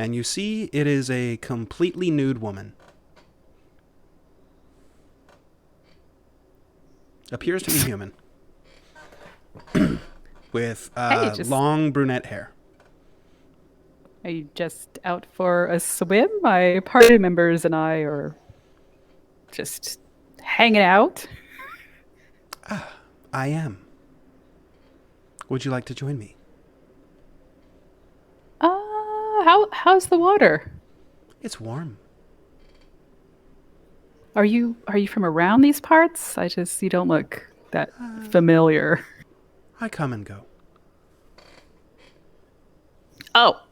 And you see it is a completely nude woman. Appears to be human. With Hey, just- long brunette hair. Are you just out for a swim? My party members and I are just hanging out. I am. Would you like to join me? How's the water? It's warm. Are you from around these parts? You don't look that familiar. I come and go. Oh.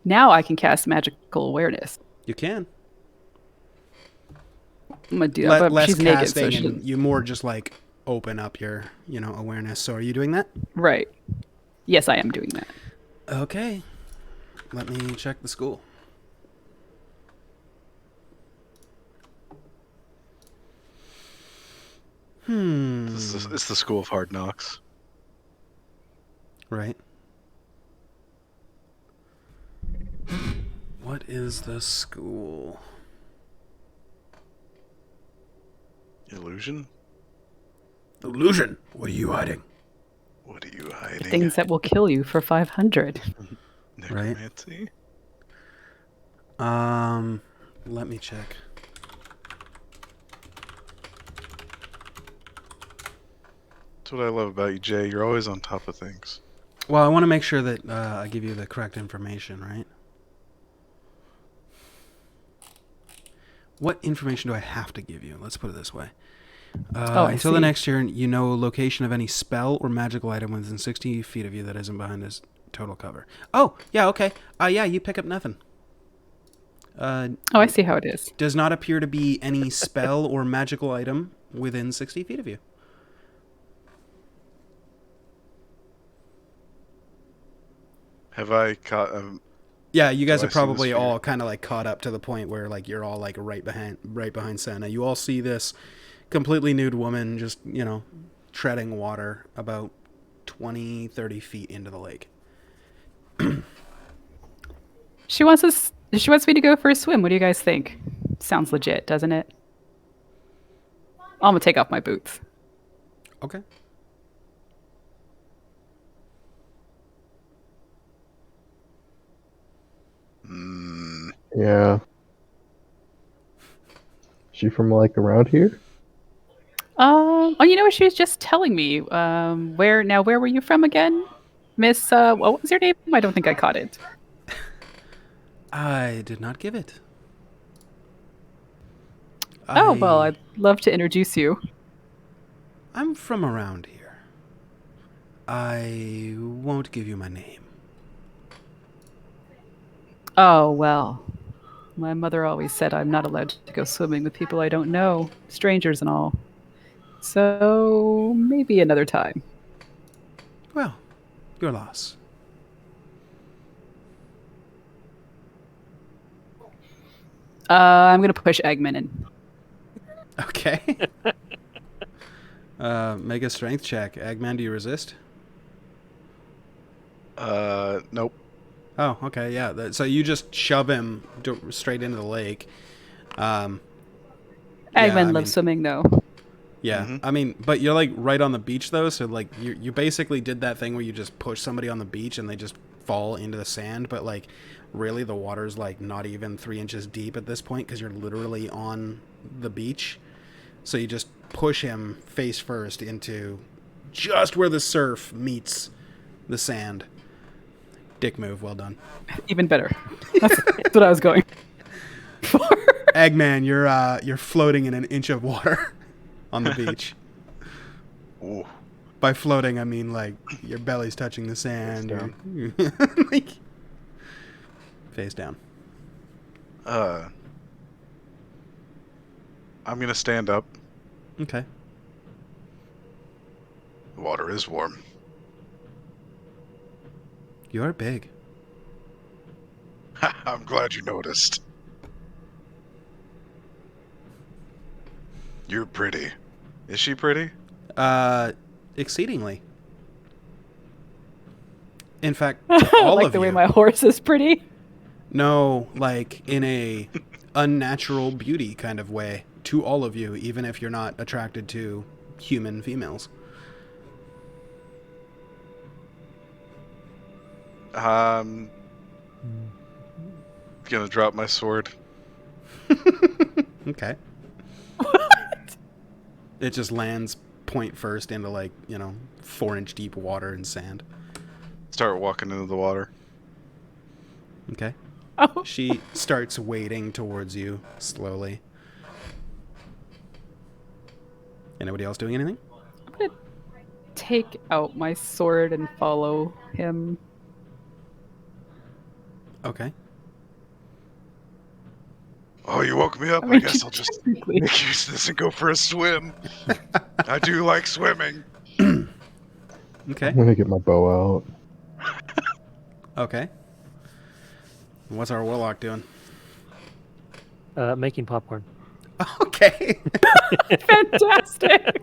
Now I can cast magical awareness. You can. I'm gonna do that, but Less she's naked, so casting, she and doesn't. you more just like open up your, awareness. So are you doing that? Right. Yes, I am doing that. Okay. Let me check the school. it's the School of Hard Knocks. Right. What is the school? Illusion? Illusion. What are you hiding? What are you hiding? Things that will kill you for 500. Necromancy? Let me check. That's what I love about you, Jay. You're always on top of things. Well, I want to make sure that I give you the correct information, right? what information do I have to give you? Let's put it this way. I Until the see. next year, you know location of any spell or magical item within 60 feet of you that isn't behind this total cover. Oh, yeah, okay. Yeah, you pick up nothing. Oh, I see how it is. Does not appear to be any spell or magical item within 60 feet of you. Have I caught? Yeah, you guys Do I are see this probably figure? all kind of like caught up to the point where like you're all like right behind Santa. You all see this completely nude woman just, treading water about 20, 30 feet into the lake. She wants us. She wants me to go for a swim. What do you guys think? Sounds legit, doesn't it? I'm gonna take off my boots. Okay. Yeah. She from like around here? Oh, you know what? She was just telling me. Where were you from again, Miss? What was your name? I don't think I caught it. I did not give it. Oh well, I'd love to introduce you. I'm from around here. I won't give you my name. Oh well, my mother always said I'm not allowed to go swimming with people I don't know, strangers and all. So maybe another time. Well, your loss. I'm gonna push Eggman in. Okay. Make a strength check. Eggman, do you resist? Nope. Oh, okay, yeah. So you just shove him straight into the lake. Eggman I loves mean, swimming though. Yeah, Mhm. I mean, but you're like right on the beach though, so like you basically did that thing where you just push somebody on the beach and they just fall into the sand, but like really the water's like not even 3 inches deep at this point because you're literally on the beach. So you just push him face first into just where the surf meets the sand. Dick move, well done. Even better. That's what I was going for. Eggman, you're floating in an inch of water on the beach. Ooh. By floating, I mean like your belly's touching the sand. Or, like, face down. I'm gonna stand up. Okay. The water is warm. You're big. I'm glad you noticed. You're pretty. Is she pretty? Exceedingly. In fact, I all like of the you. way my horse is pretty. No, like in a unnatural beauty kind of way to all of you, even if you're not attracted to human females. Gonna drop my sword. Okay. What? It just lands point first into like, 4-inch deep water and sand. Start walking into the water. Okay. Oh. She starts wading towards you slowly. Anybody else doing anything? I'm gonna take out my sword and follow him. Okay. Oh, you woke me up. I mean, guess I'll just technically. make use of this and go for a swim. I do like swimming. Okay. I'm gonna get my bow out. Okay. What's our warlock doing? Making popcorn. Okay. Fantastic.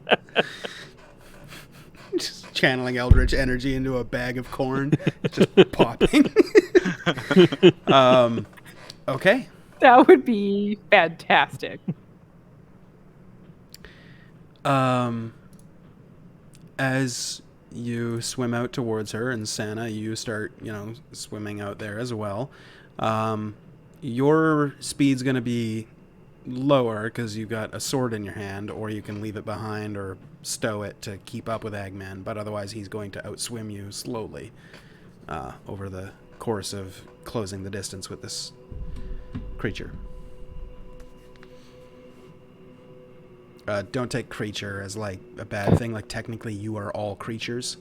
Just channeling eldritch energy into a bag of corn, just popping. Okay. That would be fantastic. As you swim out towards her, and Santa, you start, swimming out there as well. Your speed's going to be lower because you've got a sword in your hand, or you can leave it behind or stow it to keep up with Eggman, but otherwise he's going to outswim you slowly over the course of closing the distance with this creature. Don't take creature as like a bad thing. Like technically, you are all creatures,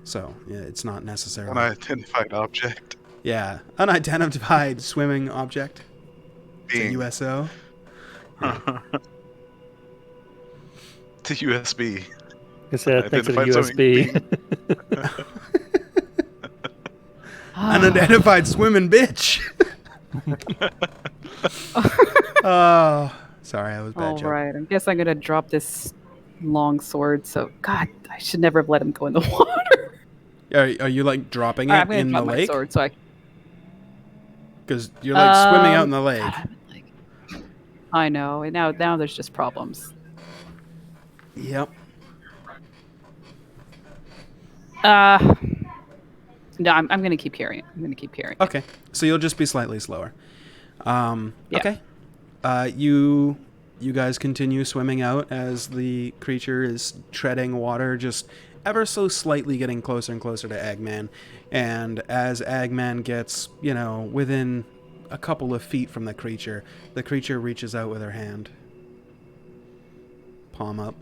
so yeah, it's not necessarily. Unidentified object. Yeah, unidentified swimming object. It's a Being. USO. Yeah. To USB. I said thanks to the Unidentified swimming USB. Unidentified swimming bitch. Oh, sorry, I was bad All joke. right, I guess I'm gonna drop this long sword. So, God, I should never have let him go in the water. Are you like dropping it I'm gonna in the drop my lake? sword so I. Because you're like swimming out in the lake. God, I know. And now there's just problems. Yep. No, I'm gonna keep carrying. I'm gonna keep carrying. Okay, so you'll just be slightly slower. Yeah. Okay. You guys continue swimming out as the creature is treading water, just ever so slightly getting closer and closer to Eggman. And as Eggman gets, within a couple of feet from the creature reaches out with her hand. Palm up.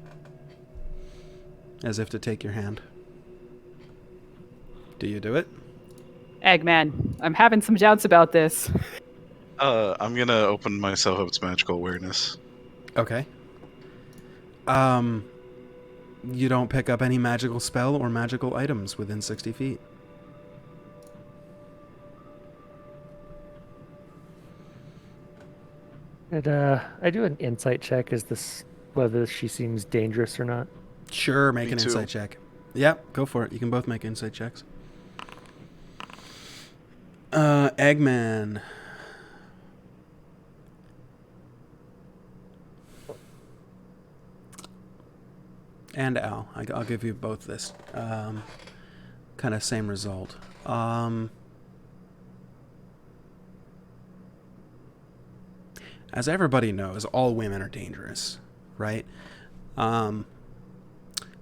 As if to take your hand. Do you do it? Eggman, I'm having some doubts about this. I'm gonna open myself up to magical awareness. Okay. You don't pick up any magical spell or magical items within 60 feet. And I do an insight check. Is this whether she seems dangerous or not? Sure, make Me an too. insight check. Yep, go for it. You can both make insight checks. Eggman. And Al. I'll give you both this. Kind of same result. As everybody knows, all women are dangerous, right?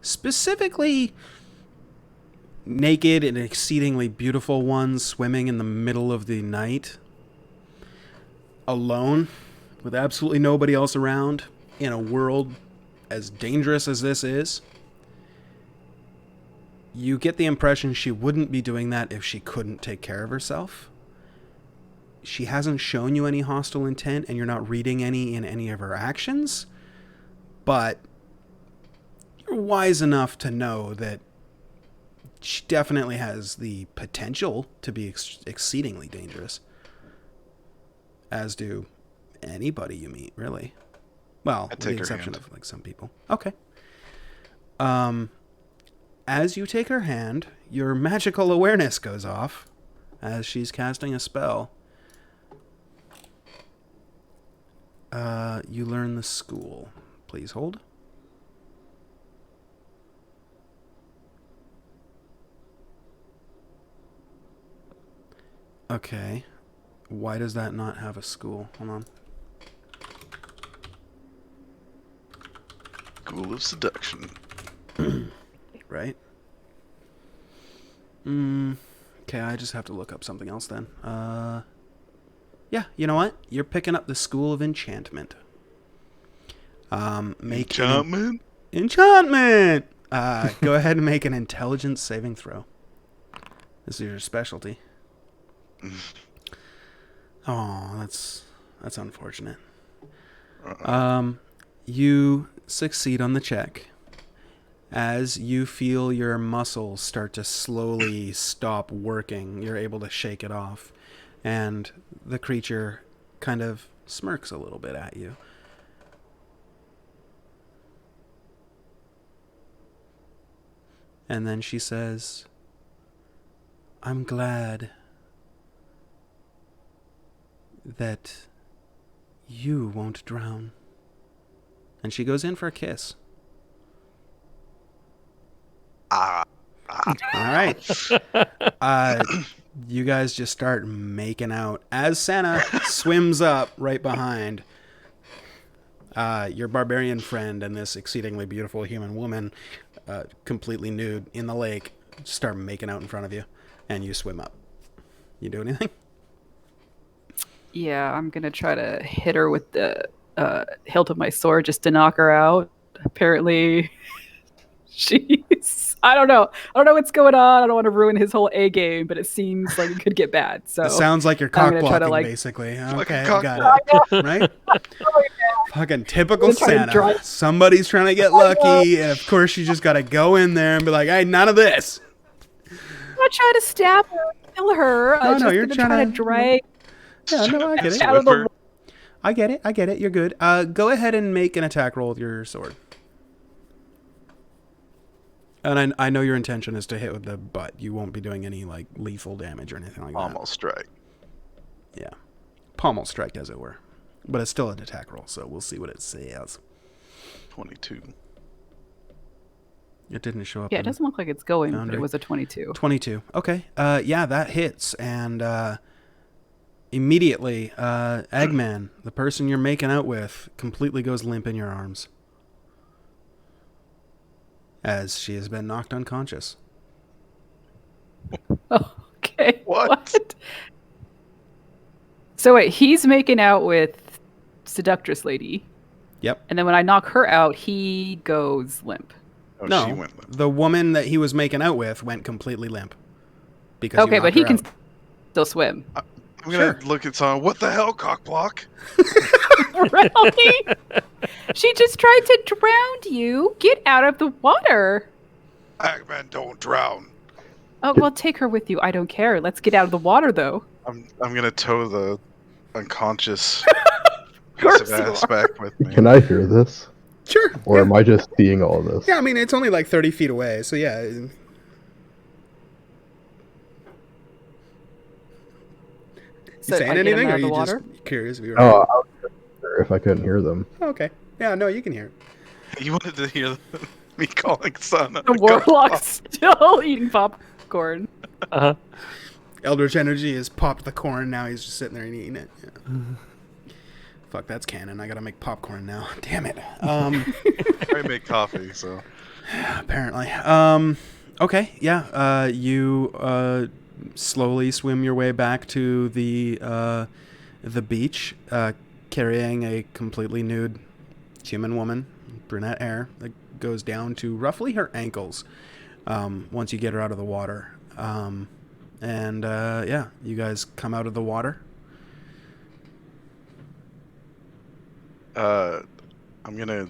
Specifically, naked and exceedingly beautiful ones swimming in the middle of the night, alone, with absolutely nobody else around, in a world as dangerous as this is. You get the impression she wouldn't be doing that if she couldn't take care of herself. She hasn't shown you any hostile intent, and you're not reading any in any of her actions, but you're wise enough to know that she definitely has the potential to be exceedingly dangerous. As do anybody you meet, really. Well, with the exception of like some people. Okay. As you take her hand, your magical awareness goes off as she's casting a spell. You learn the school. Please hold. Okay. Why does that not have a school? Hold on. School of seduction. Right? Okay, I just have to look up something else then. Yeah, you know what? You're picking up the School of Enchantment. Enchantment? Enchantment! Go ahead and make an intelligence saving throw. This is your specialty. Oh, that's unfortunate. You succeed on the check. As you feel your muscles start to slowly stop working, you're able to shake it off. And the creature kind of smirks a little bit at you. And then she says, I'm glad that you won't drown. And she goes in for a kiss. All right. You guys just start making out as Santa swims up right behind your barbarian friend and this exceedingly beautiful human woman, completely nude in the lake, start making out in front of you, and you swim up. You do anything? Yeah, I'm gonna try to hit her with the hilt of my sword just to knock her out. Apparently, I don't know. I don't know what's going on. I don't want to ruin his whole A game, but it seems like it could get bad. So It sounds like you're I'm cock gonna try to, blocking, like- basically. Like a Okay, cock got it. Right? Fucking typical I'm gonna try to Santa. drive- Somebody's trying to get lucky, and of course you just gotta go in there and be like, hey, none of this. I'm not trying to stab her, kill her. I'm just you're gonna try trying to to- drag Yeah, no, I get it. out of the Whipper. I get it. I get it. You're good. Go ahead and make an attack roll with your sword. And I know your intention is to hit with the butt. You won't be doing any like lethal damage or anything like that. Almost strike. Yeah. Pommel strike, as it were. But it's still an attack roll, so we'll see what it says. 22. It didn't show up. Yeah, it in doesn't look like it's going, but Foundry. it was a 22. 22. Okay. Yeah, that hits. And immediately, Eggman, the person you're making out with, completely goes limp in your arms. As she has been knocked unconscious. Okay. What? So wait, he's making out with Seductress Lady, Yep. and then when I knock her out, he goes limp. Oh, No, she went limp. the woman that he was making out with went completely limp. Because you Okay, but knocked he her can out. still swim. I'm gonna look at someone. What the hell, cockblock? Really? She just tried to drown you. Get out of the water. Eggman, don't drown. Oh, well, take her with you. I don't care. Let's get out of the water, though. I'm gonna tow the unconscious course piece of you ass are. back with me. Can I hear this? Sure. Or yeah. am I just seeing all this? Yeah, I mean, it's only like 30 feet away, so yeah. So saying I get him anything, out or of are the you water? just curious if you were... Oh, I was just wondering if I couldn't hear them. Okay. Yeah, no, you can hear. You wanted to hear me calling son. The warlock's still eating popcorn. Uh-huh. Eldritch Energy has popped the corn, now he's just sitting there and eating it. Yeah. Fuck, that's canon. I gotta make popcorn now. Damn it. I make coffee, so Apparently. Okay, yeah. You slowly swim your way back to the beach, carrying a completely nude human woman, brunette hair, that goes down to roughly her ankles once you get her out of the water. Yeah, you guys come out of the water. I'm gonna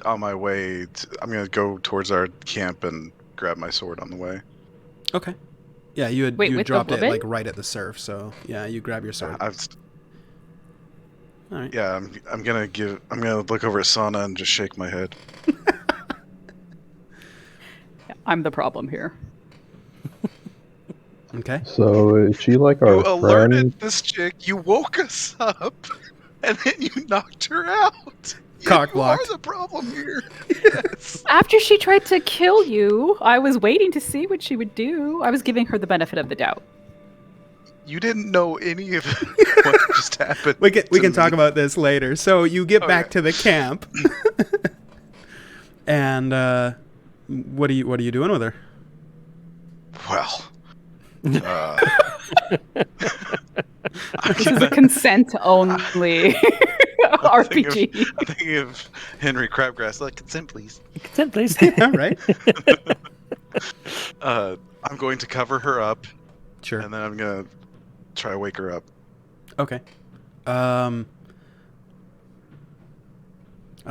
on my way. I'm gonna go towards our camp and grab my sword on the way. Okay. Yeah, you had Wait, you had with the dropped it woman? like right at the surf, so yeah, you grab your sword. I've, All right. yeah, I'm gonna look over at Sana and just shake my head. I'm the problem here. Okay. So is she like our You alerted friend? this chick. You woke us up, and then you knocked her out. Cock You blocked. are the problem here. Yes. After she tried to kill you, I was waiting to see what she would do. I was giving her the benefit of the doubt. You didn't know any of what just happened. We can to talk me. about this later. So you get back Okay. to the camp, and what are you doing with her? Well, This is a consent only RPG. I'm thinking of Henry Crabgrass. Like, consent, please. Consent, please. All right. I'm going to cover her up, Sure. and then I'm gonna try to wake her up. Okay. I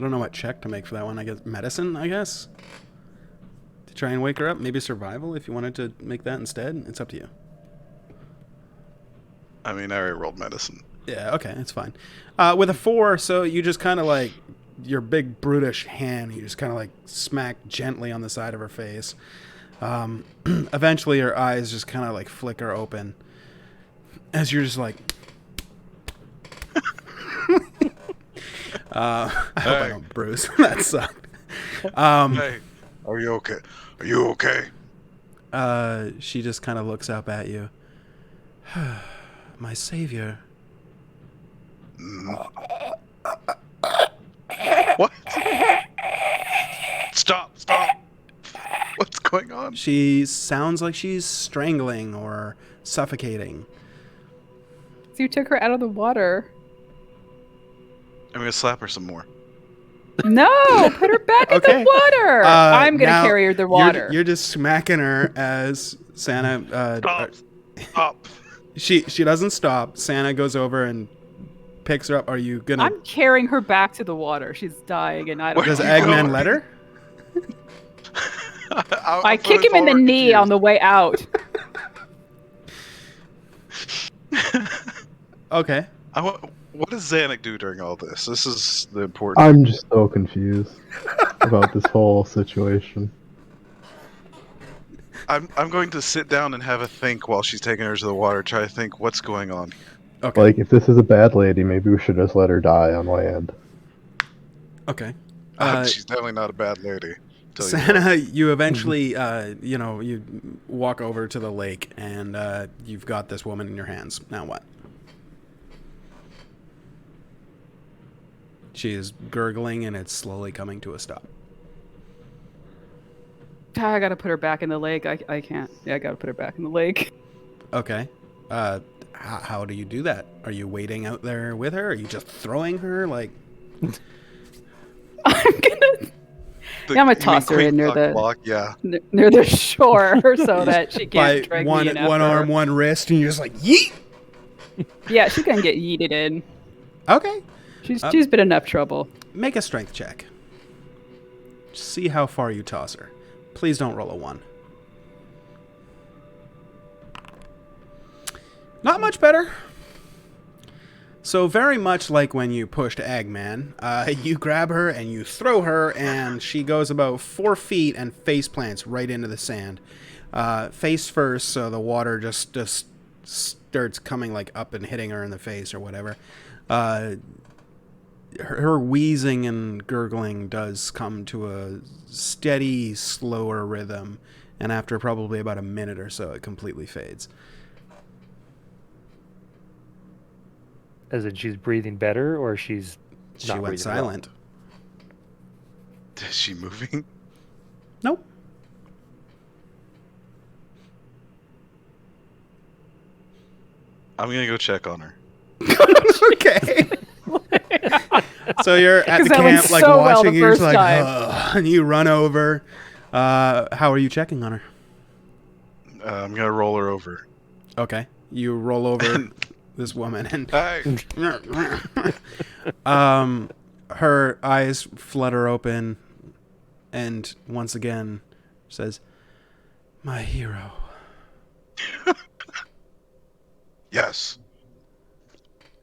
don't know what check to make for that one. I guess medicine, I guess. To try and wake her up. Maybe survival if you wanted to make that instead. It's up to you. I mean, I already rolled medicine. Yeah, okay, it's fine. With a 4, so you just kind of like your big brutish hand, you just kind of like smack gently on the side of her face. Eventually her eyes just kind of like flicker open as you're just like I hope I Hey. don't bruise. That sucked. Hey, are you okay? Are you okay? She just kind of looks up at you. My savior. What? Stop! What's going on? She sounds like she's strangling or suffocating. So you took her out of the water. I'm gonna slap her some more. No, put her back in Okay. the water. I'm gonna now carry her the water. You're just smacking her as Santa. Stop! She doesn't stop. Santa goes over and picks her up. Are you gonna? I'm carrying her back to the water. She's dying, and I don't. Where Does are you want to Eggman going? let her? I kick him in the knee on the way out. Okay. What does Xanac do during all this? This is the important. I'm just so confused about this whole situation. I'm going to sit down and have a think while she's taking her to the water. Try to think what's going on. Okay. Like, if this is a bad lady, maybe we should just let her die on land. Okay. She's definitely not a bad lady. Tell you what. Santa, you eventually, you walk over to the lake, and you've got this woman in your hands. Now what? She is gurgling, and it's slowly coming to a stop. I gotta put her back in the lake. I can't. Yeah, I gotta put her back in the lake. Okay. How do you do that? Are you waiting out there with her? Are you just throwing her? Like, I'm gonna. Yeah, I'm gonna toss her in near Block, yeah. near the shore so that she can't by drag one me in after one arm, her. one wrist, and you're just like, yeet. Yeah, she can get yeeted in. Okay. She's been enough trouble. Make a strength check. See how far you toss her. Please don't roll a 1. Not much better. So very much like when you pushed Eggman, you grab her and you throw her, and she goes about 4 feet and face plants right into the sand. Face first, so the water just starts coming like up and hitting her in the face or whatever. Her wheezing and gurgling does come to a steady, slower rhythm, and after probably about a minute or so, it completely fades. As in she's breathing better, or she's She not went breathing at all? silent. Is she moving? Nope. I'm gonna go check on her. Okay. So you're at the that went camp, like so well watching. the You're just first like, time. "Ugh," and you run over. How are you checking on her? I'm gonna roll her over. Okay, you roll over this woman, and Hey, her eyes flutter open, and once again says, "My hero." yes.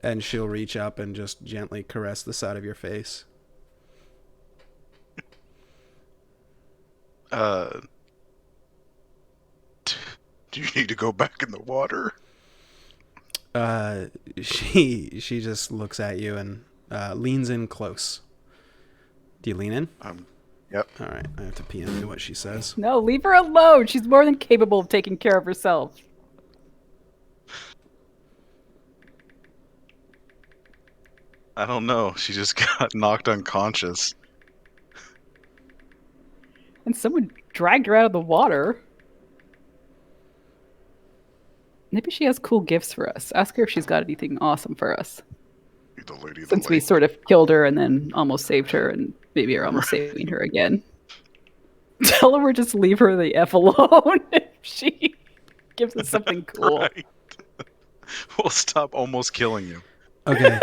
And she'll reach up and just gently caress the side of your face. Do you need to go back in the water? She just looks at you and leans in close. Do you lean in? Yep. All right, I have to pee into what she says. No, leave her alone. She's more than capable of taking care of herself. I don't know. She just got knocked unconscious. And someone dragged her out of the water. Maybe she has cool gifts for us. Ask her if she's got anything awesome for us. The lady of the Since we lake. sort of killed her and then almost saved her, and maybe are almost saving her again. Tell her just leave her the F alone if she gives us something cool. Right. We'll stop almost killing you. Okay.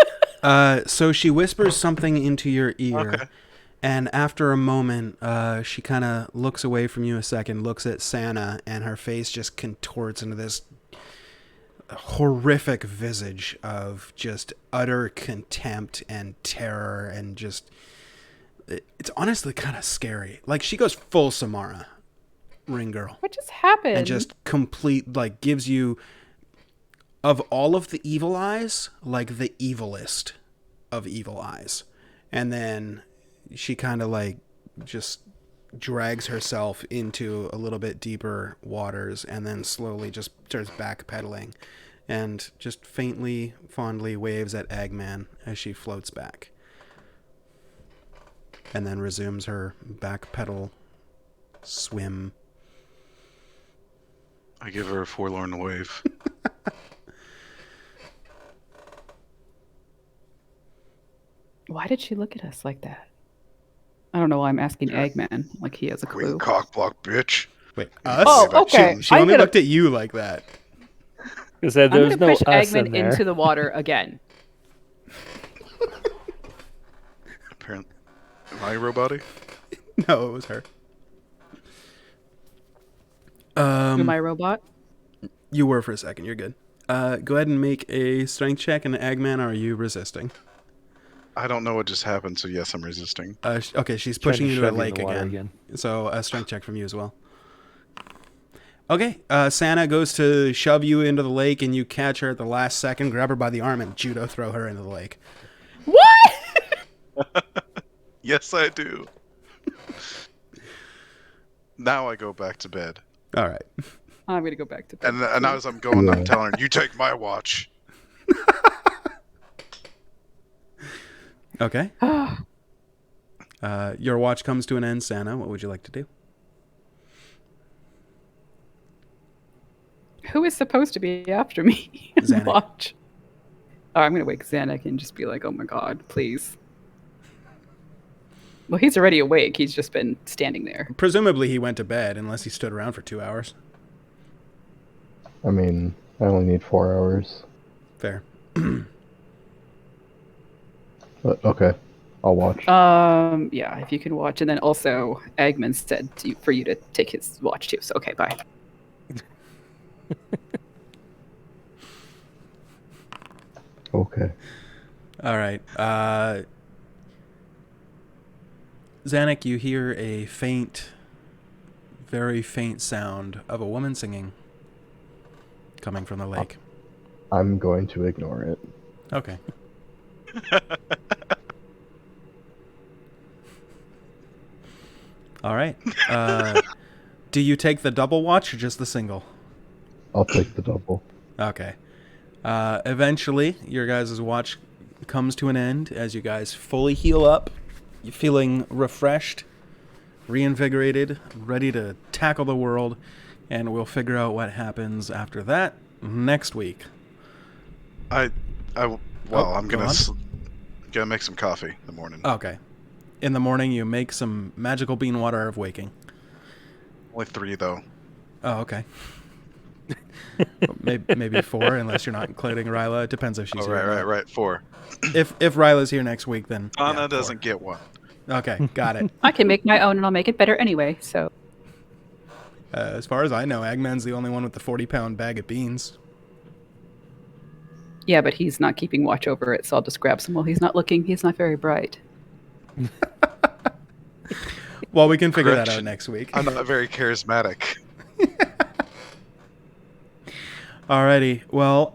So she whispers something into your ear. Okay. And after a moment, she kind of looks away from you a second, looks at Santa, and her face just contorts into this horrific visage of just utter contempt and terror, and just... It's honestly kind of scary. Like, she goes full Samara, Ring Girl. What just happened? And just complete, like, gives you... Of all of the evil eyes, like, the evilest of evil eyes. And then... she kind of like just drags herself into a little bit deeper waters and then slowly just starts backpedaling and just faintly, fondly waves at Eggman as she floats back. And then resumes her backpedal swim. I give her a forlorn wave. Why did she look at us like that? I don't know why I'm asking Yeah. Eggman, like he has a Queen clue. cockblock, bitch. Wait, You us? Oh, play by okay. She I'm only gonna looked at you like that. Because there I'm was gonna no push us Eggman in there. into the water again. Apparently, am I robotic? No, it was her. Am I a robot? You were for a second. You're good. Go ahead and make a strength check. And Eggman, are you resisting? I don't know what just happened, so yes, I'm resisting. Okay, she's Trying pushing to you into the shove you in lake the water again. So a strength check from you as well. Okay, Santa goes to shove you into the lake, and you catch her at the last second, grab her by the arm, and judo throw her into the lake. What? Yes, I do. Now I go back to bed. All right. I'm gonna go back to bed. And as I'm going, I'm telling her, you take my watch. Okay. Your watch comes to an end, Santa. What would you like to do? Who is supposed to be after me? Zanuck. Watch. Oh, I'm gonna wake Zanuck and just be like, "Oh my god, please." Well, he's already awake. He's just been standing there. Presumably he went to bed, unless he stood around for 2 hours. I mean, I only need 4 hours. Fair. But okay, I'll watch. Yeah, if you can watch, and then also Eggman said for you to take his watch too. So okay, bye. Okay. All right. Zanuck, you hear a faint, very faint sound of a woman singing coming from the lake. I'm going to ignore it. Okay. All right. Do you take the double watch or just the single? I'll take the double. Okay. Eventually, your guys' watch comes to an end as you guys fully heal up. You're feeling refreshed, reinvigorated, ready to tackle the world, and we'll figure out what happens after that next week. I'm go gonna on. make some coffee in the morning. Okay. In the morning, you make some magical bean water of waking. Only 3 though. Oh, okay. maybe 4, unless you're not including Ryla. It depends if she's Oh, here. or not. right. 4. If Ryla's here next week, then Anna yeah, doesn't 4. get one. Okay, got it. I can make my own, and I'll make it better anyway. So As far as I know, Eggman's the only one with the 40-pound bag of beans. yeah, but he's not keeping watch over it. So I'll just grab some while he's not looking. He's not very bright. Well, we can figure that out Correction. next week. I'm not very charismatic. Alrighty. Well,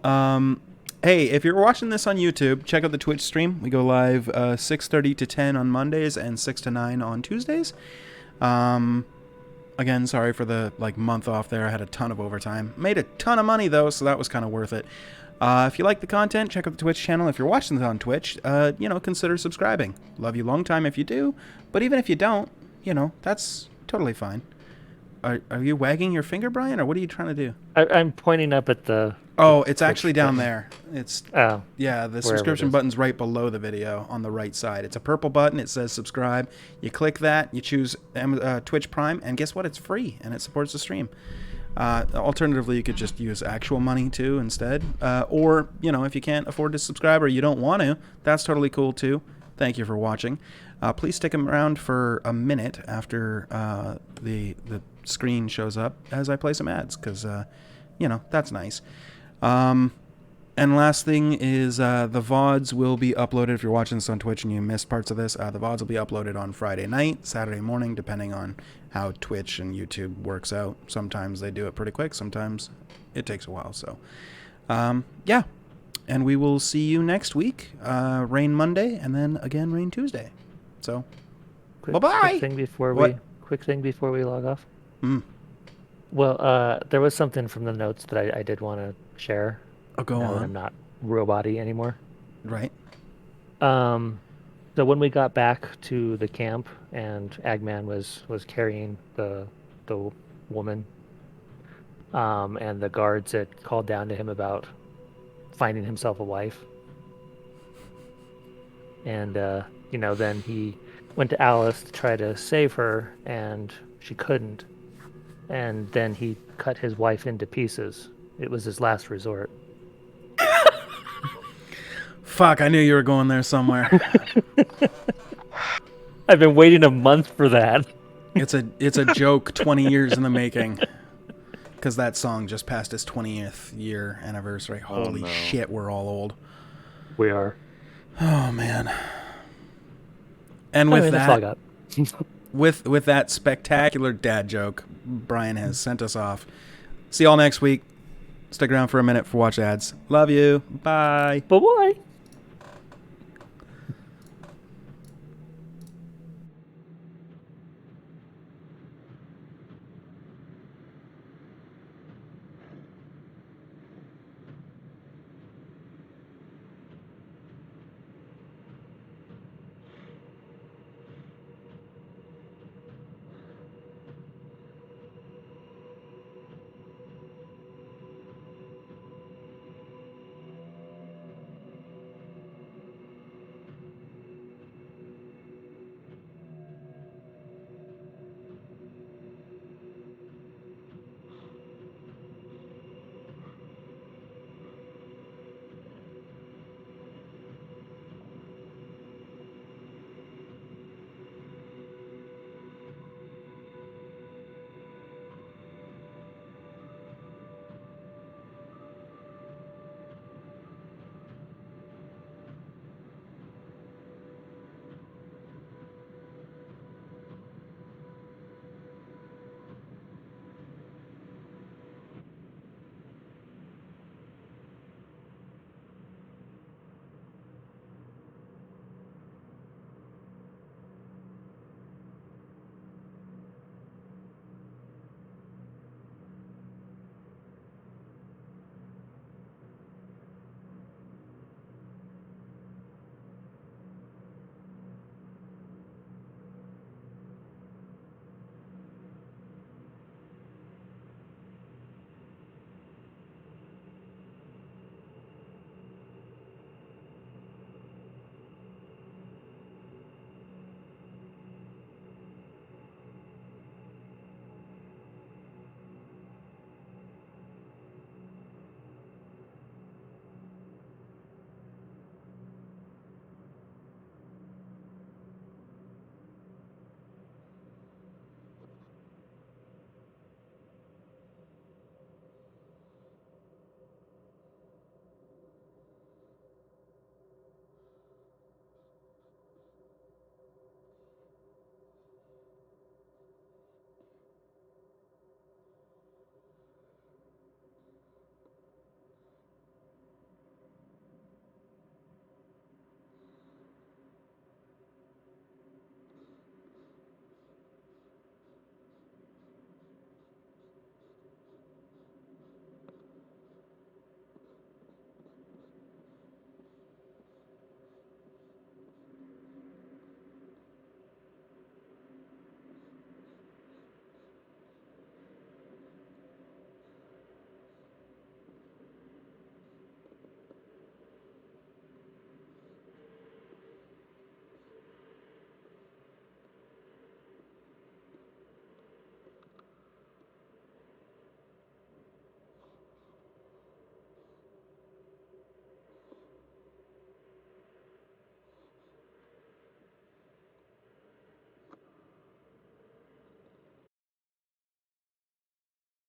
hey, if you're watching this on YouTube, check out the Twitch stream. We go live 6:30 to 10 on Mondays and 6 to 9 on Tuesdays. Again, sorry for the month off there. I had a ton of overtime. Made a ton of money though, so that was kind of worth it. If you like the content, check out the Twitch channel. If you're watching this on Twitch, consider subscribing. Love you long time if you do, but even if you don't, that's totally fine. Are you wagging your finger, Brian, or what are you trying to do? I'm pointing up at the. Oh, it's actually down there. It's Oh, yeah, the wherever subscription it is. button's right below the video on the right side. It's a purple button. It says subscribe. You click that, you choose Twitch Prime, and guess what? It's free, and it supports the stream. Alternatively, you could just use actual money too instead. Or, if you can't afford to subscribe or you don't want to, that's totally cool too. Thank you for watching. Please stick around for a minute after the screen shows up as I play some ads, because, that's nice. And last thing is the VODs will be uploaded. If you're watching this on Twitch and you missed parts of this, the VODs will be uploaded on Friday night, Saturday morning, depending on how Twitch and YouTube works out. Sometimes they do it pretty quick. Sometimes it takes a while. So, yeah. And we will see you next week. Rain Monday, and then again Rain Tuesday. So, bye-bye. Quick thing before we log off. Well, there was something from the notes that I did want to share. Oh, go now that on. I'm not robot-y anymore. Right. So when we got back to the camp and Eggman was carrying the woman, and the guards had called down to him about finding himself a wife, And then he went to Alice to try to save her, and she couldn't. And then he cut his wife into pieces. It was his last resort. Fuck, I knew you were going there somewhere. I've been waiting a month for that. It's a joke 20 years in the making. Because that song just passed its 20th year anniversary. Holy shit, we're all old. We are. Oh, man. And with that's all I that, got. with that spectacular dad joke, Brian has sent us off. See y'all next week. Stick around for a minute for watch ads. Love you. Bye. Bye-bye.